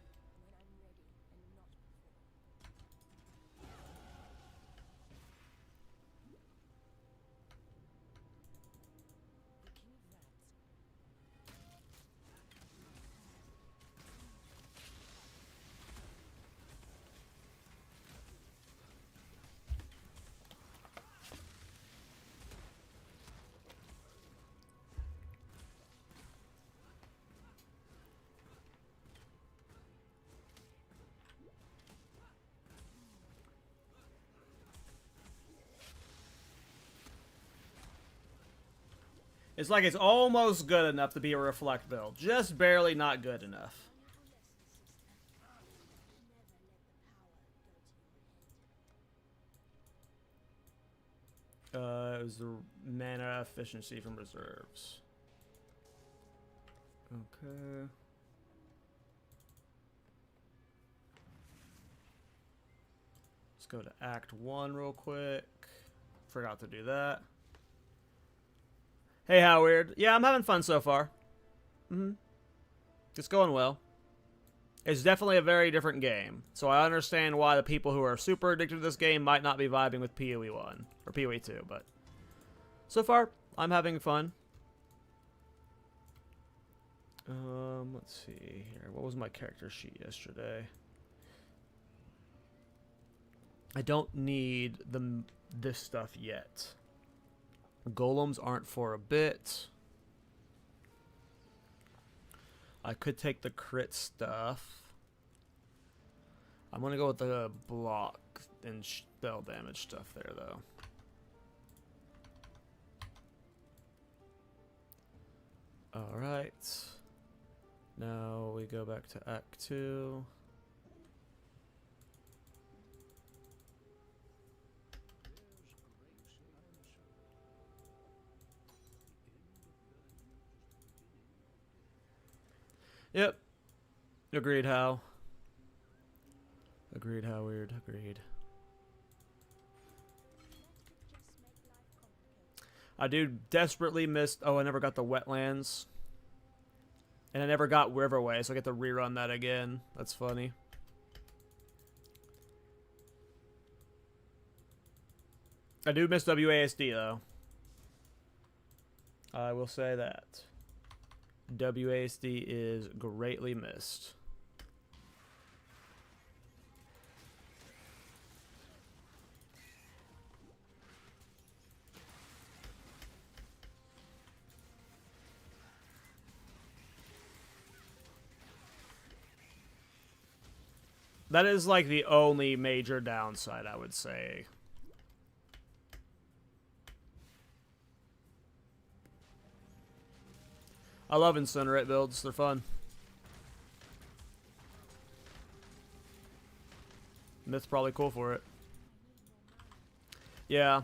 It's like it's almost good enough to be a reflect build. Just barely not good enough. It was the mana efficiency from reserves. Okay. Let's go to Act 1 real quick. Forgot to do that. Hey, Howard. Yeah, I'm having fun so far. It's going well. It's definitely a very different game, so I understand why the people who are super addicted to this game might not be vibing with PoE 1 or PoE 2, but so far, I'm having fun. Let's see here. What was my character sheet yesterday? I don't need this stuff yet. Golems aren't for a bit. I could take the crit stuff. I'm gonna go with the block and spell damage stuff there, though. Alright. Now we go back to Act 2. Yep. Agreed, Hal. Agreed, how weird. Agreed. I do desperately miss... Oh, I never got the wetlands. And I never got Riverway, so I get to rerun that again. That's funny. I do miss WASD, though. I will say that. WASD is greatly missed. That is like the only major downside, I would say. I love Incinerate builds, they're fun. Myth's probably cool for it. Yeah.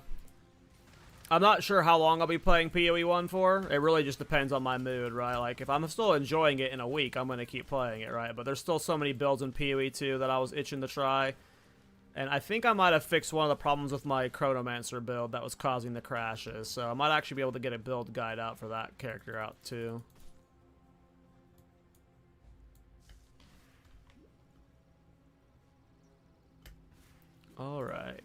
I'm not sure how long I'll be playing PoE 1 for. It really just depends on my mood, right? Like, if I'm still enjoying it in a week, I'm going to keep playing it, right? But there's still so many builds in PoE 2 that I was itching to try. And I think I might have fixed one of the problems with my Chronomancer build that was causing the crashes. So I might actually be able to get a build guide out for that character out, too. Alright.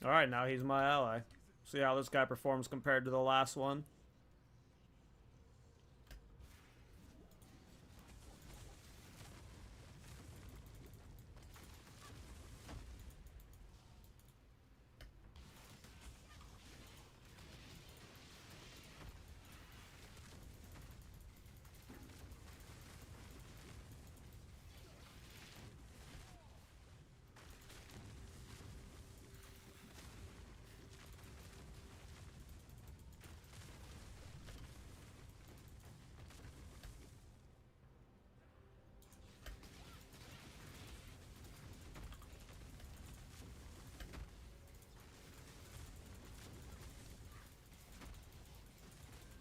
Alright, now he's my ally. See how this guy performs compared to the last one.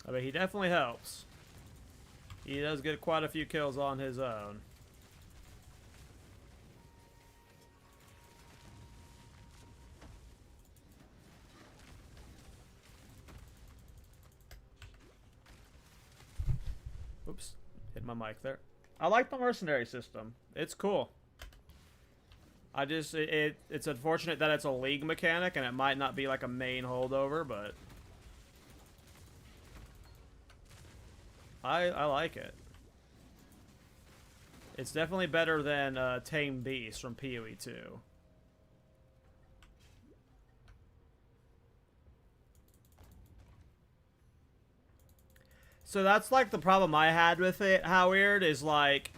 I mean, he definitely helps. He does get quite a few kills on his own. Oops, hit my mic there. I like the mercenary system. It's cool. I just, it's unfortunate that it's a league mechanic and it might not be like a main holdover, but I like it. It's definitely better than Tame Beast from PoE 2. So that's like the problem I had with it, how weird, is like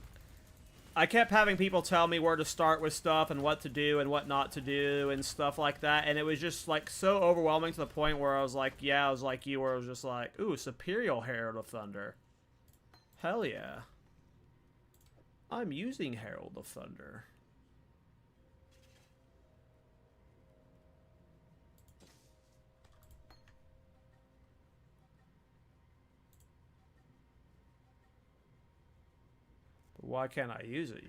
I kept having people tell me where to start with stuff and what to do and what not to do and stuff like that, and it was just like so overwhelming to the point where I was like, yeah, I was like you, where I was just like, ooh, Superior Herald of Thunder. Hell yeah. I'm using Herald of Thunder. Why can't I use it?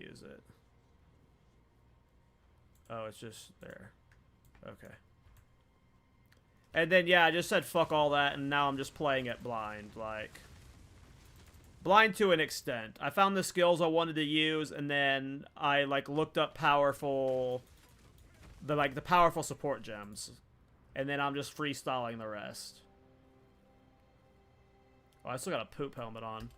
Oh, it's just there. Okay. And then, yeah, I just said fuck all that, and now I'm just playing it blind. Like, blind to an extent. I found the skills I wanted to use, and then I, like, looked up powerful... the powerful support gems. And then I'm just freestyling the rest. Oh, I still got a poop helmet on.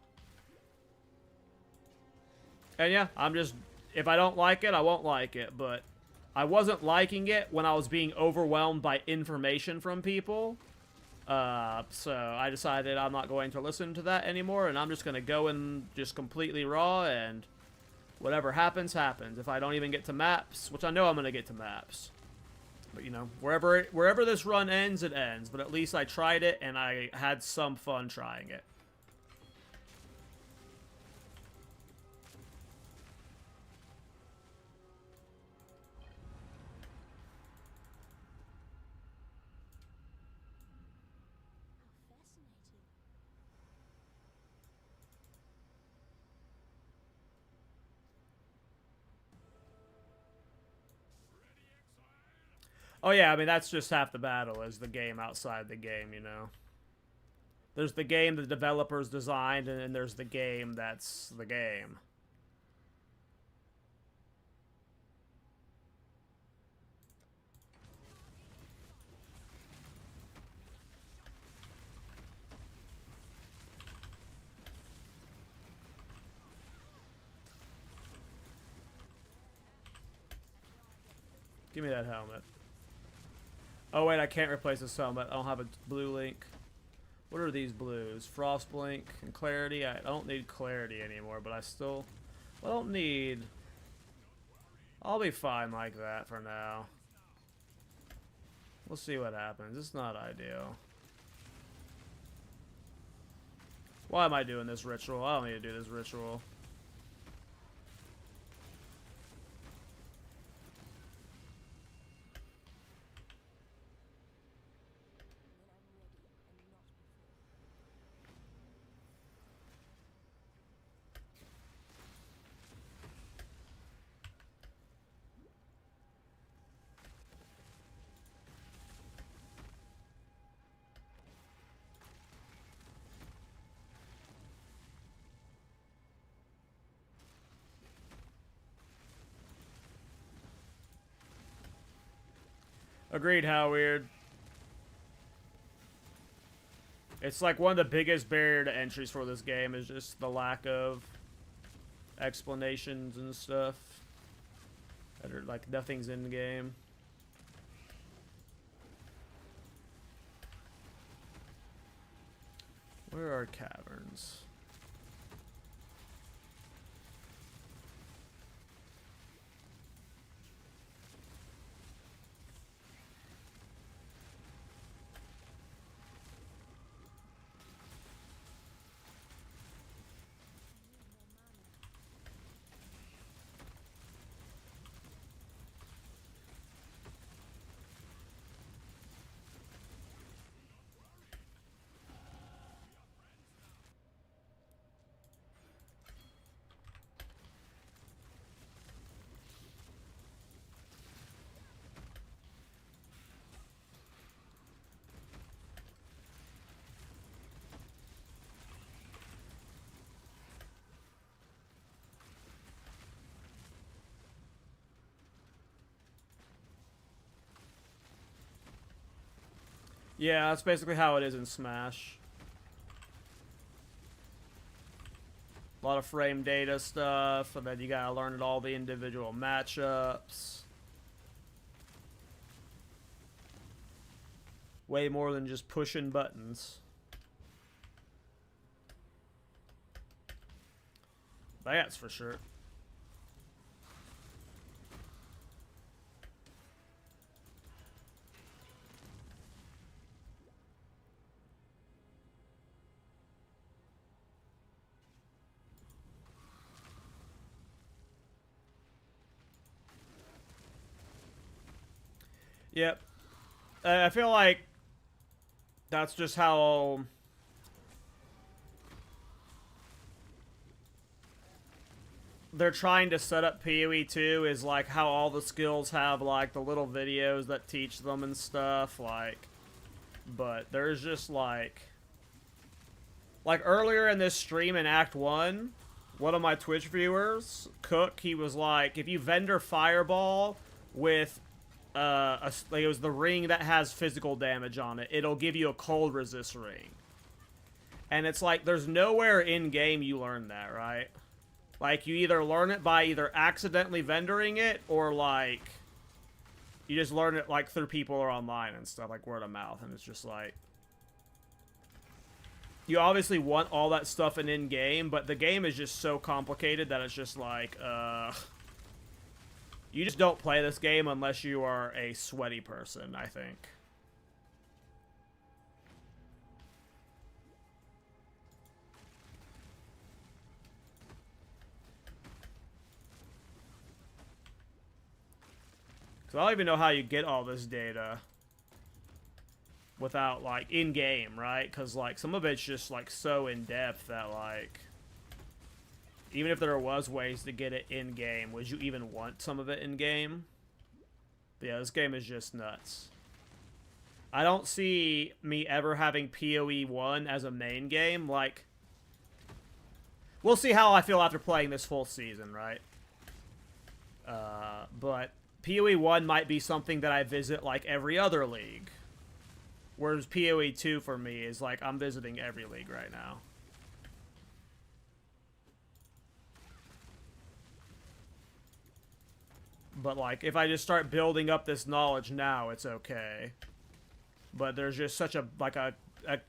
And yeah, I'm just... if I don't like it, I won't like it, but... I wasn't liking it when I was being overwhelmed by information from people. So I decided I'm not going to listen to that anymore, and I'm just going to go in just completely raw, and whatever happens, happens. If I don't even get to maps, which I know I'm going to get to maps. But, you know, wherever this run ends, it ends. But at least I tried it, and I had some fun trying it. Oh yeah, I mean, that's just half the battle, is the game outside the game, you know. There's the game the developers designed, and then there's the game that's the game. Give me that helmet. Oh wait, I can't replace this helmet. I don't have a blue link. What are these blues? Frost Blink and Clarity. I don't need Clarity anymore, but I still... I don't need... I'll be fine like that for now. We'll see what happens. It's not ideal. Why am I doing this ritual? I don't need to do this ritual. Agreed, how weird. It's like one of the biggest barrier to entries for this game is just the lack of explanations and stuff. That are like nothing's in the game. Where are caverns? Yeah, that's basically how it is in Smash. A lot of frame data stuff, and then you gotta learn all the individual matchups. Way more than just pushing buttons. That's for sure. Yep. I feel like that's just how... they're trying to set up PoE 2 is like how all the skills have like the little videos that teach them and stuff, like, but there's just like earlier in this stream in Act 1, one of my Twitch viewers, Cook, he was like, if you vendor Fireball with it was the ring that has physical damage on it, it'll give you a cold resist ring. And it's like, there's nowhere in game you learn that, right? Like, you either learn it by either accidentally vendoring it, or like you just learn it like through people or online and stuff, like word of mouth. And it's just like, you obviously want all that stuff in game, but the game is just so complicated that it's just like, you just don't play this game unless you are a sweaty person, I think. Because I don't even know how you get all this data without, like, in-game, right? Because, like, some of it's just, like, so in-depth that, like, even if there was ways to get it in-game, would you even want some of it in-game? Yeah, this game is just nuts. I don't see me ever having PoE 1 as a main game. Like, we'll see how I feel after playing this full season, right? But PoE 1 might be something that I visit, like, every other league. Whereas PoE 2 for me is, like, I'm visiting every league right now. But, like, if I just start building up this knowledge now, it's okay. But there's just such a, like, a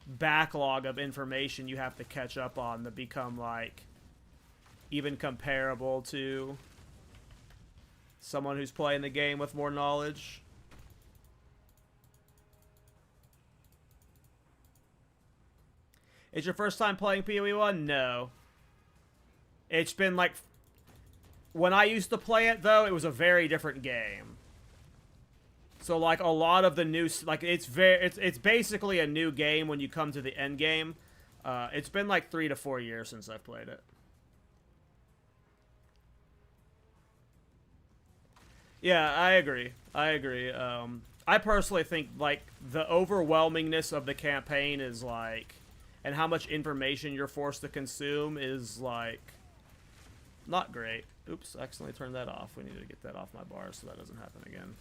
backlog of information you have to catch up on to become, like, even comparable to someone who's playing the game with more knowledge. Is your first time playing PoE 1? No. It's been, like, when I used to play it, though, it was a very different game. So, like, a lot of the new, like, it's basically a new game when you come to the end game. It's been, like, 3 to 4 years since I've played it. Yeah, I agree. I agree. I personally think, like, the overwhelmingness of the campaign is, like, and how much information you're forced to consume is, like, not great. Oops, I accidentally turned that off. We need to get that off my bar so that doesn't happen again.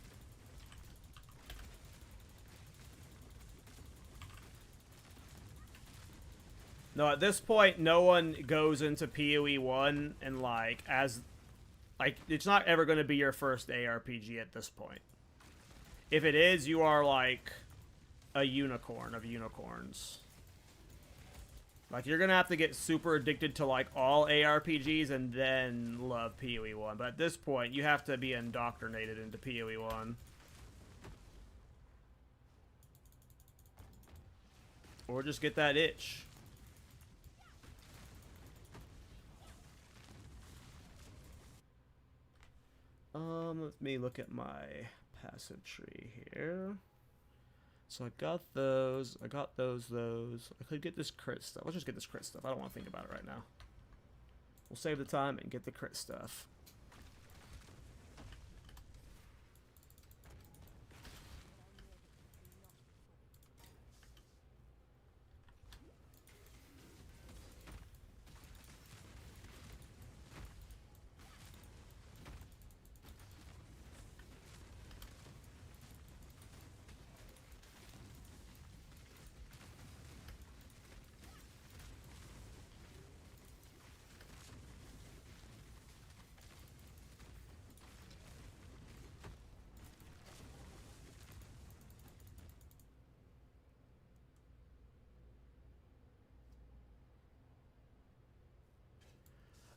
No, at this point, no one goes into PoE 1 and, like, it's not ever going to be your first ARPG at this point. If it is, you are, like, a unicorn of unicorns. Like, you're going to have to get super addicted to, like, all ARPGs and then love PoE 1. But at this point, you have to be indoctrinated into PoE 1. Or just get that itch. Let me look at my passive tree here. So I got those. I got those. I could get this crit stuff. Let's just get this crit stuff. I don't want to think about it right now. We'll save the time and get the crit stuff.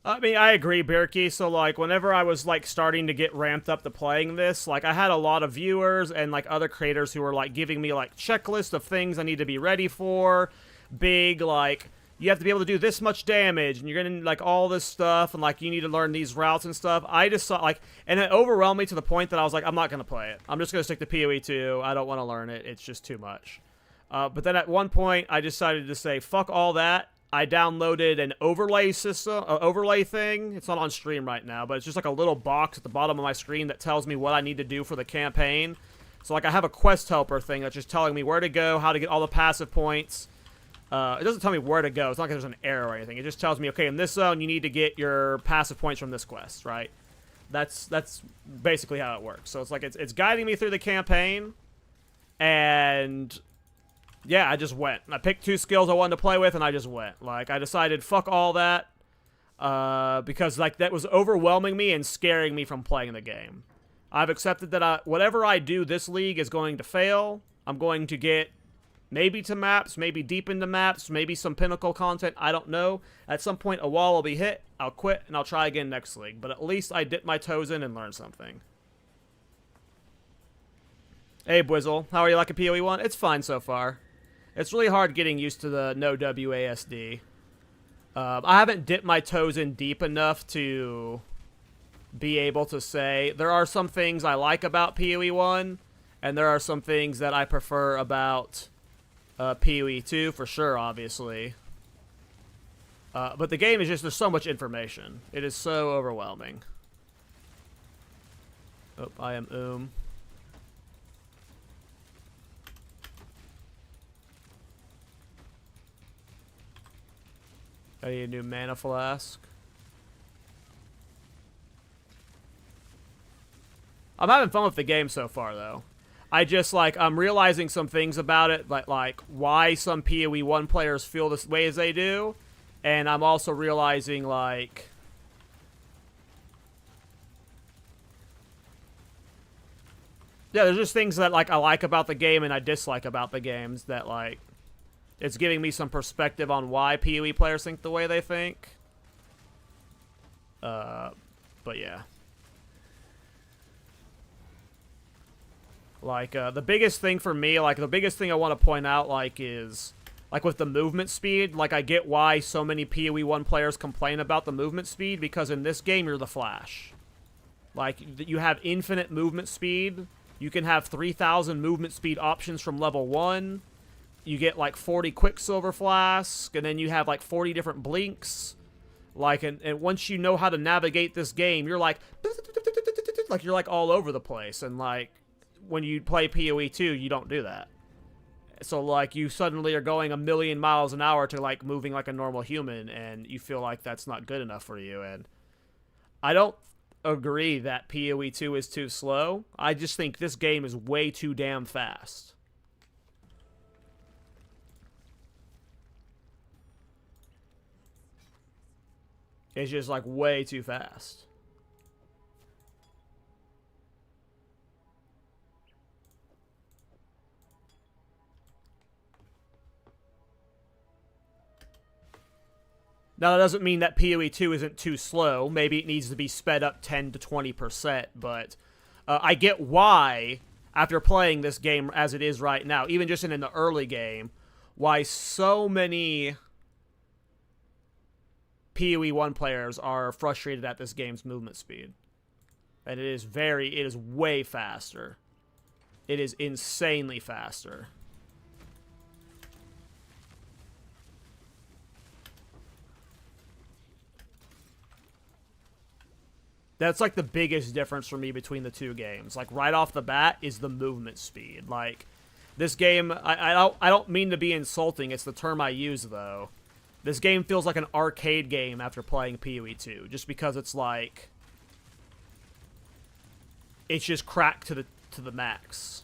I mean, I agree, Birky. So, like, whenever I was, like, starting to get ramped up to playing this, like, I had a lot of viewers and, like, other creators who were, like, giving me, like, checklists of things I need to be ready for. Big, like, you have to be able to do this much damage, and you're gonna, like, all this stuff, and, like, you need to learn these routes and stuff. I just saw, like, and it overwhelmed me to the point that I was like, I'm not gonna play it. I'm just gonna stick to PoE 2. I don't want to learn it. It's just too much. But then at one point, I decided to say, fuck all that. I downloaded an overlay system, overlay thing. It's not on stream right now, but it's just like a little box at the bottom of my screen that tells me what I need to do for the campaign. So like I have a quest helper thing that's just telling me where to go, how to get all the passive points. It doesn't tell me where to go. It's not like there's an arrow or anything. It just tells me, okay, in this zone you need to get your passive points from this quest, right? That's basically how it works. So it's like it's guiding me through the campaign, and yeah, I just went. I picked 2 skills I wanted to play with, and I just went. Like, I decided, fuck all that, because, like, that was overwhelming me and scaring me from playing the game. I've accepted that whatever I do this league is going to fail. I'm going to get maybe to maps, maybe deep into maps, maybe some pinnacle content, I don't know. At some point, a wall will be hit, I'll quit, and I'll try again next league. But at least I dipped my toes in and learned something. Hey, Bwizzle, how are you liking PoE 1? It's fine so far. It's really hard getting used to the no WASD. I haven't dipped my toes in deep enough to be able to say there are some things I like about PoE 1, and there are some things that I prefer about PoE 2, for sure, obviously. But the game is just, there's so much information. It is so overwhelming. Oh, I am I need a new mana flask. I'm having fun with the game so far, though. I just, like, I'm realizing some things about it, like why some PoE 1 players feel this way as they do. And I'm also realizing, like, yeah, there's just things that, like, I like about the game and I dislike about the games that, like, it's giving me some perspective on why PoE players think the way they think. But yeah. Like, the biggest thing for me, like, the biggest thing I want to point out, like, is, like, with the movement speed, like, I get why so many PoE 1 players complain about the movement speed, because in this game, you're the Flash. Like, you have infinite movement speed. You can have 3,000 movement speed options from level 1. You get, like, 40 Quicksilver Flasks, and then you have, like, 40 different blinks. Like, and once you know how to navigate this game, you're, like, you're, like, all over the place. And, like, when you play PoE 2, you don't do that. So, like, you suddenly are going a million miles an hour to, like, moving like a normal human, and you feel like that's not good enough for you. And I don't agree that PoE 2 is too slow. I just think this game is way too damn fast. It's just, like, way too fast. Now, that doesn't mean that PoE 2 isn't too slow. Maybe it needs to be sped up 10 to 20%, but I get why, after playing this game as it is right now, even just in the early game, why so many PoE 1 players are frustrated at this game's movement speed. And it is way faster. It is insanely faster. That's, like, the biggest difference for me between the two games. Like, right off the bat is the movement speed. Like, this game, I don't mean to be insulting. It's the term I use, though. This game feels like an arcade game after playing PoE 2. Just because it's, like, it's just cracked to the max.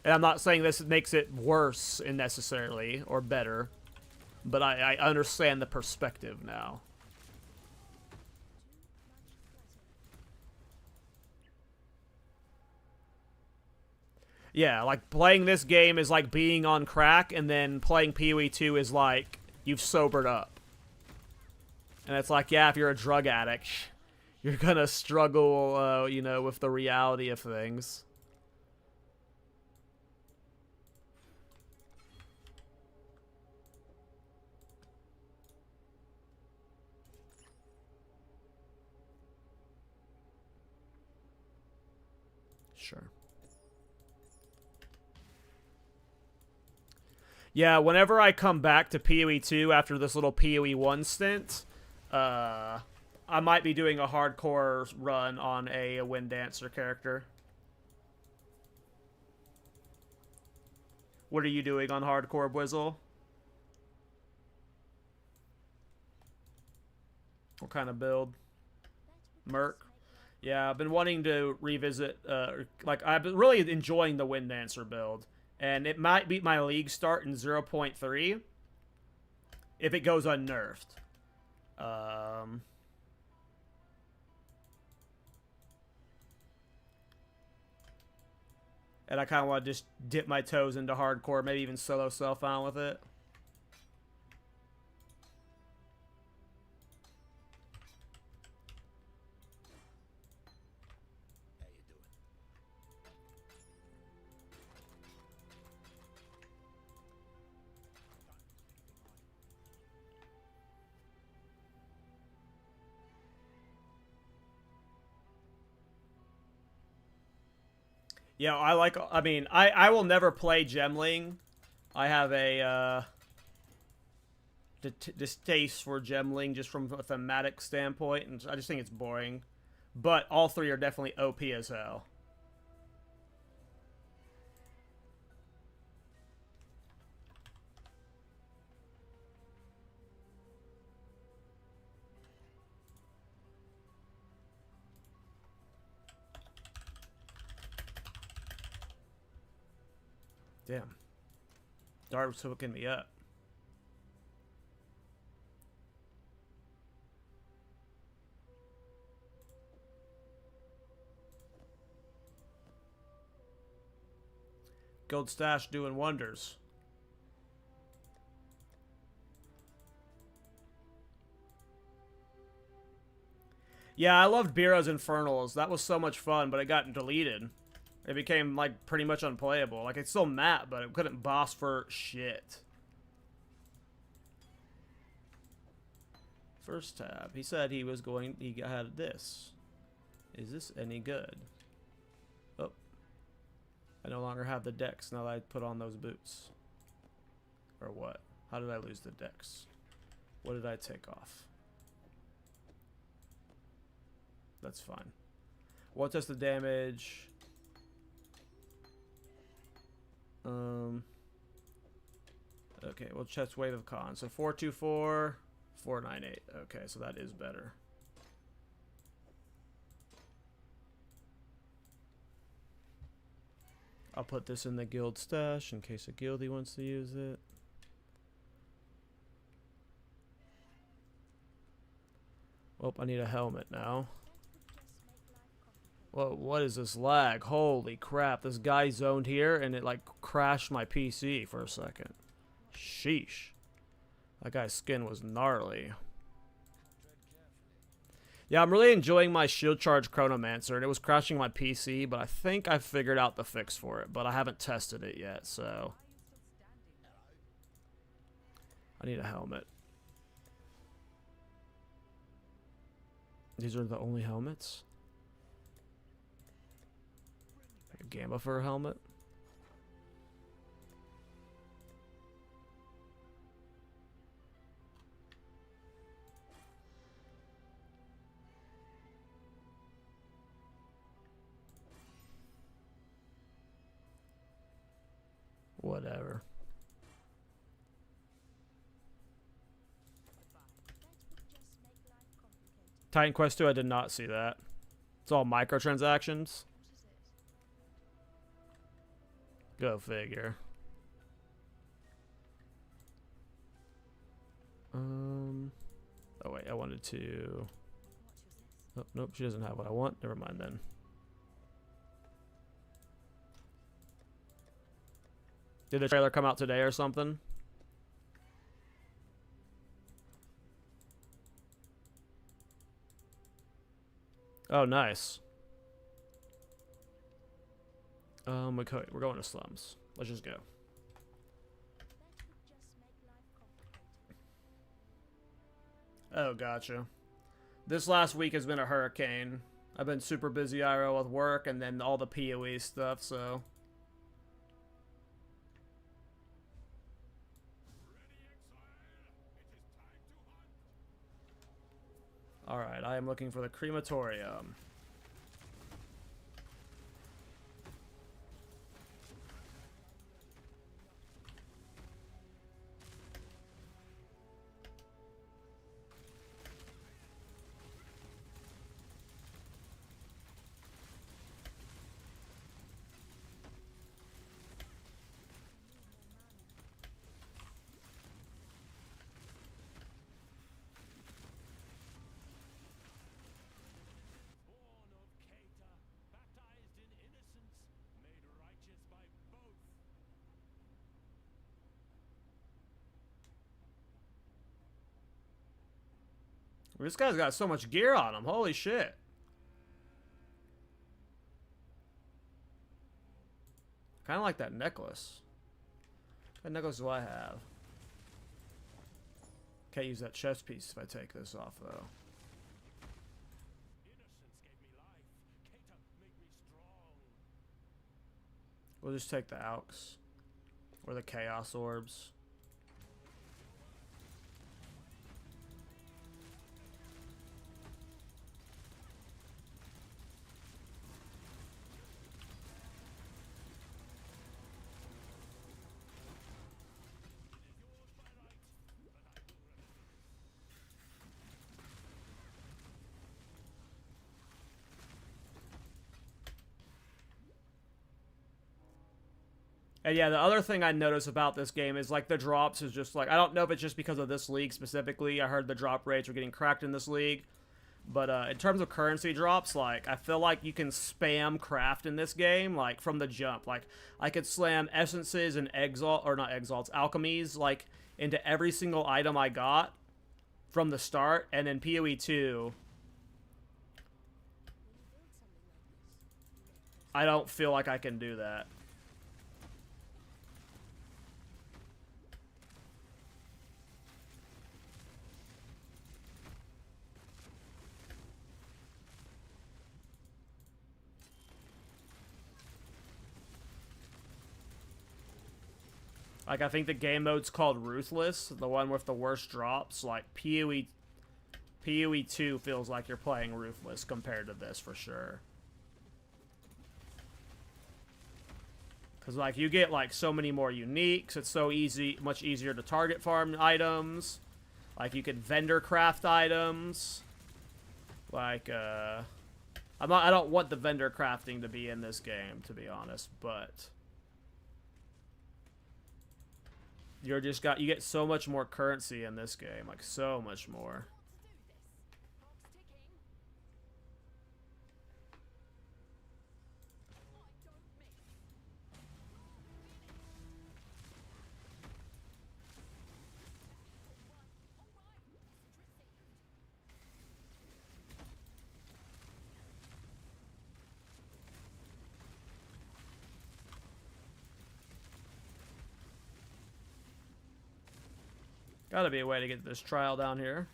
And I'm not saying this makes it worse necessarily, or better. But I understand the perspective now. Yeah, like, playing this game is like being on crack, and then playing PoE 2 is like you've sobered up. And it's like, yeah, if you're a drug addict, you're gonna struggle, you know, with the reality of things. Sure. Yeah, whenever I come back to PoE 2 after this little PoE 1 stint, I might be doing a hardcore run on a Wind Dancer character. What are you doing on hardcore, Bwizzle? What kind of build? Merc? Yeah, I've been wanting to revisit, like, I've been really enjoying the Wind Dancer build. And it might beat my league start in 0.3 if it goes unnerfed. And I kind of want to just dip my toes into hardcore, maybe even solo self-found with it. Yeah, I mean, I will never play Gemling. I have a distaste for Gemling just from a thematic standpoint, and I just think it's boring. But all three are definitely OP as hell. Damn. Dart was hooking me up. Gold stash doing wonders. Yeah, I loved Bira's Infernals. That was so much fun, but it got deleted. It became, like, pretty much unplayable. Like, it's still map, but it couldn't boss for shit. First tab. He said he was going... He had this. Is this any good? Oh. I no longer have the decks now that I put on those boots. Or what? How did I lose the decks? What did I take off? That's fine. What does the damage... Okay, well, chest wave of con. So 424, 498. Okay, so that is better. I'll put this in the guild stash in case a guildie wants to use it. Well, I need a helmet now. Whoa, what is this lag? Holy crap, this guy zoned here and it like crashed my PC for a second. Sheesh. That guy's skin was gnarly. Yeah, I'm really enjoying my shield charge Chronomancer, and it was crashing my PC, but I think I figured out the fix for it, but I haven't tested it yet, so... I need a helmet. These are the only helmets? A Gamma Fur helmet? Whatever. Titan Quest 2, I did not see that. It's all microtransactions. Go figure. Oh wait, I wanted to... Oh, nope, she doesn't have what I want. Never mind then. Did the trailer come out today or something? Oh, nice. We're going to slums. Let's just go. Oh, gotcha. This last week has been a hurricane. I've been super busy IRL with work and then all the PoE stuff, so... Alright, I am looking for the crematorium. This guy's got so much gear on him. Holy shit. Kind of like that necklace. What necklace do I have? Can't use that chest piece if I take this off, though. We'll just take the Alks. Or the Chaos Orbs. And yeah, the other thing I notice about this game is like the drops is just like, I don't know if it's just because of this league specifically. I heard the drop rates were getting cracked in this league. But in terms of currency drops, like I feel like you can spam craft in this game, like from the jump. Like I could slam essences and exalt, or not exalts, alchemies, like into every single item I got from the start. And then PoE 2, I don't feel like I can do that. Like, I think the game mode's called Ruthless, the one with the worst drops. Like, PoE 2 feels like you're playing Ruthless compared to this, for sure. Because, like, you get, like, so many more uniques. It's so easy, much easier to target farm items. Like, you can vendor craft items. Like, I don't want the vendor crafting to be in this game, to be honest, but... you get so much more currency in this game, like so much more. Gotta be a way to get this trial down here.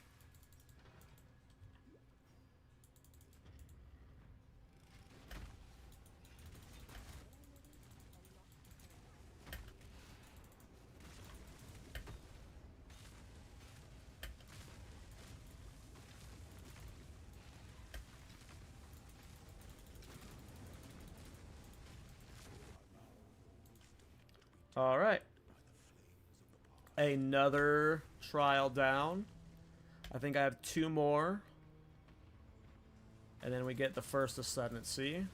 All right. Another trial down. I think I have 2 more. And then we get the first Ascendancy.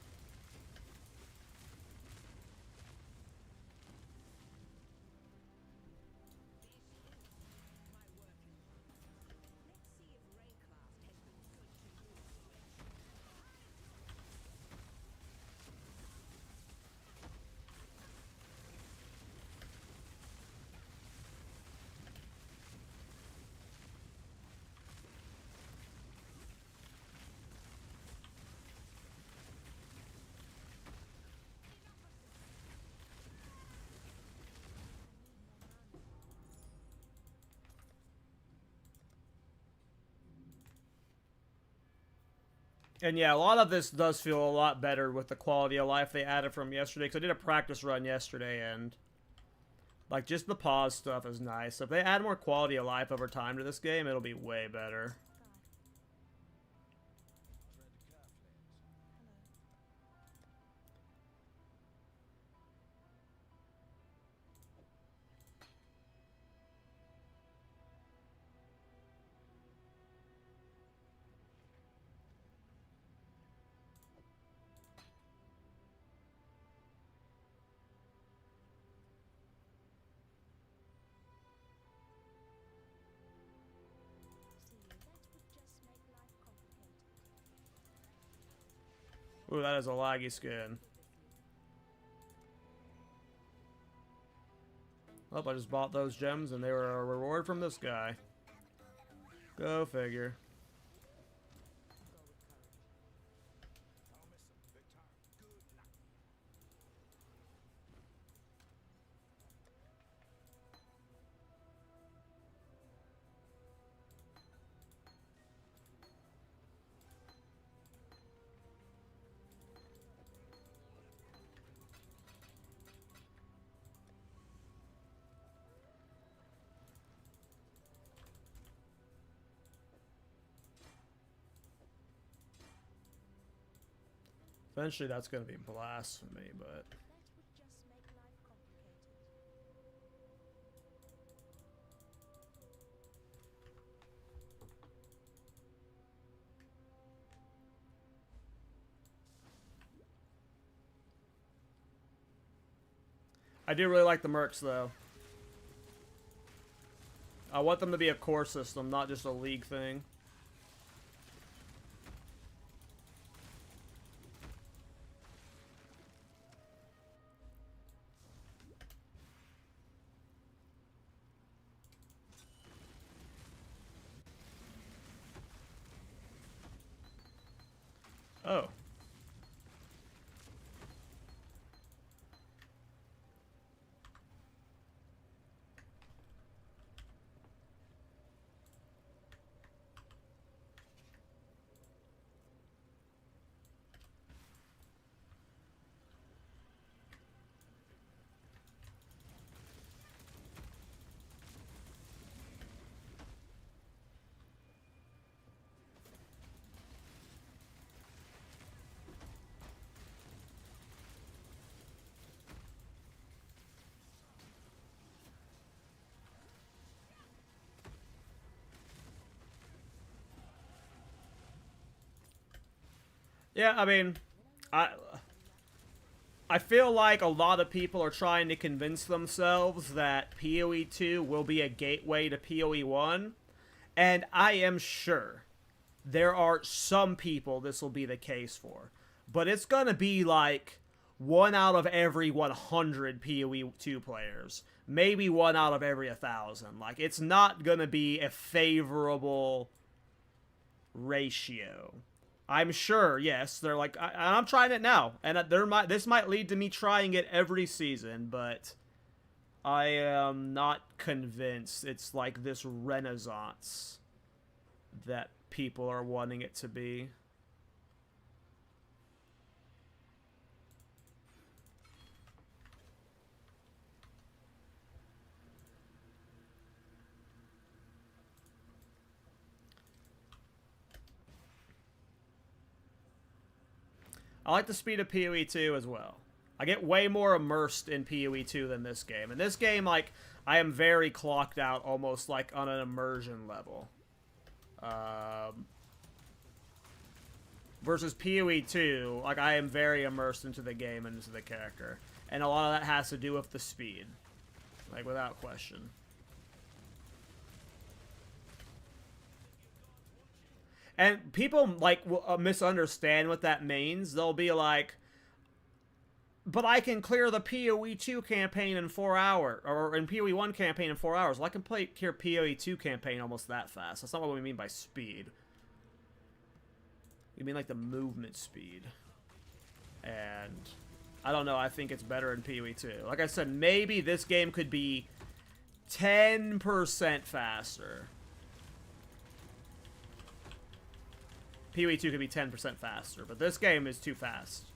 And yeah, a lot of this does feel a lot better with the quality of life they added from yesterday. Because I did a practice run yesterday, and like just the pause stuff is nice. So if they add more quality of life over time to this game, it'll be way better. Ooh, that is a laggy skin. Oh, I just bought those gems and they were a reward from this guy. Go figure. Eventually that's going to be blasphemy, but... I do really like the mercs, though. I want them to be a core system, not just a league thing. Oh. Yeah, I mean, I feel like a lot of people are trying to convince themselves that PoE 2 will be a gateway to PoE 1, and I am sure there are some people this will be the case for, but it's gonna be like 1 out of every 100 PoE 2 players, maybe 1 out of every 1,000. Like, it's not gonna be a favorable ratio. I'm sure, yes. They're like, I'm trying it now, and this might lead to me trying it every season, but I am not convinced it's like this renaissance that people are wanting it to be. I like the speed of PoE 2 as well. I get way more immersed in PoE 2 than this game. In this game, like, I am very clocked out, almost like on an immersion level. Versus PoE 2, like, I am very immersed into the game and into the character. And a lot of that has to do with the speed. Like, without question. And people, like, will misunderstand what that means. They'll be like, but I can clear the PoE 2 campaign in 4 hours, or in PoE 1 campaign in 4 hours. Well, I can clear PoE 2 campaign almost that fast. That's not what we mean by speed. We mean, like, the movement speed. And I don't know, I think it's better in PoE 2. Like I said, maybe this game could be 10% faster. PoE 2 could be 10% faster, but this game is too fast.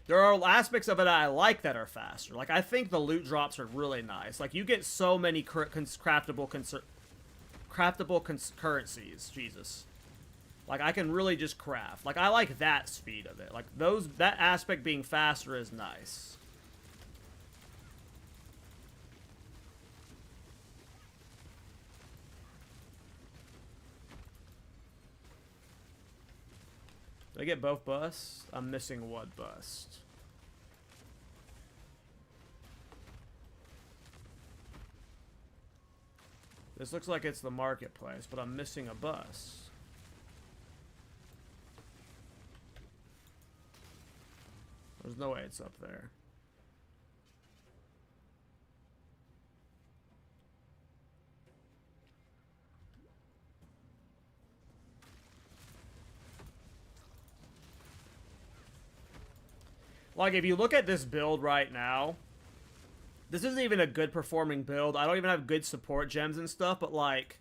There are aspects of it I like that are faster. Like, I think the loot drops are really nice. Like, you get so many craftable currencies. Jesus. Like, I can really just craft. Like, I like that speed of it. Like, that aspect being faster is nice. Did I get both busts? I'm missing one bust. This looks like it's the marketplace, but I'm missing a bus. There's no way it's up there. Like, if you look at this build right now, this isn't even a good performing build. I don't even have good support gems and stuff, but like,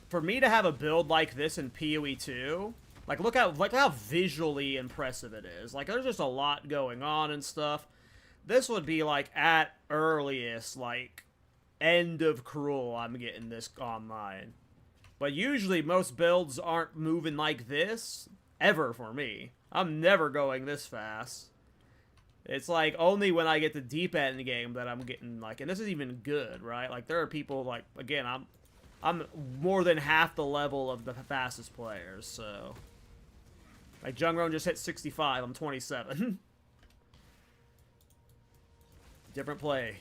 for me to have a build like this in PoE 2, like look how visually impressive it is. Like, there's just a lot going on and stuff. This would be like at earliest, like end of Cruel, I'm getting this online. But usually most builds aren't moving like this ever for me. I'm never going this fast. It's like only when I get to deep end game that I'm getting like, and this is even good, right? Like there are people like, again, I'm more than half the level of the fastest players, so like Jungron just hit 65, I'm 27. Different play.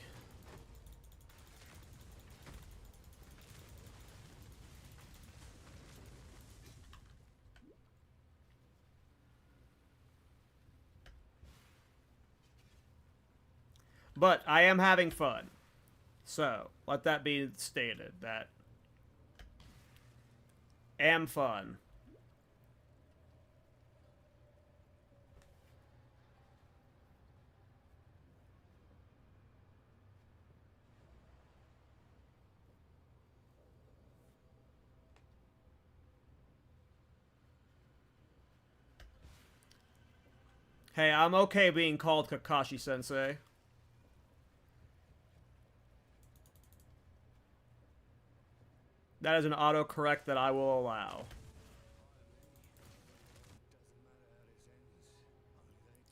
But I am having fun. So, let that be stated. That am fun. Hey, I'm okay being called Kakashi-sensei. That is an autocorrect that I will allow.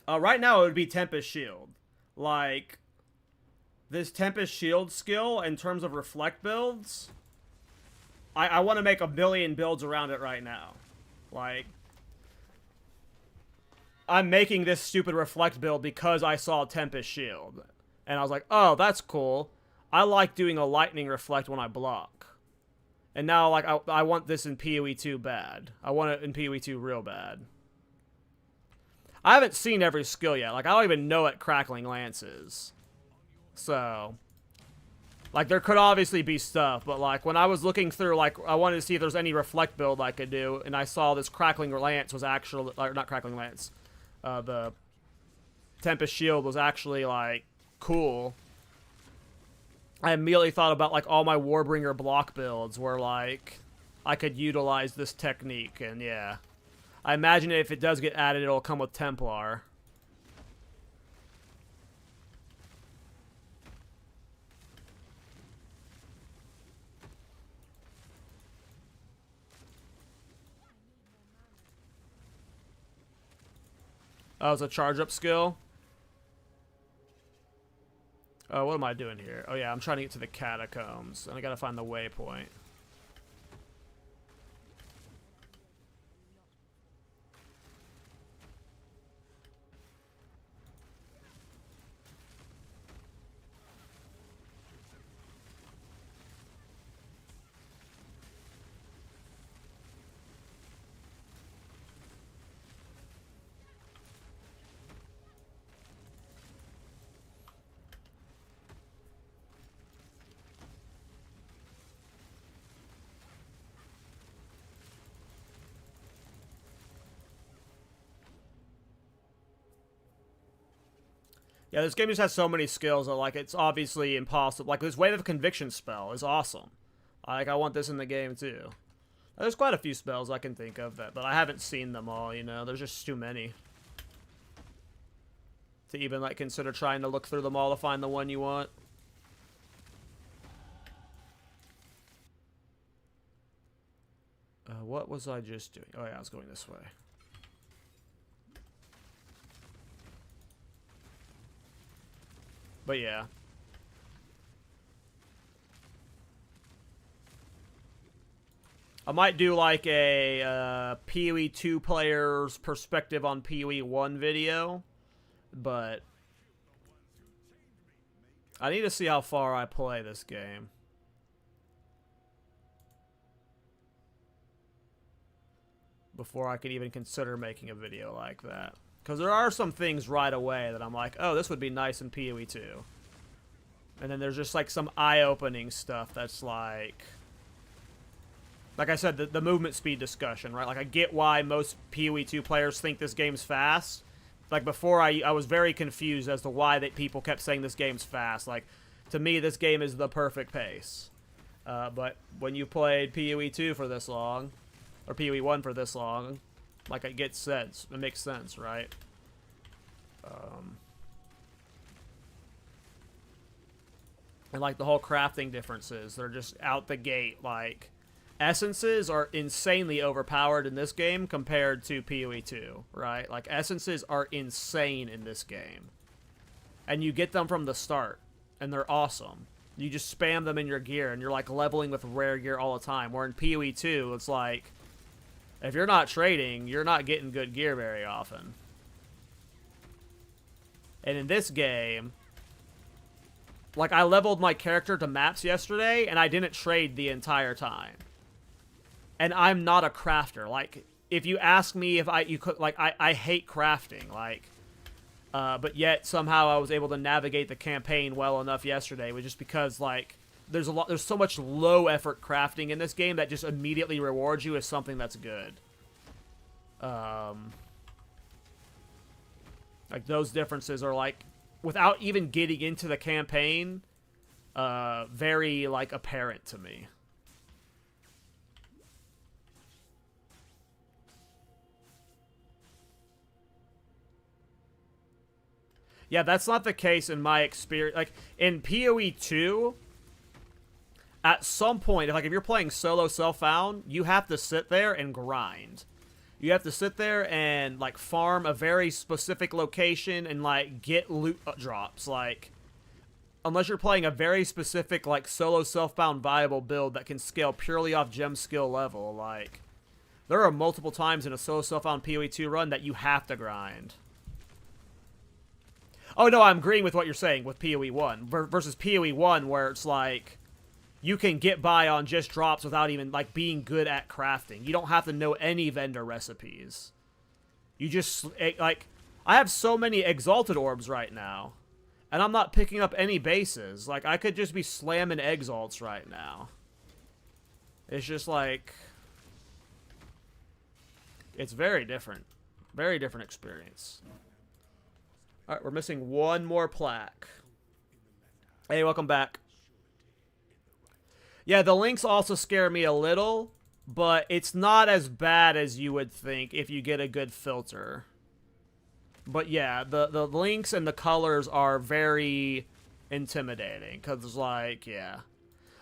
Right now it would be Tempest Shield. Like, this Tempest Shield skill in terms of reflect builds, I want to make a billion builds around it right now. Like, I'm making this stupid reflect build because I saw Tempest Shield. And I was like, oh, that's cool. I like doing a lightning reflect when I block. And now, like, I want this in PoE 2 bad. I want it in PoE 2 real bad. I haven't seen every skill yet. Like, I don't even know what Crackling Lance is. So, like, there could obviously be stuff. But, like, when I was looking through, like, I wanted to see if there's any reflect build I could do. And I saw this Crackling Lance was actually, or not Crackling Lance. The Tempest Shield was actually, like, cool. I immediately thought about, like, all my Warbringer block builds where, like, I could utilize this technique, and yeah. I imagine if it does get added, it'll come with Templar. Oh, it's a charge-up skill? Oh, what am I doing here? Oh yeah, I'm trying to get to the catacombs, and I gotta find the waypoint. Yeah, this game just has so many skills that, like, it's obviously impossible. Like, this Wave of Conviction spell is awesome. Like, I want this in the game, too. There's quite a few spells I can think of, but I haven't seen them all, you know? There's just too many to even, like, consider trying to look through them all to find the one you want. What was I just doing? Oh, yeah, I was going this way. But yeah. I might do like a PoE 2 player's perspective on PoE 1 video. But I need to see how far I play this game. before I could even consider making a video like that. Because there are some things right away that I'm like, oh, this would be nice in PoE 2. And then there's just like some eye-opening stuff that's like I said, the movement speed discussion, right? Like, I get why most PoE 2 players think this game's fast. Like, before, I was very confused as to why that people kept saying this game's fast. Like, to me, this game is the perfect pace. But when you played PoE 2 for this long, or PoE 1 for this long, like, it gets sense. It makes sense, right? And, like, the whole crafting differences, they're just out the gate, like... Essences are insanely overpowered in this game compared to PoE 2, right? Like, essences are insane in this game. And you get them from the start, and they're awesome. You just spam them in your gear, and you're, like, leveling with rare gear all the time. Where in PoE 2, it's like, if you're not trading, you're not getting good gear very often. And in this game... Like, I leveled my character to maps yesterday, and I didn't trade the entire time. And I'm not a crafter. Like, if you ask me if you could, like, I hate crafting, like, but yet somehow I was able to navigate the campaign well enough yesterday, was just because, like, there's so much low effort crafting in this game that just immediately rewards you as something that's good. Like, those differences are, like, without even getting into the campaign, very, like, apparent to me. Yeah, that's not the case in my experience. Like, in PoE 2, at some point, like, if you're playing solo self-found, you have to sit there and grind. You have to sit there and, like, farm a very specific location and, like, get loot drops. Like, unless you're playing a very specific, like, solo self-found viable build that can scale purely off gem skill level, like, there are multiple times in a solo self-found PoE 2 run that you have to grind. Oh, no, I'm agreeing with what you're saying with PoE 1 versus PoE 1, where it's like you can get by on just drops without even, like, being good at crafting. You don't have to know any vendor recipes. You just, like, I have so many exalted orbs right now, and I'm not picking up any bases. Like, I could just be slamming exalts right now. It's just like, it's very different. Very different experience. Alright, we're missing one more plaque. Hey, welcome back. Yeah, the links also scare me a little, but it's not as bad as you would think if you get a good filter. But yeah, the links and the colors are very intimidating, because it's like, yeah.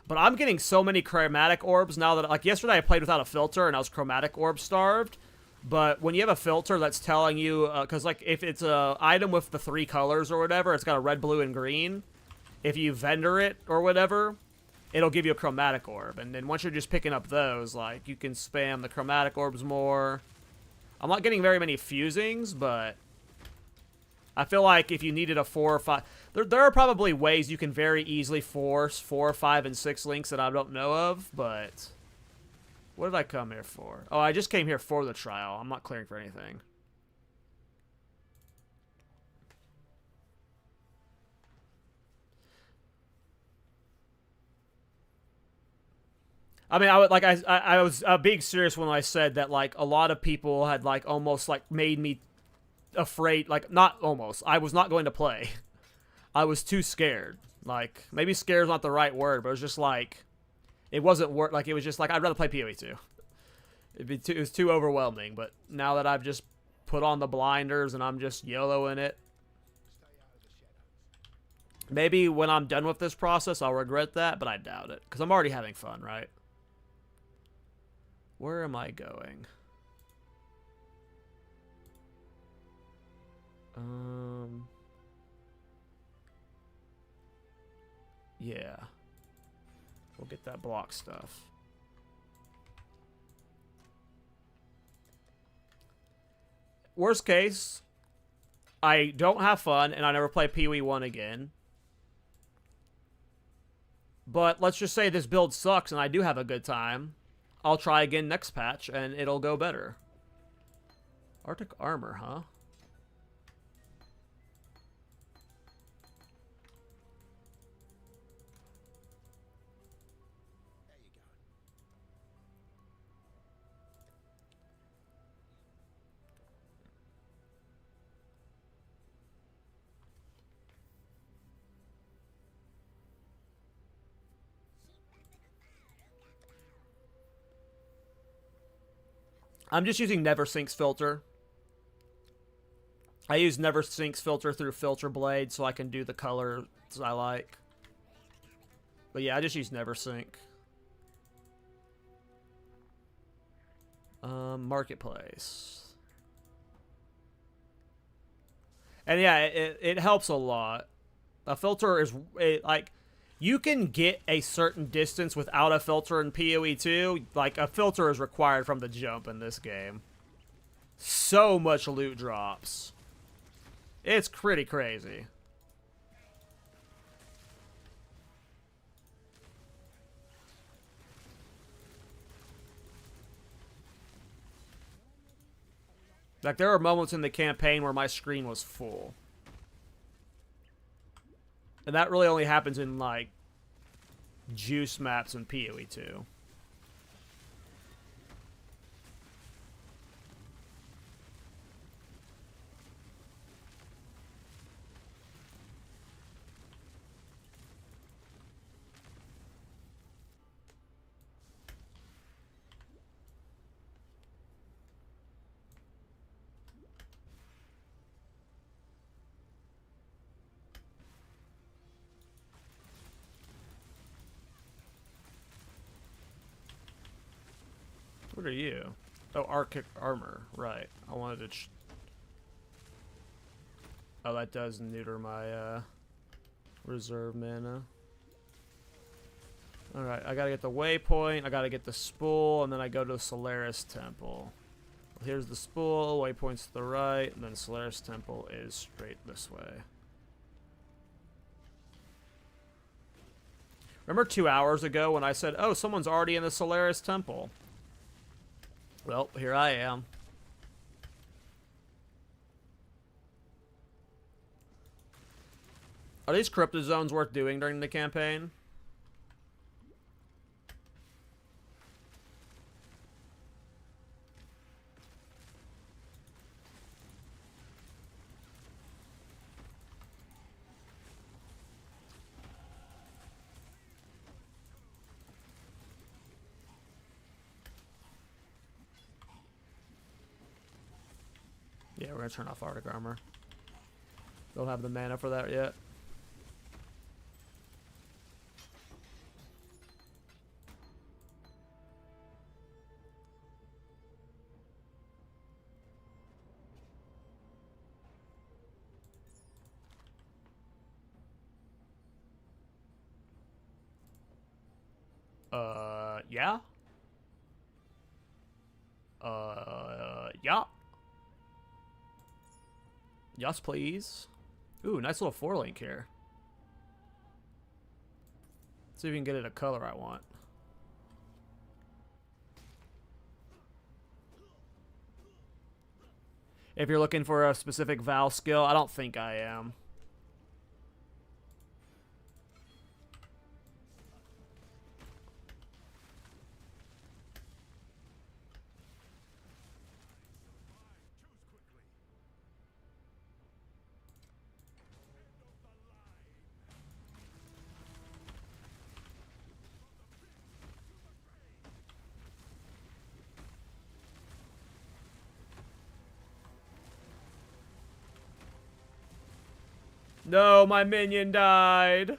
But I'm getting so many chromatic orbs now that, like, yesterday I played without a filter and I was chromatic orb starved. But when you have a filter that's telling you, because, like, if it's a item with the 3 colors or whatever, it's got a red, blue, and green. If you vendor it or whatever, it'll give you a chromatic orb. And then once you're just picking up those, like, you can spam the chromatic orbs more. I'm not getting very many fusings, but I feel like if you needed a 4 or 5... There are probably ways you can very easily force 4, 5, and 6 links that I don't know of, but... What did I come here for? Oh, I just came here for the trial. I'm not clearing for anything. I mean, I was being serious when I said that, like, a lot of people had, like, almost, like, made me afraid. Like, not almost. I was not going to play. I was too scared. Like, maybe scared is not the right word, but it was just like... It wasn't work. Like, it was just like, I'd rather play PoE 2. It was too overwhelming. But now that I've just put on the blinders and I'm just YOLOing it, maybe when I'm done with this process, I'll regret that, but I doubt it. Because I'm already having fun, right? Where am I going? Yeah. We'll get that block stuff. Worst case, I don't have fun and I never play PoE 1 again. But let's just say this build sucks and I do have a good time. I'll try again next patch and it'll go better. Arctic armor, huh? I'm just using Never Sinks filter. I use Never Sinks filter through Filter Blade so I can do the colors I like. But yeah, I just use Never Sink. Marketplace. And yeah, it helps a lot. A filter is like you can get a certain distance without a filter in PoE 2. Like a filter is required from the jump in this game. So much loot drops. It's pretty crazy. Like, there are moments in the campaign where my screen was full. And that really only happens in, like, juice maps in PoE 2. What are you? Oh, Arctic armor. Right. I wanted to... Oh, that does neuter my reserve mana. Alright, I gotta get the waypoint, I gotta get the spool, and then I go to the Solaris Temple. Here's the spool, waypoint's to the right, and then Solaris Temple is straight this way. Remember 2 hours ago when I said, oh, someone's already in the Solaris Temple? Well, here I am. Are these crypto zones worth doing during the campaign? Yeah, we're gonna turn off Arctic armor. Don't have the mana for that yet. Yeah? Yeah. Yes, please. Ooh, nice little 4-link here. See if we can get it a color I want. If you're looking for a specific Val skill, I don't think I am. No, my minion died. I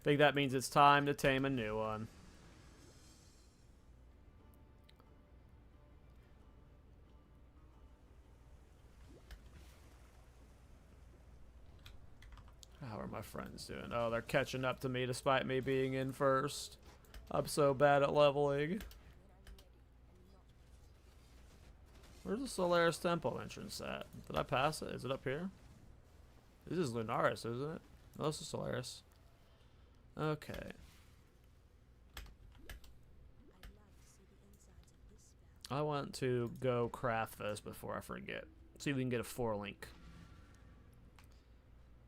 think that means it's time to tame a new one. How are my friends doing? Oh, they're catching up to me despite me being in first. I'm so bad at leveling. Where's the Solaris Temple entrance at? Did I pass it? Is it up here? This is Lunaris, isn't it? No, this is Solaris. Okay. I want to go craft this before I forget. See if we can get a 4-link.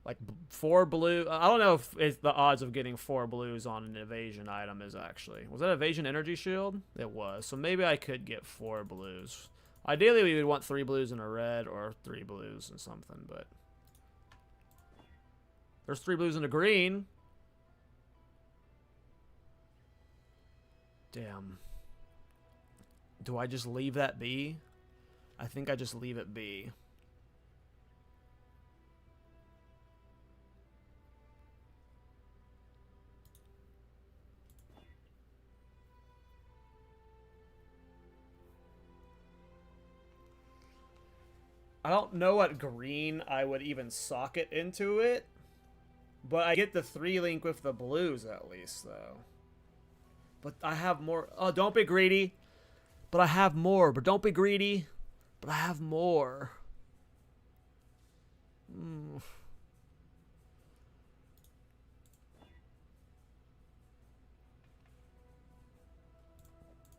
Like 4 blue. I don't know if it's the odds of getting 4 blues on an evasion item is actually. Was that evasion energy shield? It was. So maybe I could get 4 blues. Ideally, we would want 3 blues and a red or 3 blues and something, but there's 3 blues and a green. Damn. Do I just leave that be? I think I just leave it be. I don't know what green I would even socket into it, but I get the 3-link with the blues at least, though. But I have more. Oh, don't be greedy. But I have more. But don't be greedy. But I have more.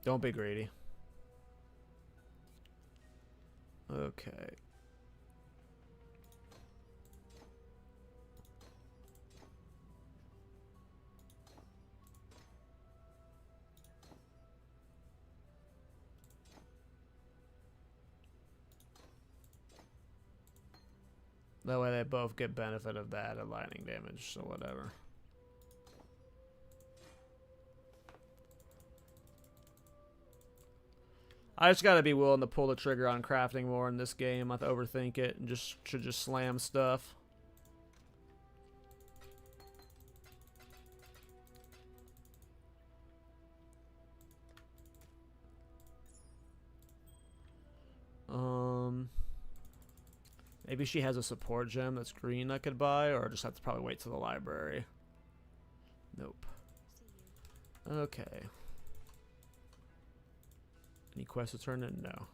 Don't be greedy. Okay. That way they both get benefit of that at lightning damage, so whatever. I just gotta be willing to pull the trigger on crafting more in this game. I have to overthink it and should just slam stuff. Maybe she has a support gem that's green I could buy, or I just have to probably wait till the library. Nope. Okay. Any quests to turn in? No.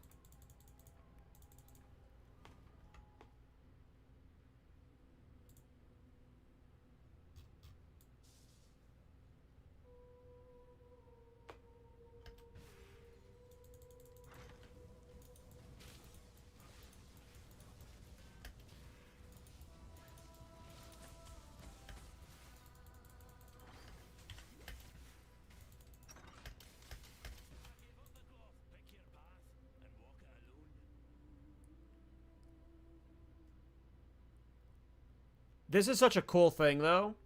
This is such a cool thing, though.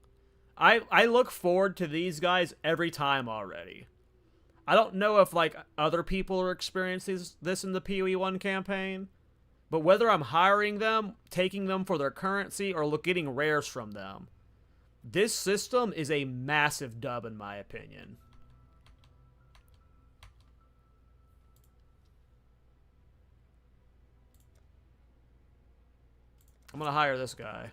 I look forward to these guys every time already. I don't know if, like, other people are experiencing this in the PoE 1 campaign, but whether I'm hiring them, taking them for their currency, or getting rares from them, this system is a massive dub in my opinion. I'm gonna hire this guy.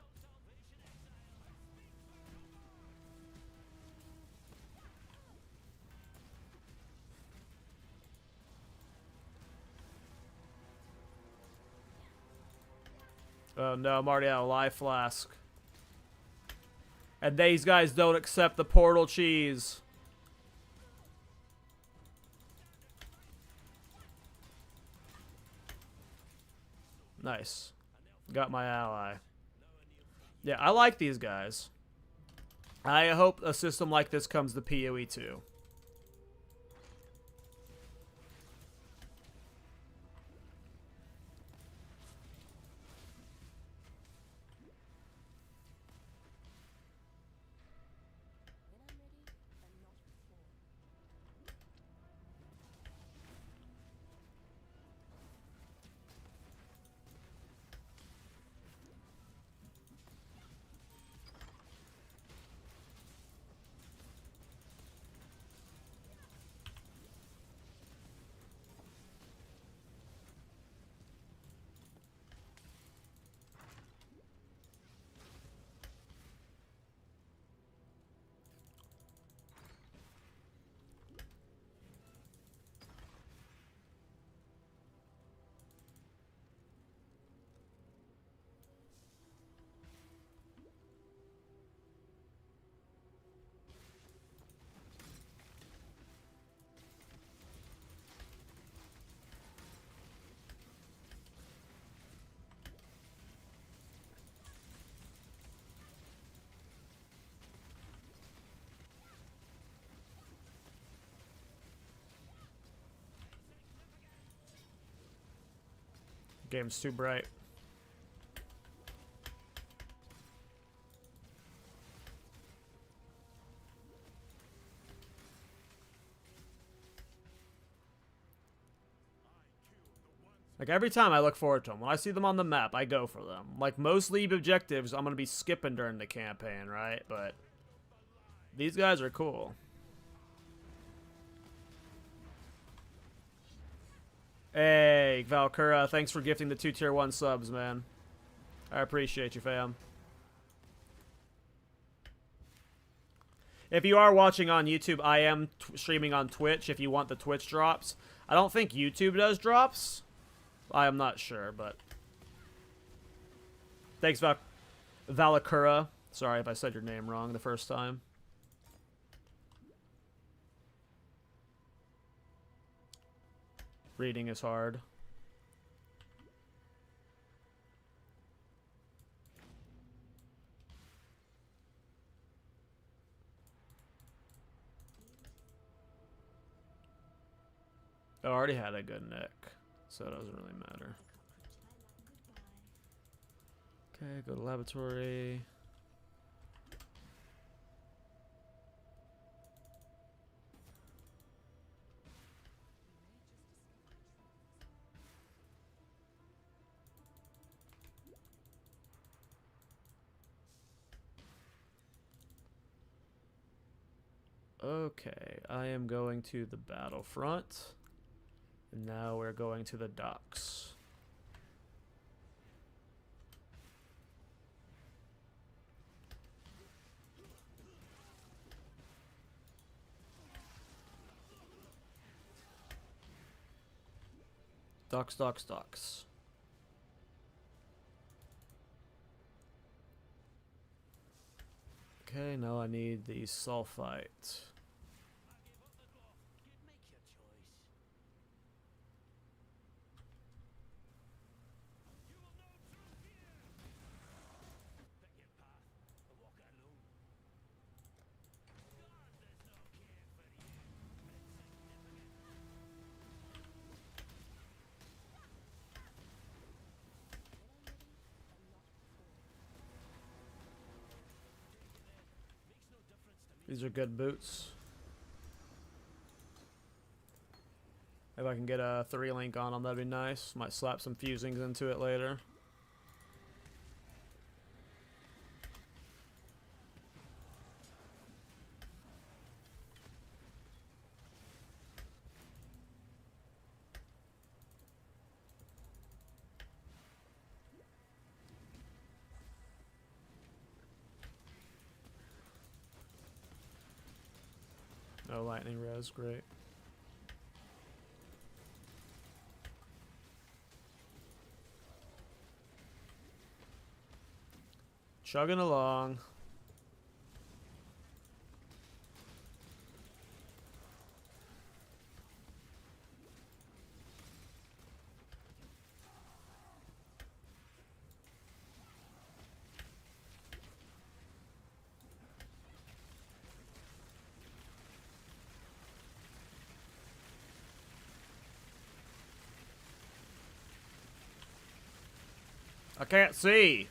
Oh no, I'm already out of life flask. And these guys don't accept the portal cheese. Nice. Got my ally. Yeah, I like these guys. I hope a system like this comes to PoE 2. Game's too bright. Like, every time I look forward to them. When I see them on the map, I go for them. Like, most League objectives, I'm going to be skipping during the campaign, right? But these guys are cool. Hey, Valkyra, thanks for gifting the 2 tier 1 subs, man. I appreciate you, fam. If you are watching on YouTube, I am streaming on Twitch if you want the Twitch drops. I don't think YouTube does drops. I am not sure, but... Thanks, Valkyra. Sorry if I said your name wrong the first time. Reading is hard. I already had a good neck, so it doesn't really matter. Okay, go to laboratory. Okay, I am going to the battlefront. And now we're going to the docks. Docks, docks, docks. Okay, now I need the sulfite. These are good boots. If I can get a 3-link on them, that'd be nice. Might slap some fusings into it later. Oh, lightning res, great. Chugging along. I can't see.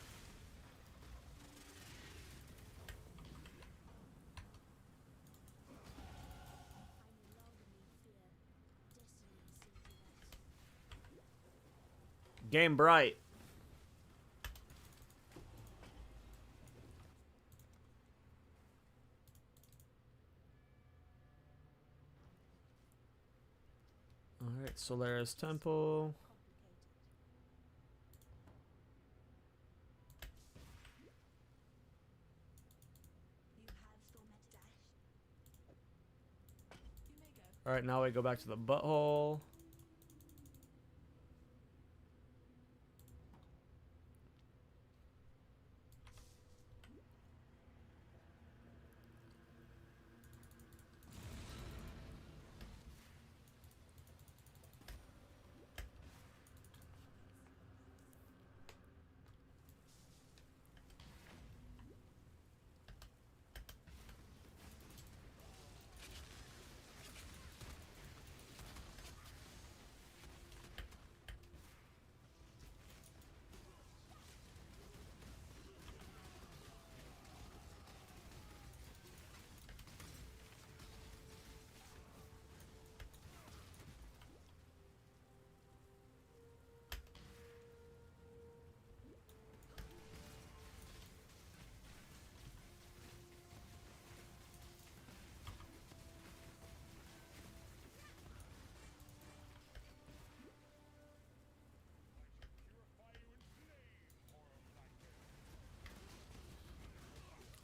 Game bright. Alright, Solaris Temple. Alright, now we go back to the butthole.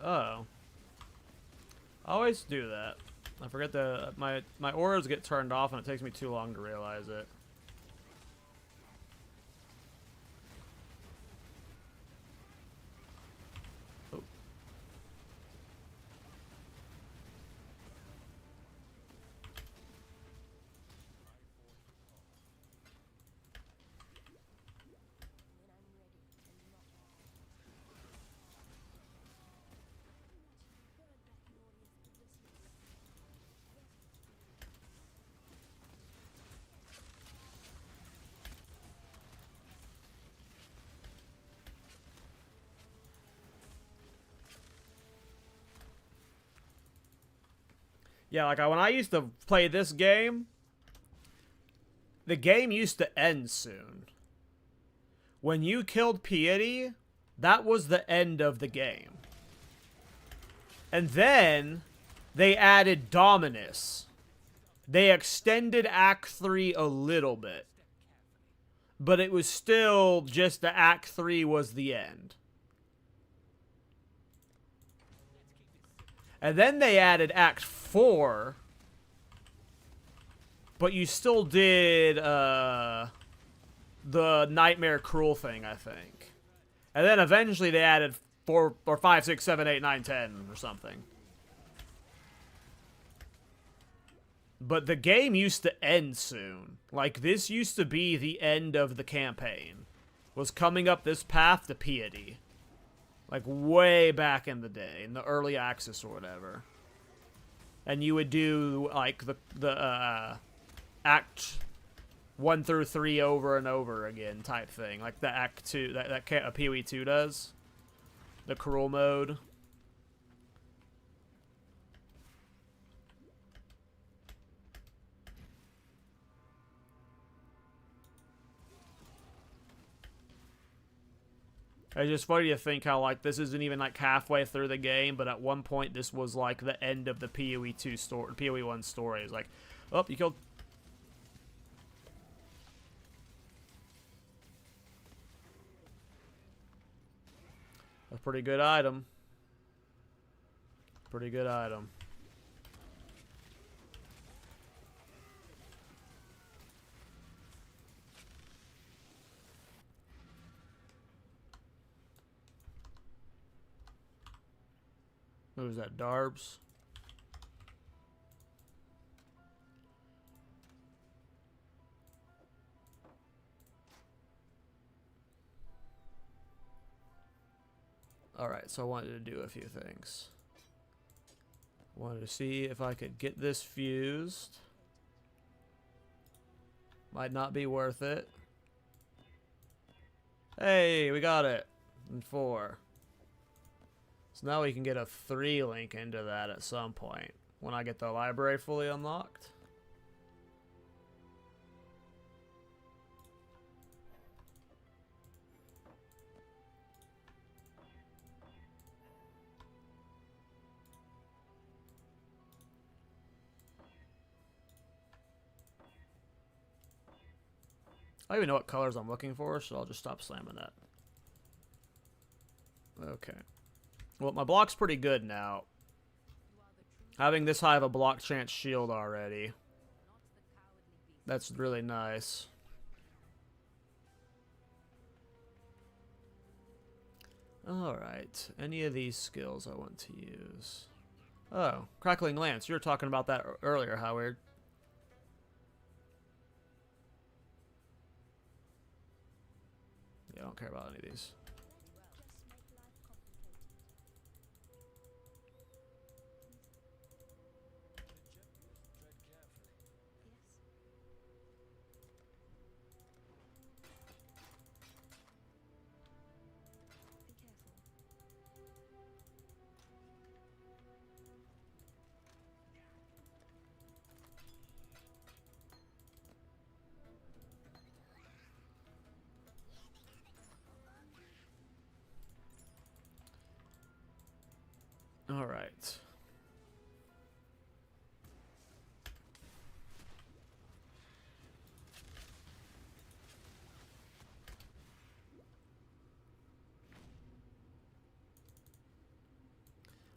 Oh. I always do that. I forget my auras get turned off and it takes me too long to realize it. Oh. Yeah, like when I used to play this game, the game used to end soon. When you killed Piety, that was the end of the game. And then they added Dominus. They extended Act 3 a little bit. But it was still just the Act 3 was the end. And then they added Act 4. But you still did the Nightmare Cruel thing, I think. And then eventually they added 4 or 5, 6, 7, 8, 9, 10 or something. But the game used to end soon. Like, this used to be the end of the campaign. Was coming up this path to Piety. Like, way back in the day. In the early access or whatever. And you would do, like, the Act 1 through 3 over and over again type thing. Like the Act 2, that PoE 2 does. The cruel mode. It's just funny to think how, like, this isn't even, like, halfway through the game, but at one point this was, like, the end of the PoE 2 story, PoE 1 story. It's like, oh, you killed... a pretty good item. Pretty good item. What was that, Darbs? Alright, so I wanted to do a few things. Wanted to see if I could get this fused. Might not be worth it. Hey, we got it. And 4. So now we can get a 3 link into that at some point. When I get the library fully unlocked. I don't even know what colors I'm looking for, so I'll just stop slamming that. Okay. Well, my block's pretty good now. Having this high of a block chance shield already. That's really nice. Alright. Any of these skills I want to use. Oh, Crackling Lance. You were talking about that earlier, Howard. Yeah, I don't care about any of these. All right.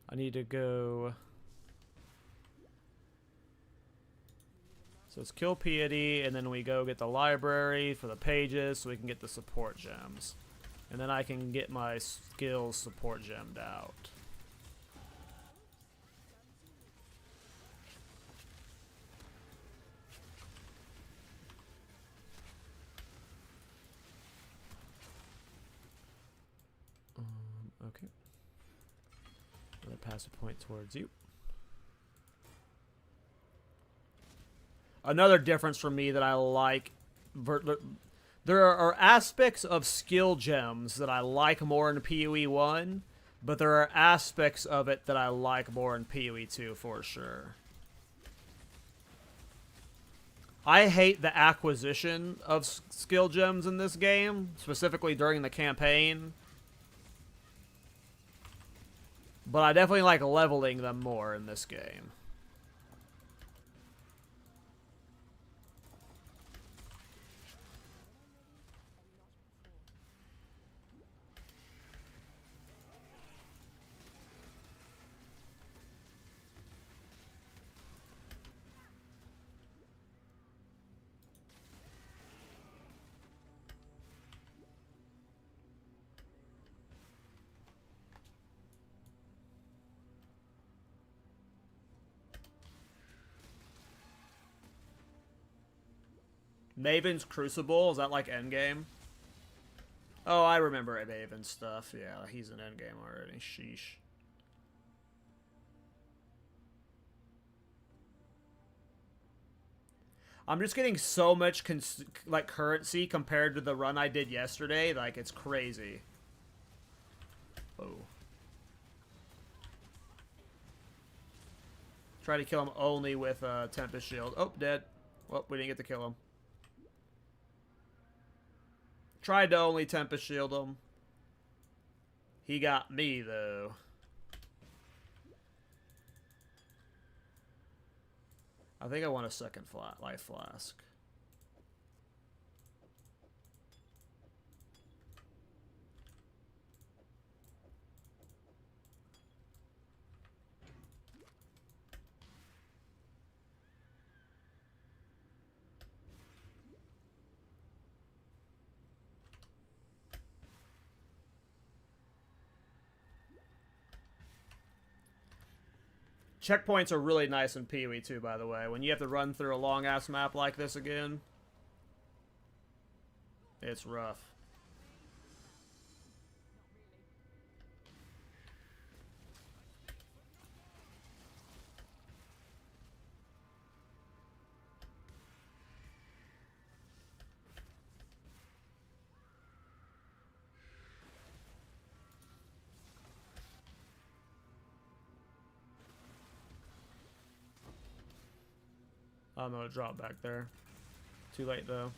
I need to go... So it's kill Piety, and then we go get the library for the pages so we can get the support gems. And then I can get my skills support gemmed out. Okay. Another passive point towards you. Another difference for me that I like, there are aspects of skill gems that I like more in PoE 1, but there are aspects of it that I like more in PoE 2 for sure. I hate the acquisition of skill gems in this game, specifically during the campaign. But I definitely like leveling them more in this game. Maven's Crucible, is that like Endgame? Oh, I remember Maven's stuff. Yeah, he's in Endgame already. Sheesh. I'm just getting so much like currency compared to the run I did yesterday. Like, it's crazy. Oh. Try to kill him only with Tempest Shield. Oh, dead. Well, we didn't get to kill him. Tried to only Tempest Shield him. He got me, though. I think I want a second life flask. Checkpoints are really nice in PoE 2, by the way. When you have to run through a long-ass map like this again, it's rough. I'm gonna drop back there. Too late, though.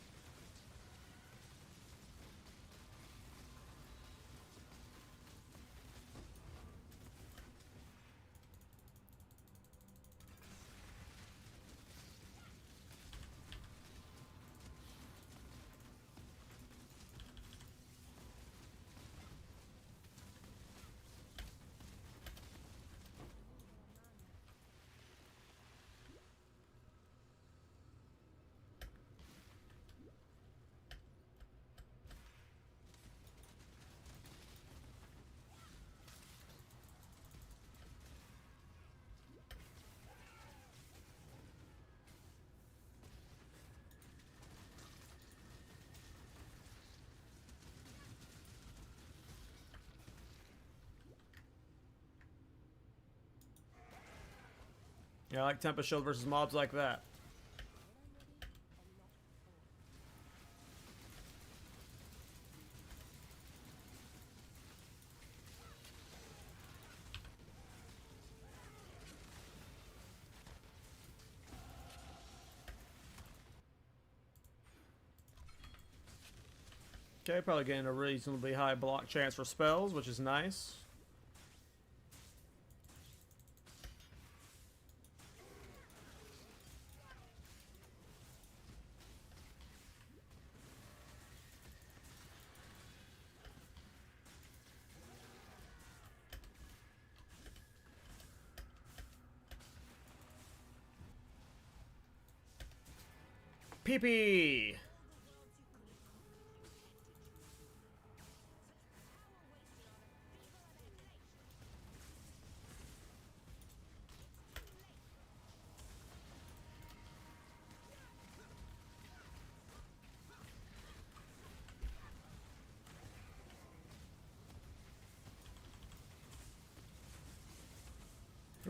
Yeah, I like Tempest Shield versus mobs like that. Okay, probably getting a reasonably high block chance for spells, which is nice. PP.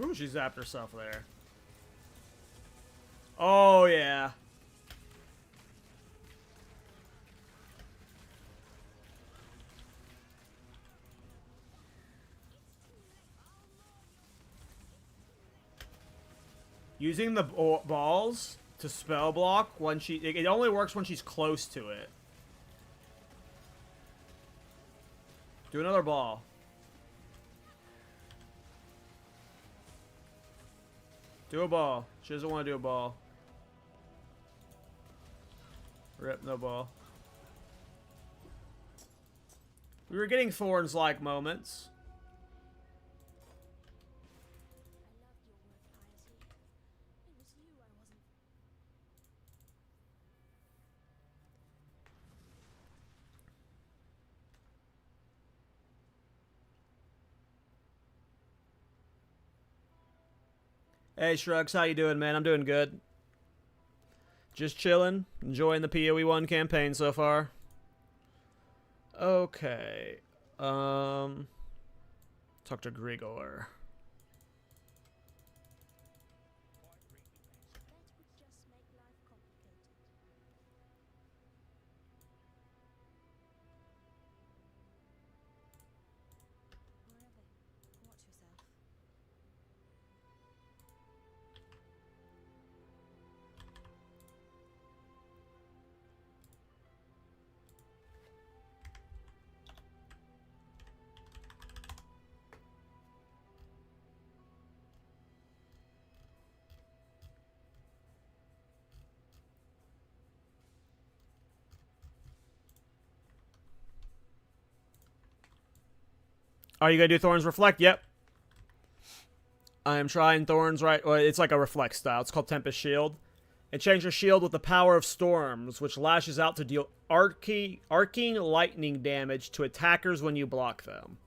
Ooh, she zapped herself there. Oh, yeah. Using the balls to spell block when she... It only works when she's close to it. Do another ball. Do a ball. She doesn't want to do a ball. Rip, no ball. We were getting Thorns-like moments. Hey, Shrugs, how you doing, man? I'm doing good. Just chilling, enjoying the PoE 1 campaign so far. Okay. Talk to Grigor. Are you gonna do Thorns Reflect? Yep. I am trying Thorns right. Well, it's like a Reflect style. It's called Tempest Shield. And change your shield with the power of storms, which lashes out to deal arcing lightning damage to attackers when you block them.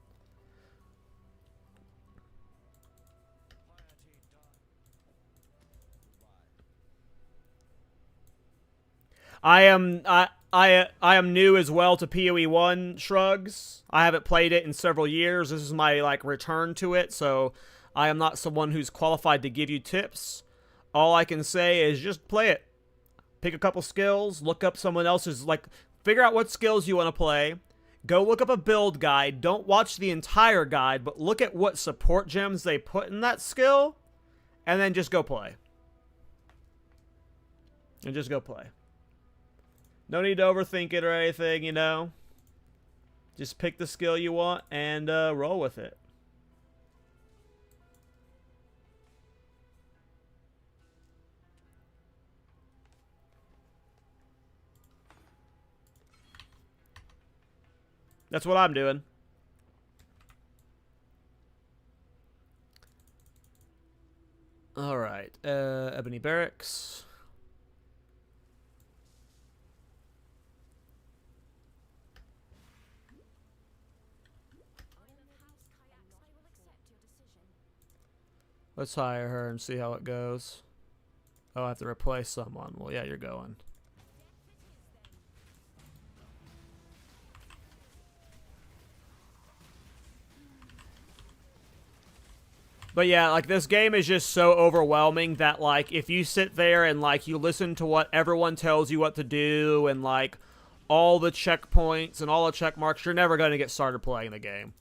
I am new as well to PoE 1, Shrugs. I haven't played it in several years. This is my like return to it, so I am not someone who's qualified to give you tips. All I can say is just play it. Pick a couple skills, look up someone else's, like, figure out what skills you want to play. Go look up a build guide. Don't watch the entire guide, but look at what support gems they put in that skill, and then just go play. And just go play. No need to overthink it or anything, you know. Just pick the skill you want and roll with it. That's what I'm doing. Alright, Ebony Barracks. Let's hire her and see how it goes. Oh, I have to replace someone. Well, yeah, you're going. But yeah, like, this game is just so overwhelming that, like, if you sit there and, like, you listen to what everyone tells you what to do and, like, all the checkpoints and all the check marks, you're never going to get started playing the game.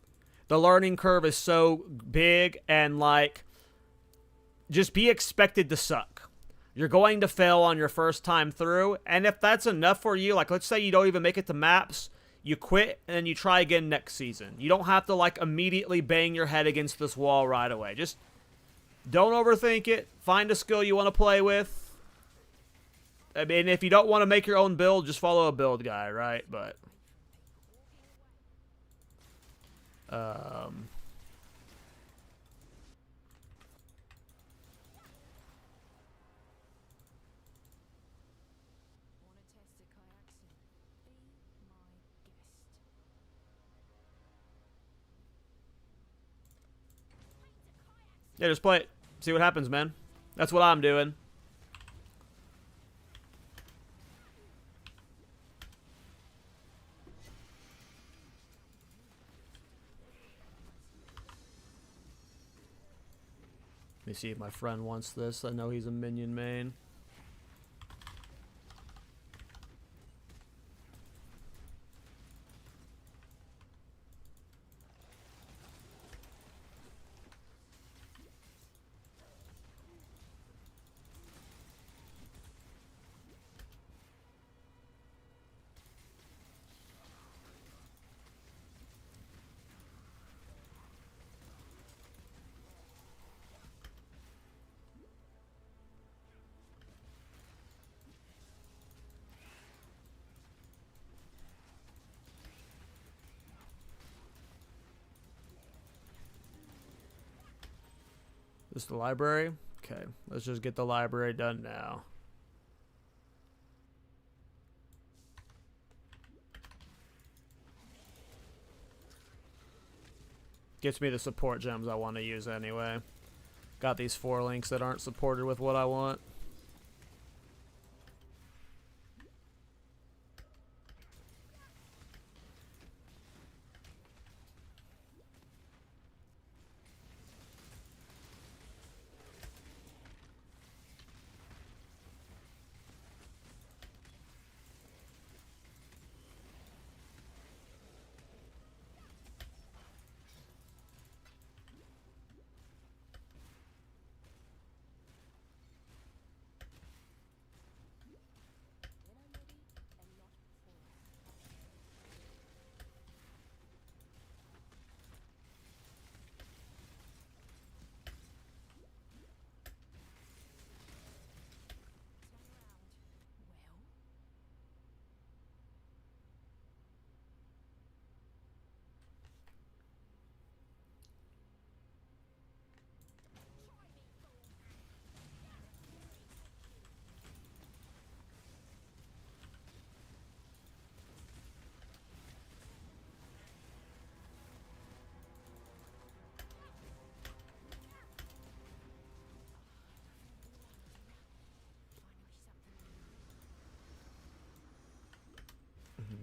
The learning curve is so big and, like, just be expected to suck. You're going to fail on your first time through, and if that's enough for you, like, let's say you don't even make it to maps, you quit, and then you try again next season. You don't have to, like, immediately bang your head against this wall right away. Just don't overthink it. Find a skill you want to play with. I mean, if you don't want to make your own build, just follow a build guy, right? But Yeah, just play it. See what happens, man. That's what I'm doing. Let me see if my friend wants this. I know he's a minion main. This is the library? Okay, let's just get the library done now. Gets me the support gems I want to use anyway. Got these 4 links that aren't supported with what I want.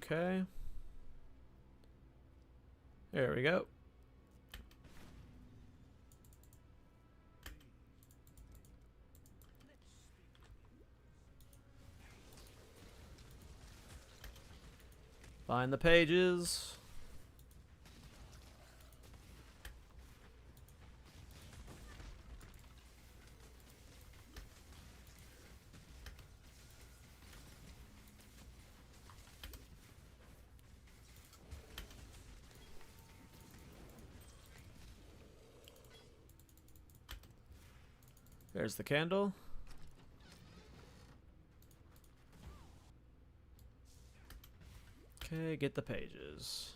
Okay. There we go. Find the pages. There's the candle. Okay, get the pages.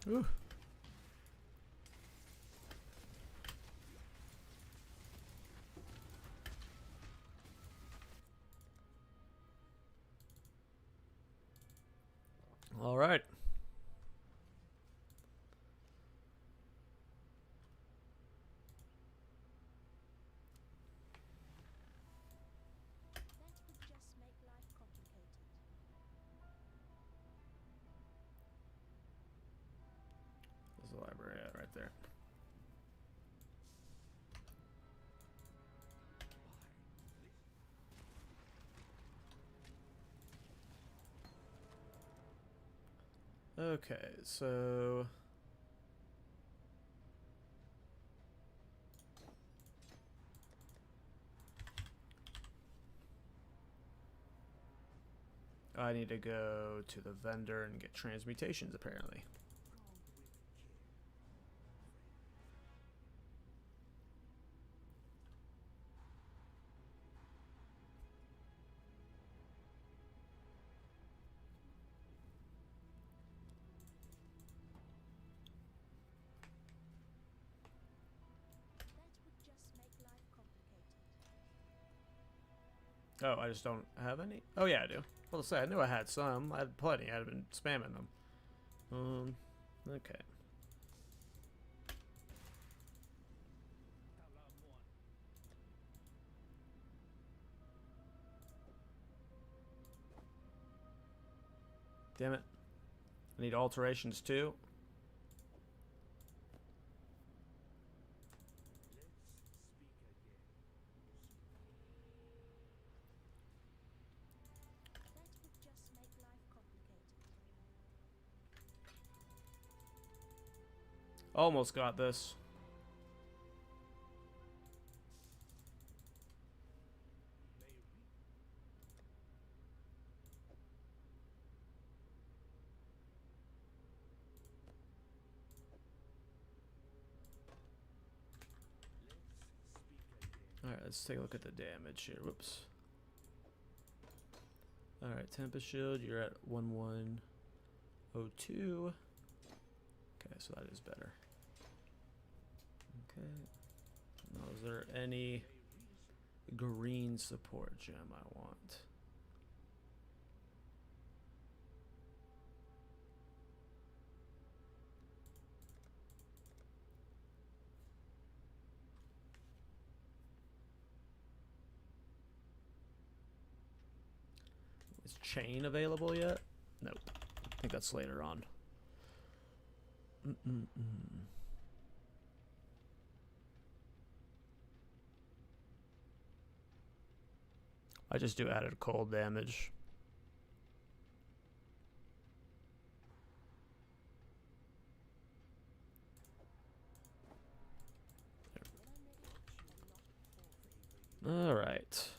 Ooh. All right. library at? Right there. Okay, so I need to go to the vendor and get transmutations, apparently. Oh, I just don't have any? Oh, yeah, I do. Well, let's say I knew I had some. I had plenty. I'd been spamming them. Okay. Damn it. I need alterations, too. Almost got this. Alright, let's take a look at the damage here. Whoops. Alright, Tempest Shield, you're at 1102. Okay, so that is better. Okay. Now, is there any green support gem I want? Is chain available yet? Nope. I think that's later on. I just do added cold damage. All right.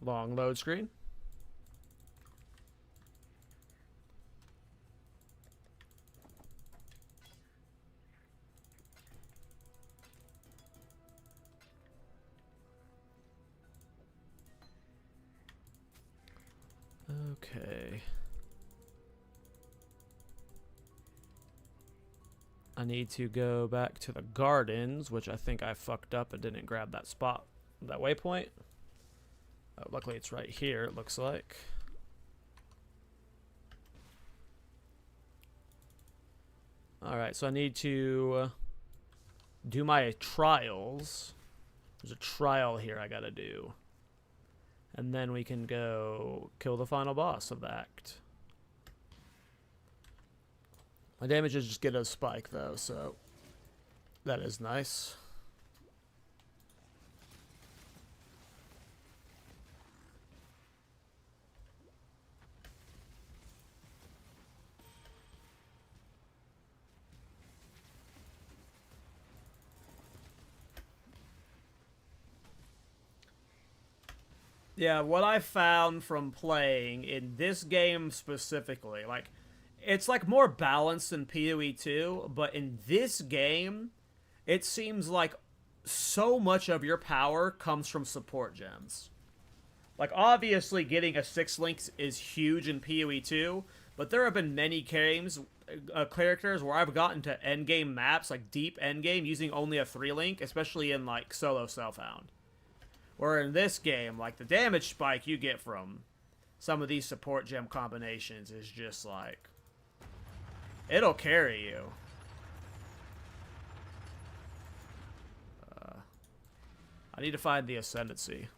Long load screen. Okay. I need to go back to the gardens, which I think I fucked up and didn't grab that spot, that waypoint. Oh, luckily it's right here, it looks like. Alright, so I need to do my trials. There's a trial here I gotta do. And then we can go kill the final boss of the act. My damages just get a spike though, so that is nice. Yeah, what I found from playing in this game specifically, like, it's like more balanced than PoE 2, but in this game, it seems like so much of your power comes from support gems. Like, obviously, getting a 6 link is huge in PoE 2, but there have been many games, characters where I've gotten to endgame maps, like deep endgame, using only a 3 link, especially in, like, solo Self-Hound. Where in this game, like, the damage spike you get from some of these support gem combinations is just, like, It'll carry you. I need to find the Ascendancy.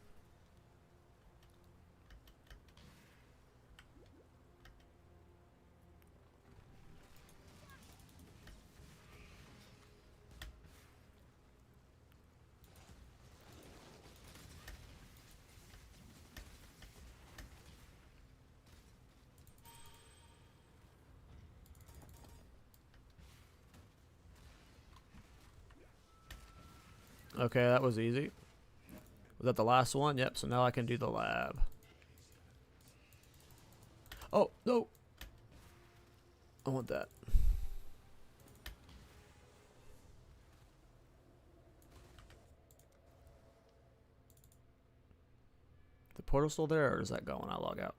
Okay, that was easy. Was that the last one? Yep, so now I can do the lab. Oh, no. I want that. The portal still there, or is that gone when I log out?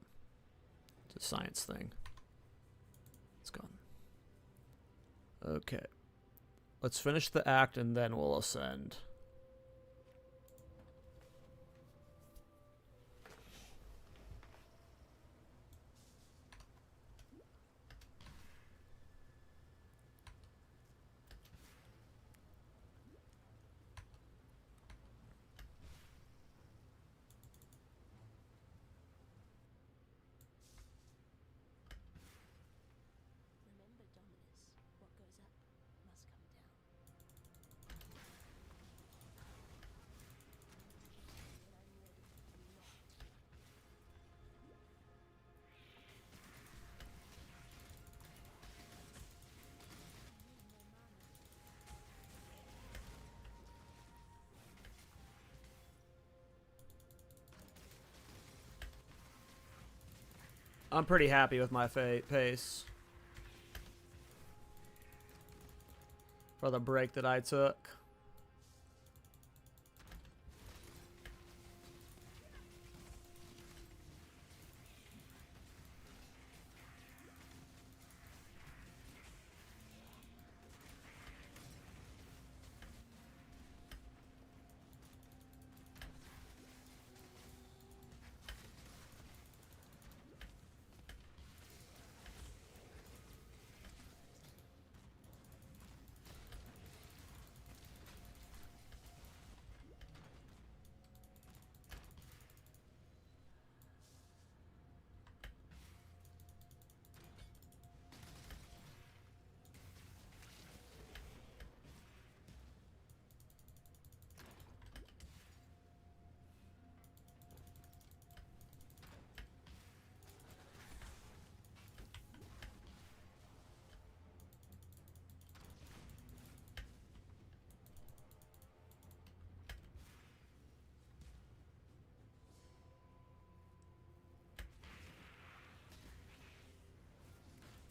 It's a science thing. It's gone. Okay. Let's finish the act and then we'll ascend. I'm pretty happy with my pace for the break that I took.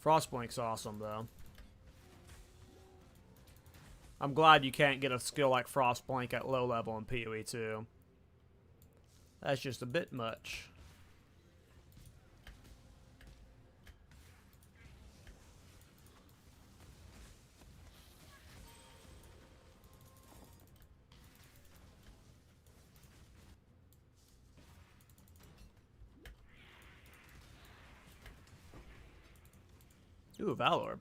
Frostblink's awesome, though. I'm glad you can't get a skill like Frostblink at low level in PoE 2. That's just a bit much. Ooh, Valor.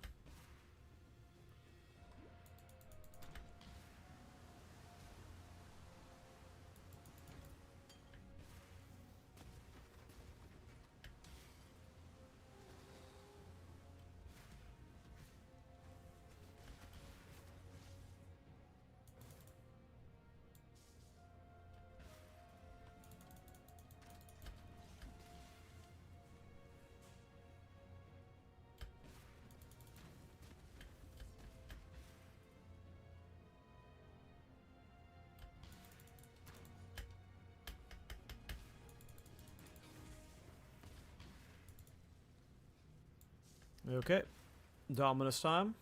Okay. Dominus time.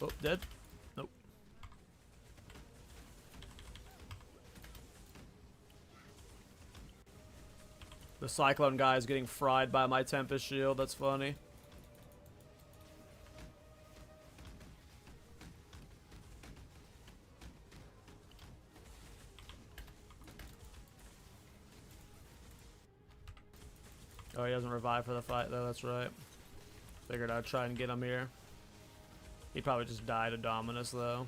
Oh, dead? Nope. The Cyclone guy is getting fried by my Tempest shield. That's funny. Oh, he doesn't revive for the fight, though. That's right. Figured I'd try and get him here. He'd probably just die to Dominus, though.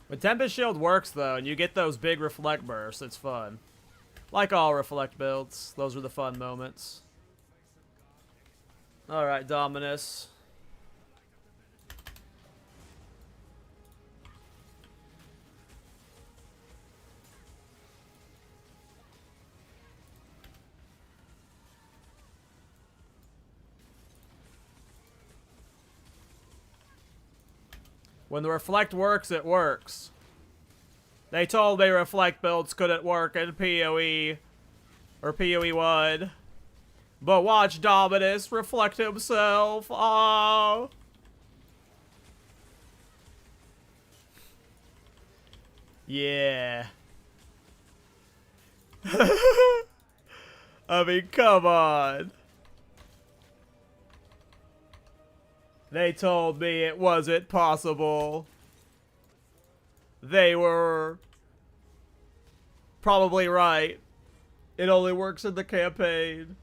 When Tempest Shield works, though, and you get those big Reflect bursts, it's fun. Like all Reflect builds, those are the fun moments. Alright, Dominus. When the Reflect works, it works. They told me Reflect builds couldn't work in PoE or PoE 1. But watch Dominus reflect himself. Oh. Yeah. I mean, come on. They told me it wasn't possible. They were probably right. It only works in the campaign.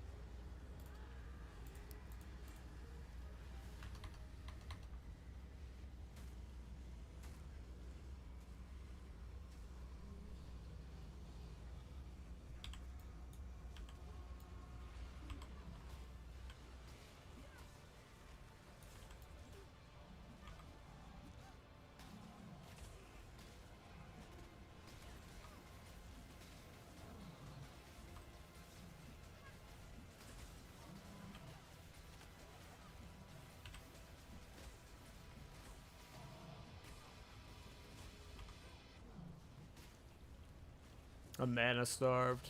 I'm mana starved.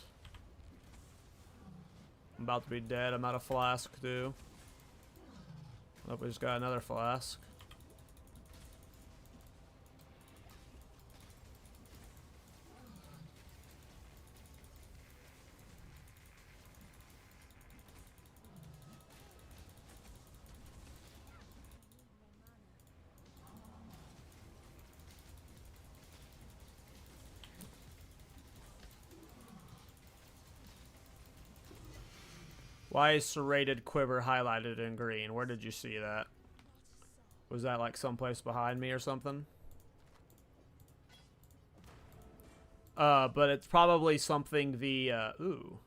I'm about to be dead. I'm out of flask too. Oh, we just got another flask. Why is serrated quiver highlighted in green? Where did you see that? Was that like someplace behind me or something? But it's probably something the, ooh.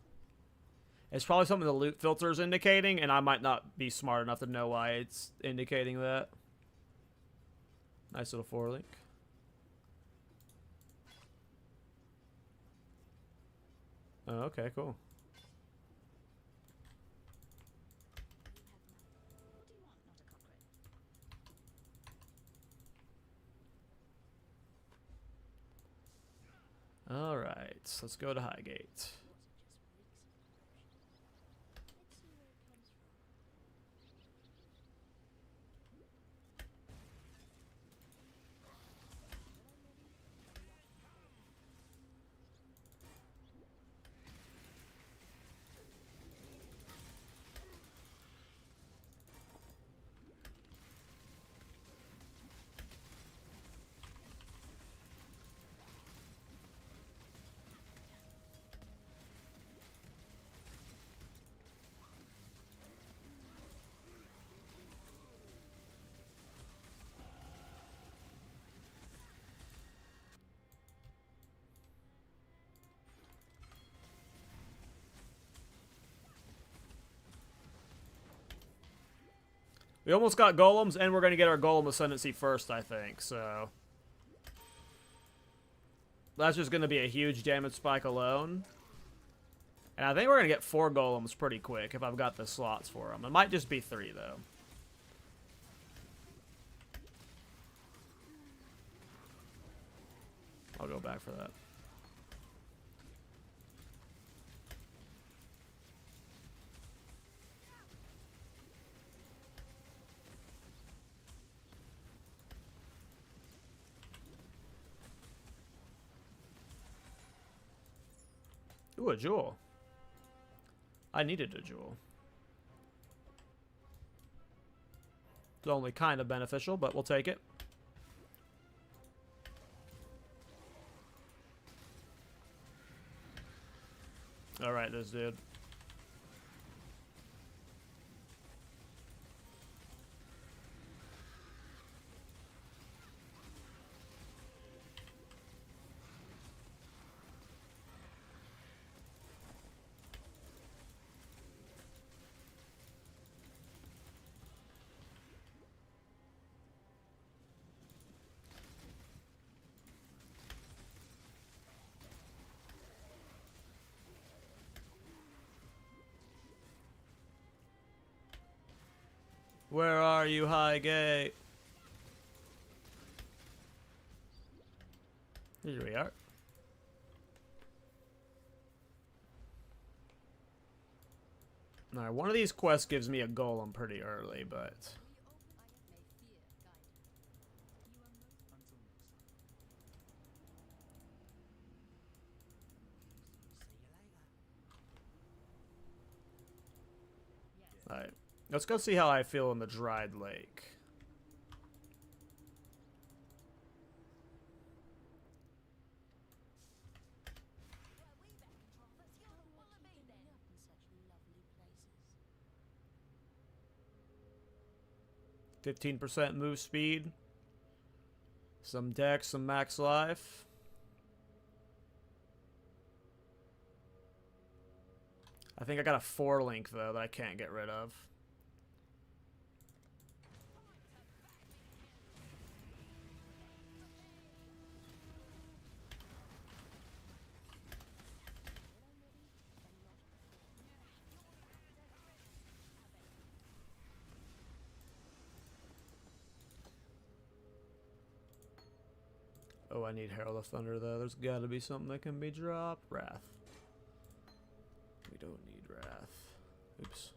It's probably something the loot filter is indicating, and I might not be smart enough to know why it's indicating that. Nice little 4-link. Oh, okay, cool. Alright, let's go to Highgate. We almost got golems, and we're going to get our golem ascendancy first, I think, so... That's just going to be a huge damage spike alone. And I think we're going to get 4 golems pretty quick if I've got the slots for them. It might just be 3, though. I'll go back for that. Ooh, a jewel. I needed a jewel. It's only kind of beneficial, but we'll take it. Alright, this dude. Where are you, Highgate? Here we are. Alright, one of these quests gives me a golem pretty early, but... Alright, let's go see how I feel in the dried lake. %, move speed, some dex, some max life. I think I got a 4 link though that I can't get rid of. Oh, I need Herald of Thunder, though. There's got to be something that can be dropped. Wrath. We don't need Wrath. Oops.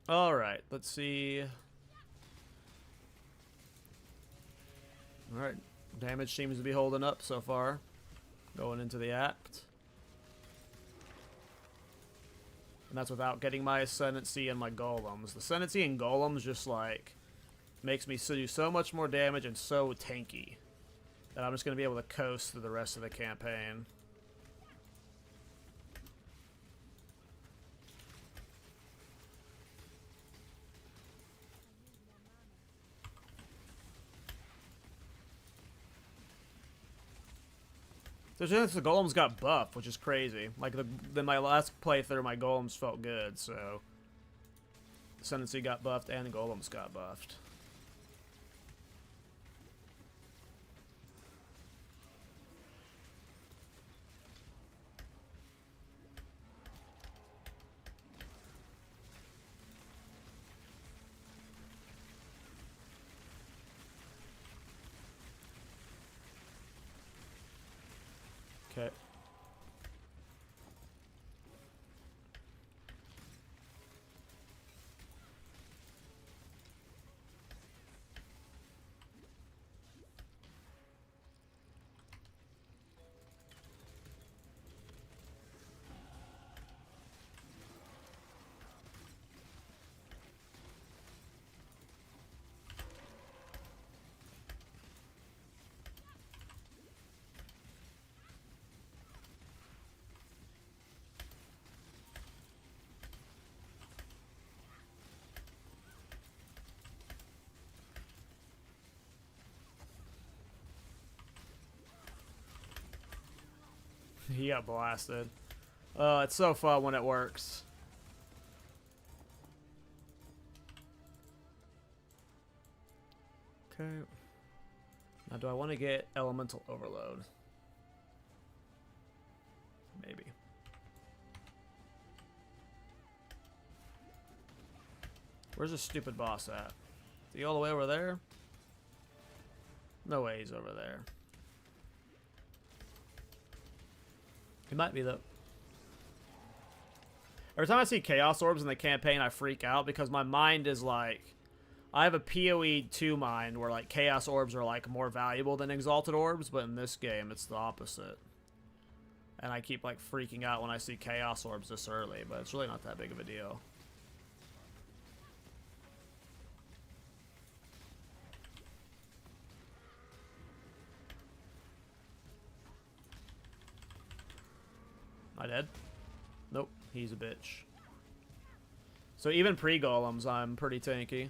Alright, let's see. Alright, damage seems to be holding up so far. Going into the act. And that's without getting my Ascendancy and my golems. The Ascendancy and golems just, like... makes me do so much more damage and so tanky that I'm just going to be able to coast through the rest of the campaign. So since the golems got buffed, which is crazy. Like, my last playthrough, my golems felt good, so... Ascendancy got buffed and the golems got buffed. Okay. He got blasted. It's so fun when it works. Okay. Now, do I want to get Elemental Overload? Maybe. Where's this stupid boss at? Is he all the way over there? No way he's over there. He might be, though. Every time I see Chaos Orbs in the campaign, I freak out because my mind is like, I have a PoE 2 mind where like Chaos Orbs are like more valuable than Exalted Orbs, but in this game it's the opposite. And I keep like freaking out when I see Chaos Orbs this early, but it's really not that big of a deal. Am I dead? Nope, he's a bitch. So even pre-golems, I'm pretty tanky.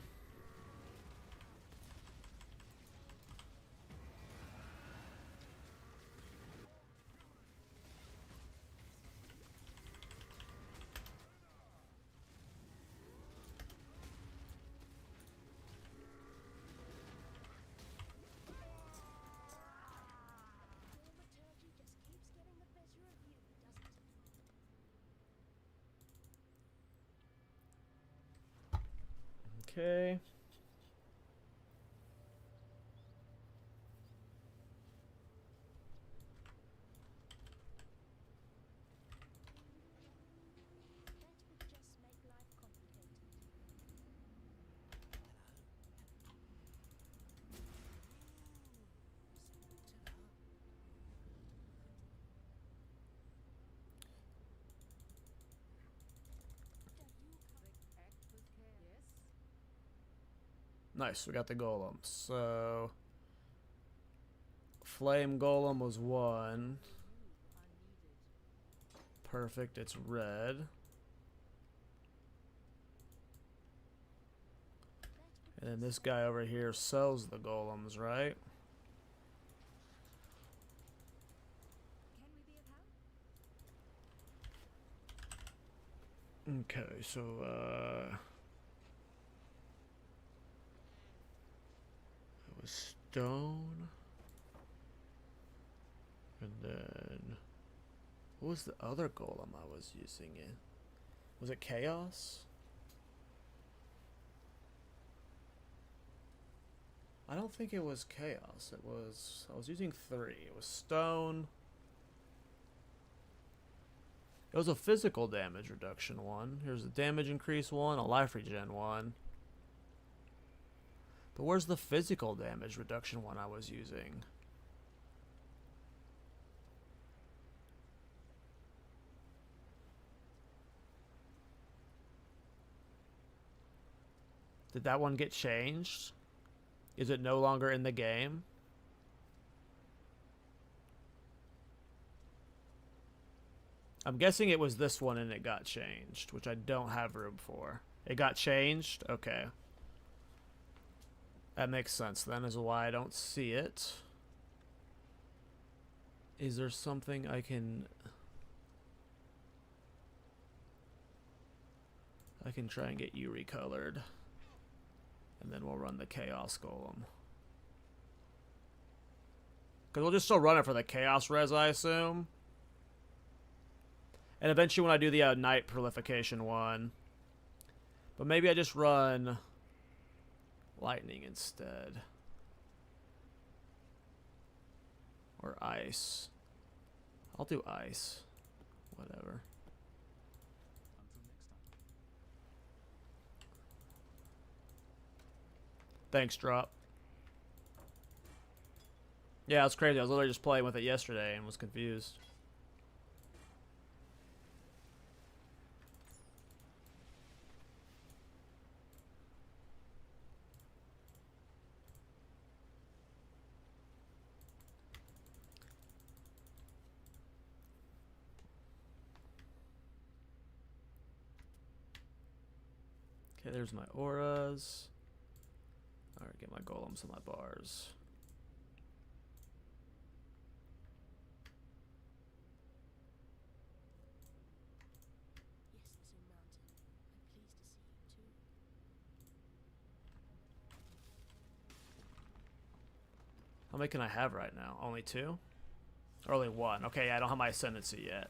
Okay. Nice, we got the golem. So flame golem was 1. Perfect, it's red. And then this guy over here sells the golems, right? Okay, so it was stone. And then what was the other golem I was using it? Was it chaos? I don't think it was chaos. It was, I was using 3. It was stone. It was a physical damage reduction one. Here's a damage increase one, a life regen one. But where's the physical damage reduction one I was using? Did that one get changed? Is it no longer in the game? I'm guessing it was this one and it got changed, which I don't have room for. It got changed? Okay. That makes sense then, as to why I don't see it. Is there something I can try and get you recolored. And then we'll run the Chaos Golem. Because we'll just still run it for the Chaos Res, I assume. And eventually when I do the Night Prolification one. But maybe I just run Lightning instead. Or Ice. I'll do Ice. Whatever. Thanks, Drop. Yeah, it's crazy. I was literally just playing with it yesterday and was confused. Okay, there's my auras. Alright, get my golems and my bars. How many can I have right now? Only 2? Or only 1? Okay, yeah, I don't have my Ascendancy yet.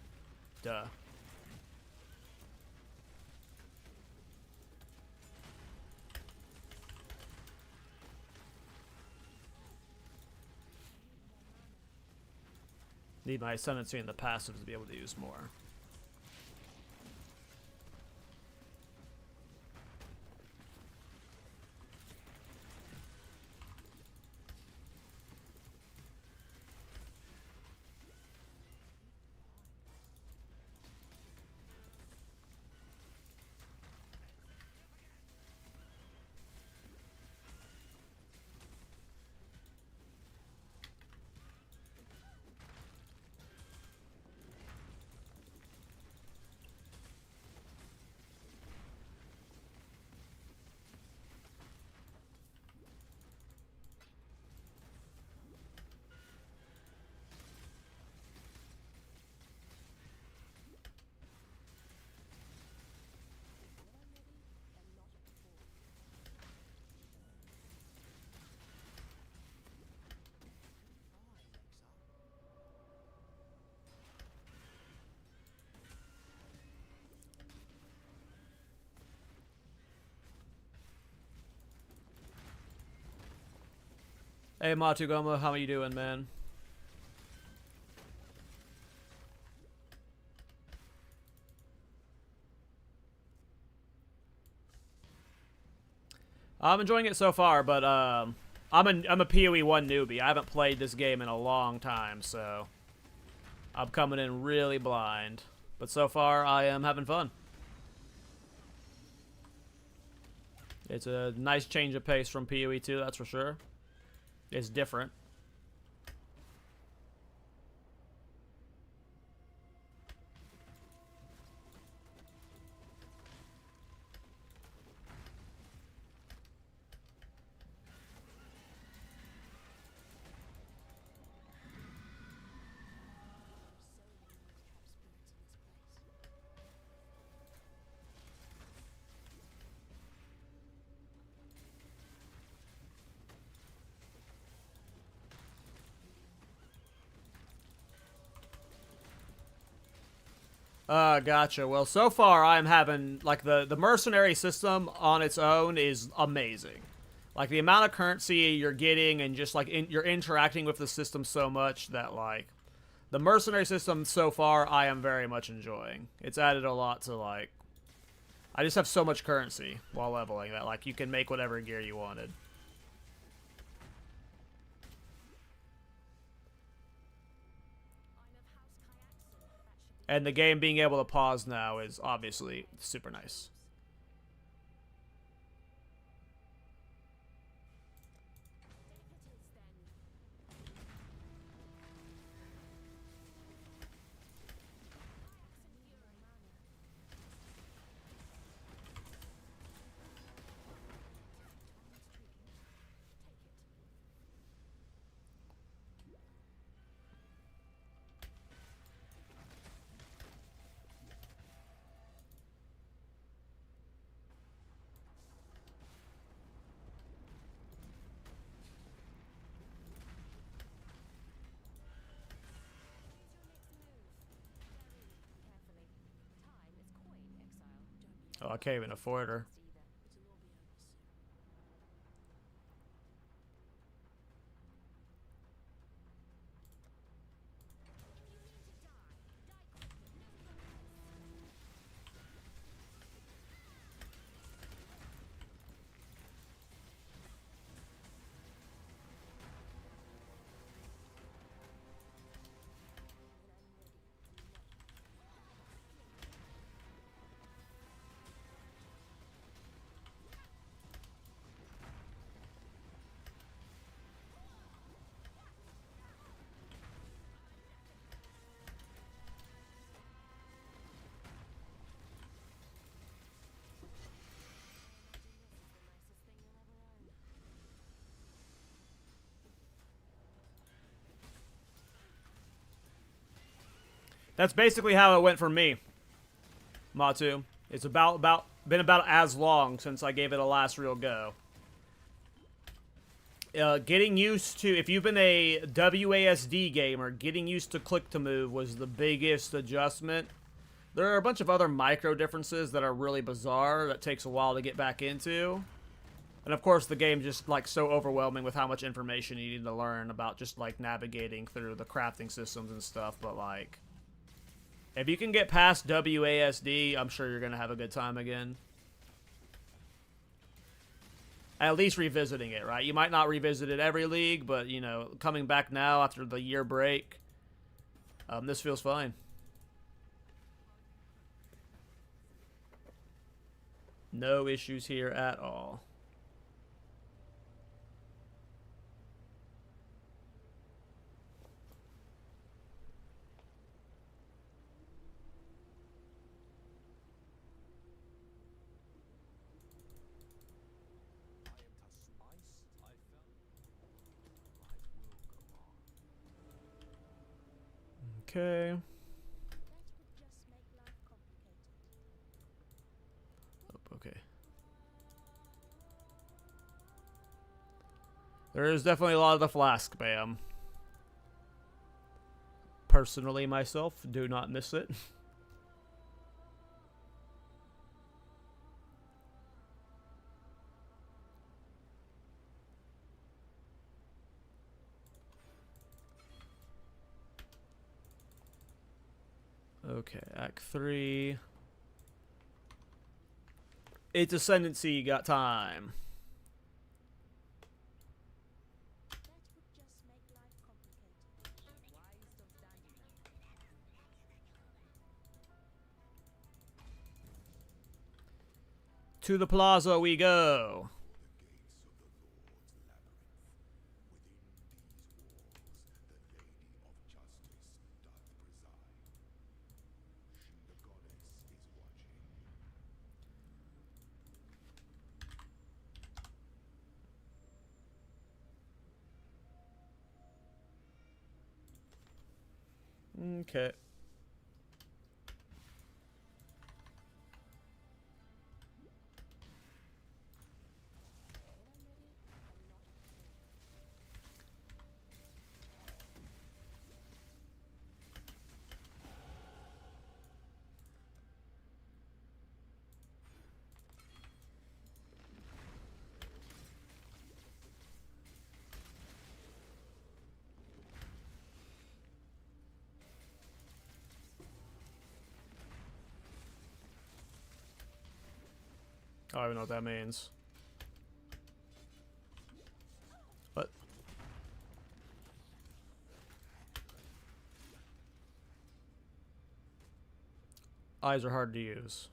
Duh. Need my Ascendancy in the passive to be able to use more. Hey, Matugoma, how are you doing, man? I'm enjoying it so far, but I'm a PoE 1 newbie. I haven't played this game in a long time, so I'm coming in really blind. But so far, I am having fun. It's a nice change of pace from PoE 2, that's for sure. It's different. Gotcha. Well, so far I'm having, like, the mercenary system on its own is amazing. Like, the amount of currency you're getting and just, like, you're interacting with the system so much that, like, the mercenary system so far I am very much enjoying. It's added a lot to, like, I just have so much currency while leveling that, like, you can make whatever gear you wanted. And the game being able to pause now is obviously super nice. Oh, I can't even afford her. That's basically how it went for me, Matu. It's been about as long since I gave it a last real go. Getting used to, if you've been a WASD gamer, getting used to click to move was the biggest adjustment. There are a bunch of other micro differences that are really bizarre that takes a while to get back into. And of course the game just, like, so overwhelming with how much information you need to learn about just, like, navigating through the crafting systems and stuff, but, like, if you can get past WASD, I'm sure you're going to have a good time again. At least revisiting it, right? You might not revisit it every league, but, you know, coming back now after the year break, this feels fine. No issues here at all. Okay. Okay. There is definitely a lot of the flask spam. Personally, myself, do not miss it. Okay, Act 3. It's Ascendancy, you got time. To the plaza we go. Okay. I don't even know what that means. What? Eyes are hard to use.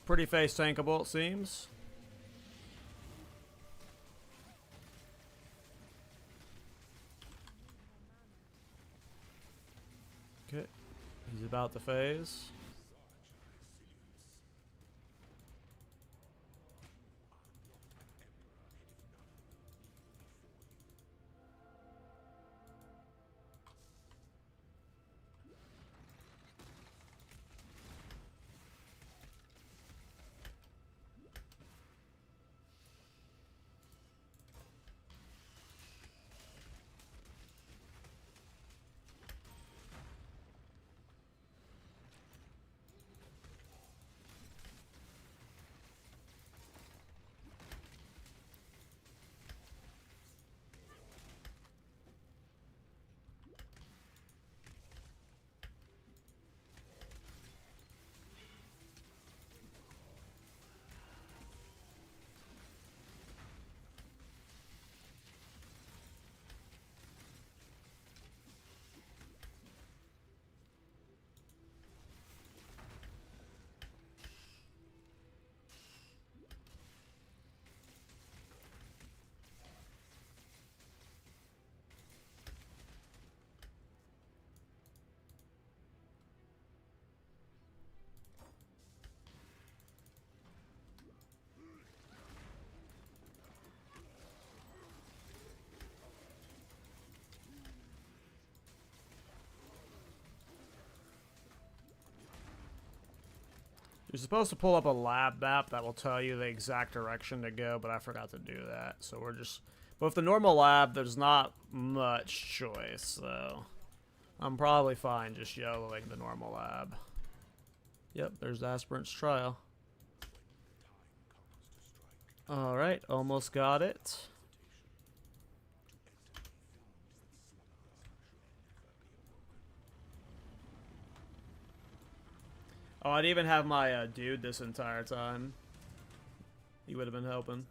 Pretty face tankable, it seems. Okay. He's about to phase. You're supposed to pull up a lab map that will tell you the exact direction to go, but I forgot to do that. So we're just... But with the normal lab, there's not much choice, so... I'm probably fine just YOLOing the normal lab. Yep, there's the Aspirant's Trial. Alright, almost got it. Oh, I'd even have my dude this entire time. He would have been helping.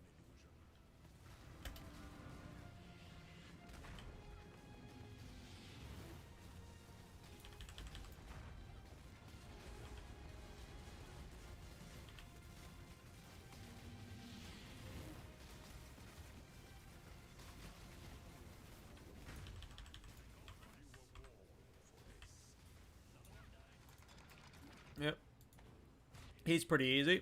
He's pretty easy.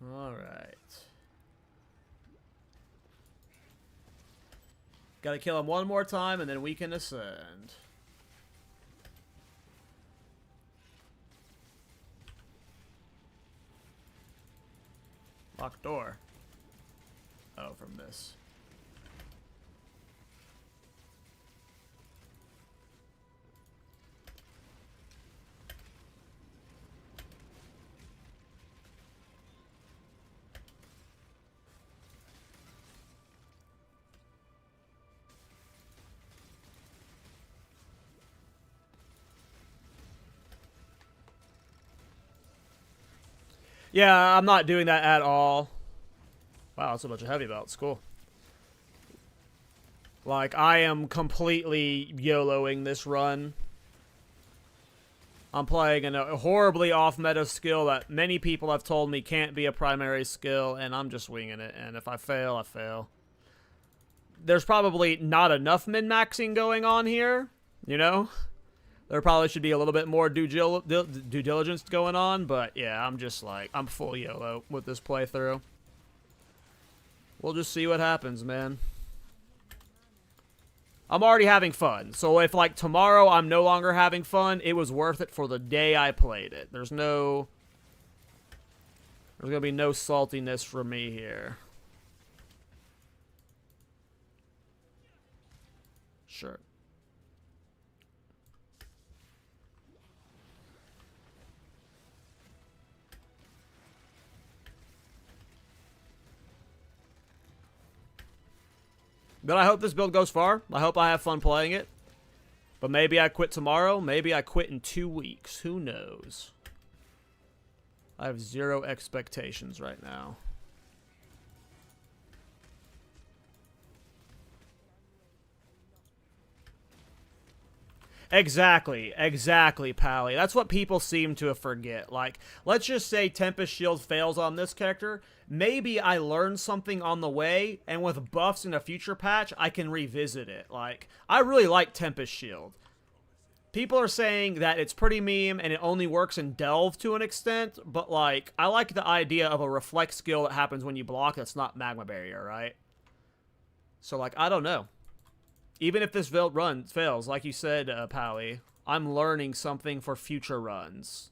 All right. Got to kill him one more time, and then we can ascend. Locked door. Oh, from this. Yeah, I'm not doing that at all. Wow, that's a bunch of heavy belts. Cool. Like, I am completely YOLOing this run. I'm playing a horribly off-meta skill that many people have told me can't be a primary skill, and I'm just winging it. And if I fail, I fail. There's probably not enough min-maxing going on here, you know? There probably should be a little bit more due diligence going on, but yeah, I'm just like, I'm full YOLO with this playthrough. We'll just see what happens, man. I'm already having fun, so if like tomorrow I'm no longer having fun, it was worth it for the day I played it. There's gonna be no saltiness from me here. Sure. But I hope this build goes far. I hope I have fun playing it. But maybe I quit tomorrow. Maybe I quit in 2 weeks. Who knows? I have zero expectations right now. Exactly, Pally. That's what people seem to forget. Like, let's just say Tempest Shield fails on this character. Maybe I learned something on the way, and with buffs in a future patch, I can revisit it. Like, I really like Tempest Shield. People are saying that it's pretty meme and it only works in Delve to an extent, but like, I like the idea of a reflect skill that happens when you block that's not Magma Barrier, right? So like, I don't know. Even if this build run fails, like you said, Pally, I'm learning something for future runs.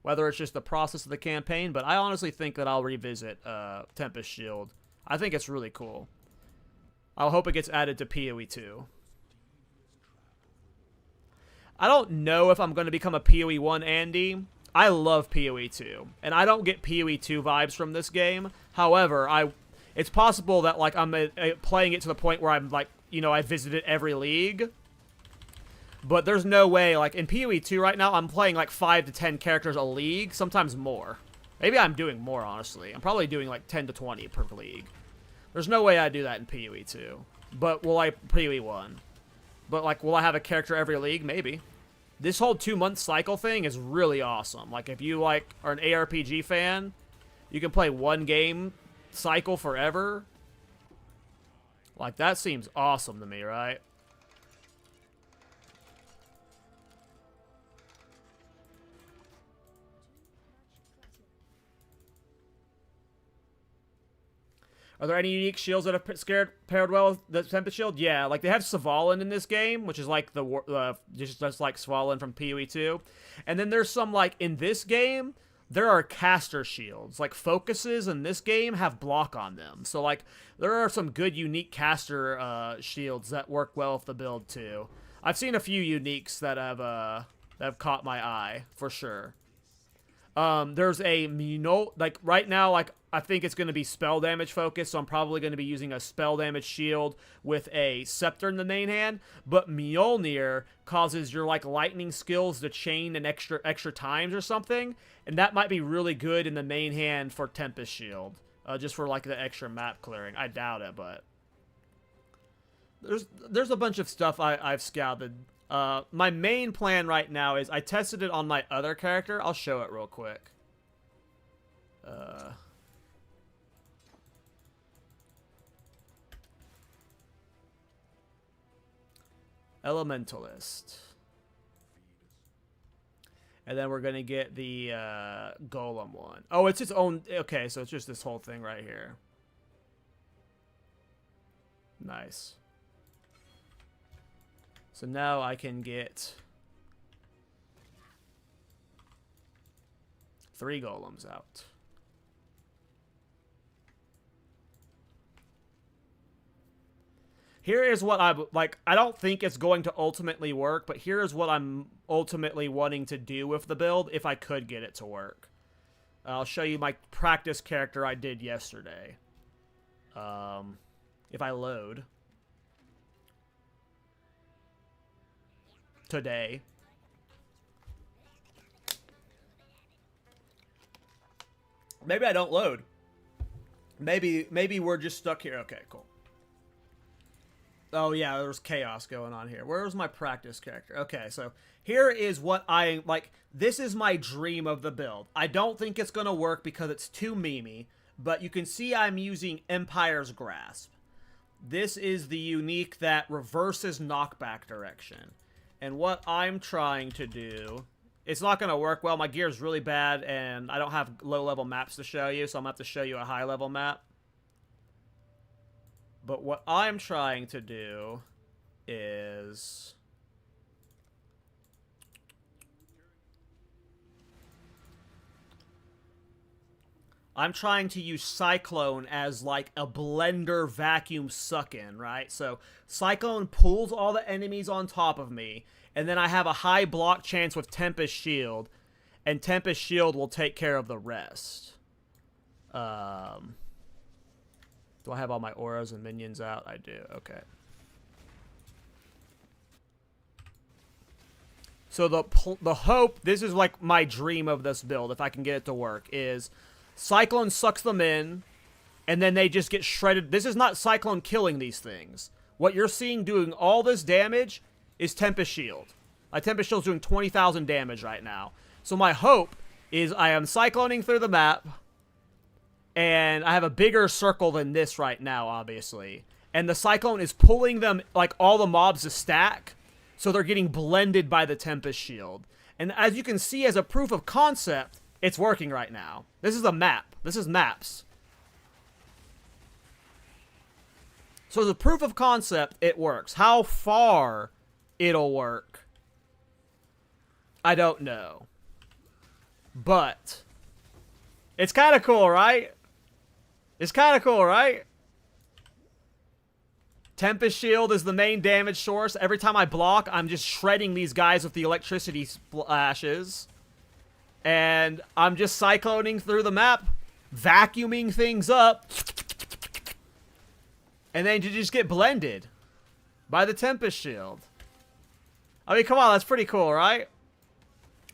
Whether it's just the process of the campaign, but I honestly think that I'll revisit Tempest Shield. I think it's really cool. I hope it gets added to PoE 2. I don't know if I'm going to become a PoE 1 Andy. I love PoE 2, and I don't get PoE 2 vibes from this game. However, it's possible that like I'm playing it to the point where I'm like, you know, I visited every league. But there's no way, like, in PoE 2 right now, I'm playing, like, 5 to 10 characters a league, sometimes more. Maybe I'm doing more, honestly. I'm probably doing, like, 10 to 20 per league. There's no way I do that in PoE 2. But will I PoE 1? But, like, will I have a character every league? Maybe. This whole 2-month cycle thing is really awesome. Like, if you, like, are an ARPG fan, you can play one game cycle forever. Like, that seems awesome to me, right? Are there any unique shields that have paired well with the Tempest Shield? Yeah, like they have Svalin in this game, which is like the just like Svalin from PoE 2. And then there's some like in this game, there are caster shields. Like focuses in this game have block on them. So like there are some good unique caster shields that work well with the build too. I've seen a few uniques that have caught my eye for sure. There's a like right now, like I think it's going to be spell damage focused, so I'm probably going to be using a spell damage shield with a scepter in the main hand. But Mjolnir causes your like lightning skills to chain an extra times or something, and that might be really good in the main hand for Tempest Shield, just for like the extra map clearing. I doubt it, but there's a bunch of stuff I've scouted. My main plan right now is I tested it on my other character. I'll show it real quick. Elementalist. And then we're going to get the golem one. Oh, it's its own... Okay, so it's just this whole thing right here. Nice. So now I can get 3 golems out. Here is what I like. I don't think it's going to ultimately work, but here is what I'm ultimately wanting to do with the build if I could get it to work. I'll show you my practice character I did yesterday. If I load today. Maybe I don't load. Maybe we're just stuck here. Okay, cool. Oh, yeah, there's chaos going on here. Where's my practice character? Okay, so here is what I, like, this is my dream of the build. I don't think it's going to work because it's too memey, but you can see I'm using Empire's Grasp. This is the unique that reverses knockback direction. And what I'm trying to do, it's not going to work well. My gear is really bad, and I don't have low-level maps to show you, so I'm going to have to show you a high-level map. But what I'm trying to do is... I'm trying to use Cyclone as like a blender vacuum suck-in, right? So Cyclone pulls all the enemies on top of me, and then I have a high block chance with Tempest Shield, and Tempest Shield will take care of the rest. Do I have all my auras and minions out? I do. Okay. So the hope, this is like my dream of this build, if I can get it to work, is Cyclone sucks them in, and then they just get shredded. This is not Cyclone killing these things. What you're seeing doing all this damage is Tempest Shield. My Tempest Shield's doing 20,000 damage right now. So my hope is I am cycloning through the map, and I have a bigger circle than this right now, obviously. And the Cyclone is pulling them, like, all the mobs to stack, so they're getting blended by the Tempest Shield. And as you can see, as a proof of concept, it's working right now. This is a map. This is maps. So as a proof of concept, it works. How far it'll work, I don't know. But it's kind of cool, right? It's kind of cool, right? Tempest Shield is the main damage source. Every time I block, I'm just shredding these guys with the electricity splashes. And I'm just cycloning through the map, vacuuming things up. And then you just get blended by the Tempest Shield. I mean, come on, that's pretty cool, right?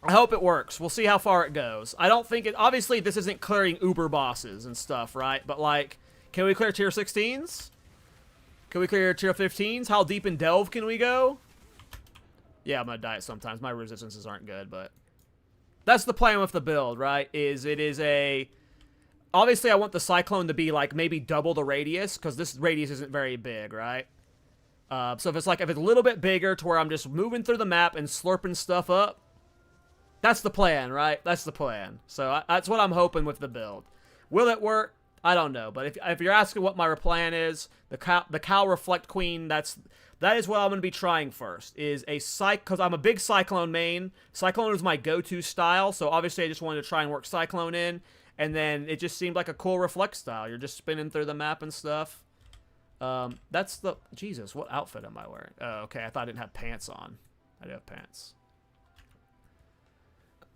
I hope it works. We'll see how far it goes. I don't think it... Obviously, this isn't clearing Uber bosses and stuff, right? But, like, can we clear tier 16s? Can we clear tier 15s? How deep in Delve can we go? Yeah, I'm gonna die sometimes. My resistances aren't good, but... That's the plan with the build, right? It is a... Obviously, I want the Cyclone to be, like, maybe double the radius, because this radius isn't very big, right? So if it's a little bit bigger to where I'm just moving through the map and slurping stuff up, that's the plan, right? That's the plan. So that's what I'm hoping with the build. Will it work? I don't know. But if you're asking what my plan is, the Kall Reflect Queen, that is what I'm going to be trying first. Is a because I'm a big Cyclone main. Cyclone is my go-to style, so obviously I just wanted to try and work Cyclone in, and then it just seemed like a cool Reflect style. You're just spinning through the map and stuff. That's the... Jesus, what outfit am I wearing? Oh, okay, I thought I didn't have pants on. I do have pants.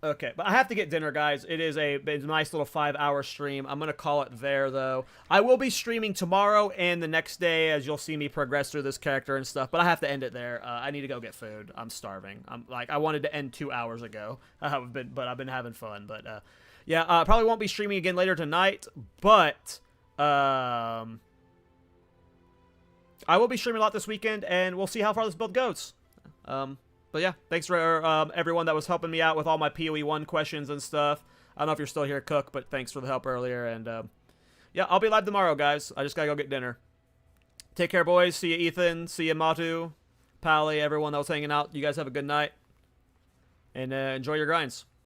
Okay, but I have to get dinner, guys. It is a nice little 5-hour stream. I'm going to call it there, though. I will be streaming tomorrow and the next day, as you'll see me progress through this character and stuff, but I have to end it there. I need to go get food. I'm starving. I wanted to end 2 hours ago, but I've been having fun. But, yeah, probably won't be streaming again later tonight, but, I will be streaming a lot this weekend, and we'll see how far this build goes. But yeah, thanks for everyone that was helping me out with all my PoE 1 questions and stuff. I don't know if you're still here, Cook, but thanks for the help earlier. And yeah, I'll be live tomorrow, guys. I just gotta go get dinner. Take care, boys. See you, Ethan. See you, Matu. Pally, everyone that was hanging out. You guys have a good night. And enjoy your grinds.